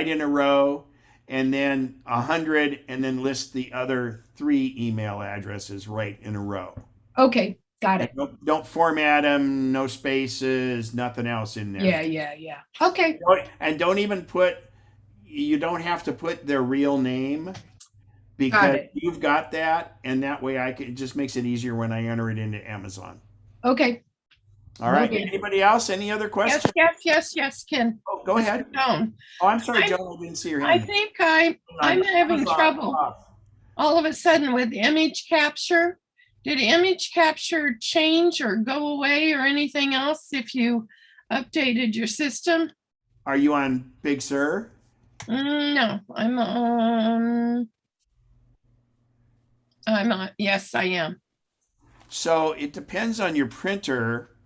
[SPEAKER 1] in a row, and then 100 and then list the other 3 email addresses right in a row.
[SPEAKER 5] Okay, got it.
[SPEAKER 1] Don't format them, no spaces, nothing else in there.
[SPEAKER 5] Yeah. Okay.
[SPEAKER 1] And you don't have to put their real name, because you've got that, and that way it just makes it easier when I enter it into Amazon.
[SPEAKER 5] Okay.
[SPEAKER 1] All right. Okay. Anybody else? Any other questions?
[SPEAKER 5] Yes, Ken.
[SPEAKER 1] Oh, go ahead.
[SPEAKER 5] Joan.
[SPEAKER 1] Oh, I'm sorry, Joan. I didn't see your hand.
[SPEAKER 5] I think I'm having trouble all of a sudden with image capture. Did image capture change or go away or anything else if you updated your system?
[SPEAKER 1] Are you on Big Sur?
[SPEAKER 5] No, yes, I am.
[SPEAKER 1] So it depends on your printer,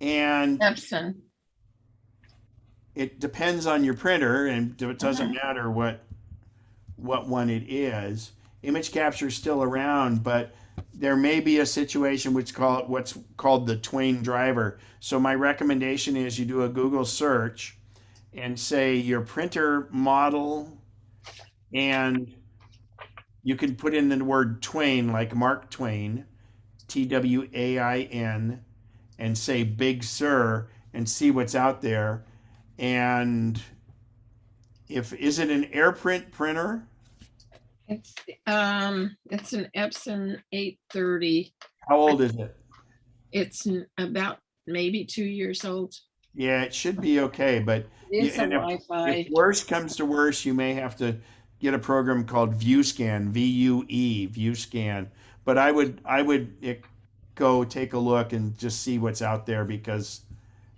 [SPEAKER 1] And
[SPEAKER 17] Epson.
[SPEAKER 1] it depends on your printer, and it doesn't matter what one it is. Image capture is still around, but there may be a situation what's called the Twain driver. So my recommendation is you do a Google search and say your printer model, and you can put in the word Twain, like Mark Twain, TWAIN, and say Big Sur, and see what's out there. And is it an AirPrint printer?
[SPEAKER 17] It's an Epson 830.
[SPEAKER 1] How old is it?
[SPEAKER 17] It's about maybe 2 years old.
[SPEAKER 1] Yeah, it should be okay, but
[SPEAKER 17] It's a
[SPEAKER 1] and
[SPEAKER 17] Wi-Fi.
[SPEAKER 1] if worse comes to worse, you may have to get a program called ViewScan, VUE, ViewScan. But I would go take a look and just see what's out there, because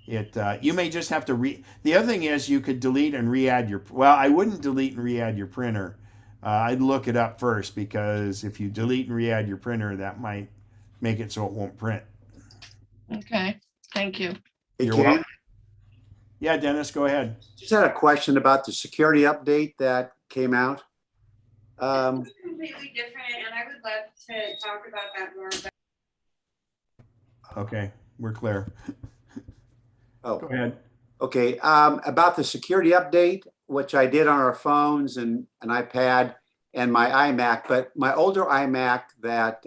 [SPEAKER 1] you may just have to the other thing is you could delete and re-add I wouldn't delete and re-add your printer. I'd look it up first, because if you delete and re-add your printer, that might make it so it won't print.
[SPEAKER 17] Okay, thank you.
[SPEAKER 18] Hey,
[SPEAKER 1] You're
[SPEAKER 18] Ken,
[SPEAKER 1] welcome. Yeah, Dennis, go ahead.
[SPEAKER 18] just had a question about the security update that came out.
[SPEAKER 19] It's completely different, and I would love to talk about that more.
[SPEAKER 1] Okay, we're clear.
[SPEAKER 18] Oh,
[SPEAKER 1] Go ahead.
[SPEAKER 18] okay. About the security update, which I did on our phones and an iPad and my iMac, but my older iMac, that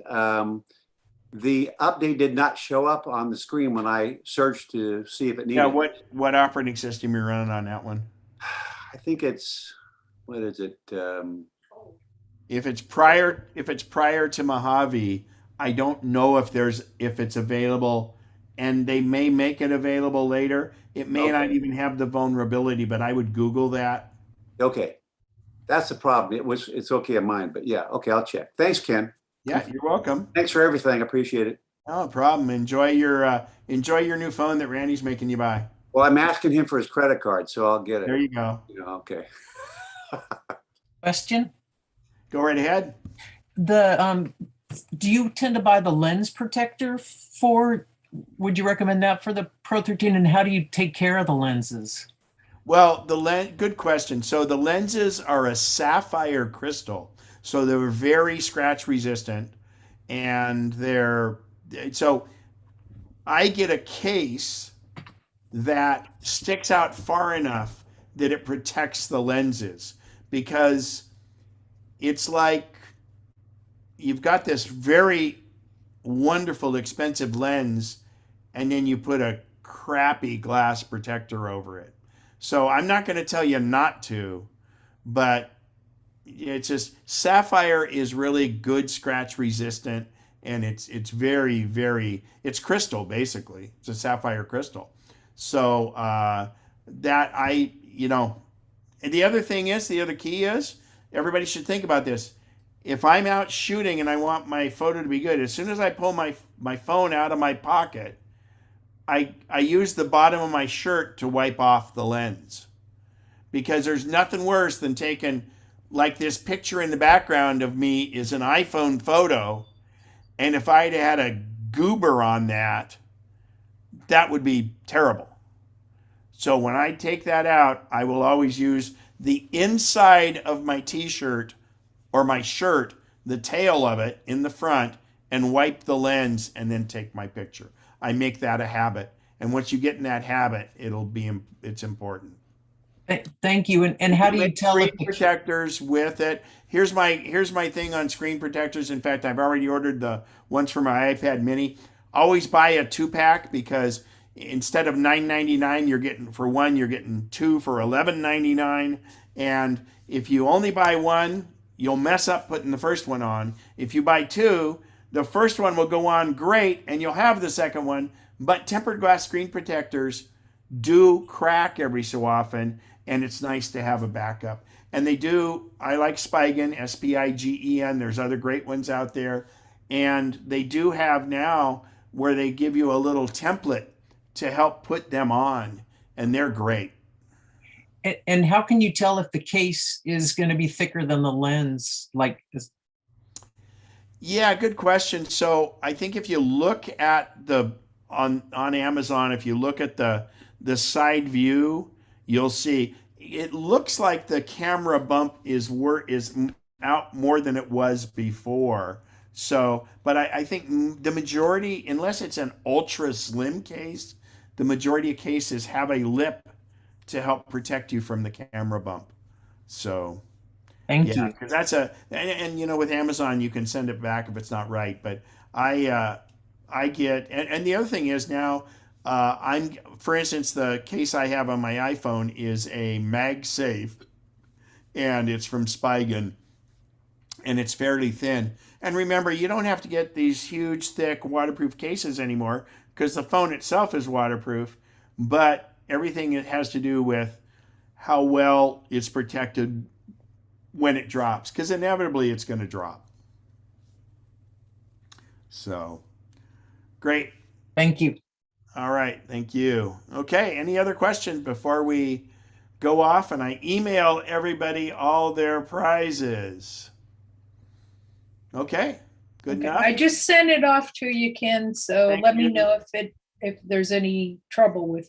[SPEAKER 18] the update did not show up on the screen when I searched to see if it needed.
[SPEAKER 1] Yeah, what operating system you're running on that one?
[SPEAKER 18] I think it's, what is it?
[SPEAKER 1] If it's prior to Mojave, I don't know if it's available, and they may make it available later. It may not even have the vulnerability, but I would Google that.
[SPEAKER 18] Okay, that's the problem. It's okay on mine, but yeah, okay, I'll check. Thanks, Ken.
[SPEAKER 1] Yeah, you're welcome.
[SPEAKER 18] Thanks for everything. I appreciate it.
[SPEAKER 1] No problem. Enjoy your new phone that Randy's making you buy.
[SPEAKER 18] Well, I'm asking him for his credit card, so I'll get it.
[SPEAKER 1] There you go.
[SPEAKER 18] Okay.
[SPEAKER 20] Question?
[SPEAKER 1] Go right ahead.
[SPEAKER 20] Do you tend to buy the lens protector would you recommend that for the Pro 13, and how do you take care of the lenses?
[SPEAKER 1] Well, good question. So the lenses are a sapphire crystal, so they're very scratch resistant, and so I get a case that sticks out far enough that it protects the lenses, because it's like you've got this very wonderful, expensive lens, and then you put a crappy glass protector over it. So I'm not going to tell you not to, but it's just sapphire is really good scratch resistant, and it's very, very, it's crystal basically. It's a sapphire crystal. So and the other key is, everybody should think about this. If I'm out shooting and I want my photo to be good, as soon as I pull my phone out of my pocket, I use the bottom of my shirt to wipe off the lens, because there's nothing worse than taking, like, this picture in the background of me is an iPhone photo, and if I'd had a goober on that would be terrible. So when I take that out, I will always use the inside of my t-shirt or my shirt, the tail of it in the front, and wipe the lens and then take my picture. I make that a habit. And once you get in that habit, it's important.
[SPEAKER 20] Thank you. And how do you tell
[SPEAKER 1] screen protectors with it? Here's my thing on screen protectors. In fact, I've already ordered the ones for my iPad mini. Always buy a 2-pack, because instead of $9.99, you're getting 2 for $11.99. And if you only buy one, you'll mess up putting the first one on. If you buy 2, the first one will go on great, and you'll have the second one. But tempered glass screen protectors do crack every so often, and it's nice to have a backup. And I like Spigen, Spigen. There's other great ones out there. And they do have now where they give you a little template to help put them on, and they're great.
[SPEAKER 20] And how can you tell if the case is going to be thicker than the lens? Yeah,
[SPEAKER 1] good question. So I think if you look at on Amazon, if you look at the side view, you'll see it looks like the camera bump is out more than it was before. So, but I think the majority, unless it's an ultra slim case, the majority of cases have a lip to help protect you from the camera bump. So,
[SPEAKER 20] Thank
[SPEAKER 1] yeah,
[SPEAKER 20] you.
[SPEAKER 1] because that's and you know, with Amazon you can send it back if it's not right. But I get, and the other thing is now, for instance, the case I have on my iPhone is a MagSafe, and it's from Spigen, and it's fairly thin. And remember, you don't have to get these huge, thick, waterproof cases anymore because the phone itself is waterproof, but everything it has to do with how well it's protected when it drops, because inevitably it's going to drop. So, great.
[SPEAKER 20] Thank you.
[SPEAKER 1] All right, thank you. Okay, any other questions before we go off and I email everybody all their prizes? Okay, good enough.
[SPEAKER 5] I just sent it off to you, Ken, so
[SPEAKER 1] Thank
[SPEAKER 5] let me
[SPEAKER 1] you.
[SPEAKER 5] know if there's any trouble with it.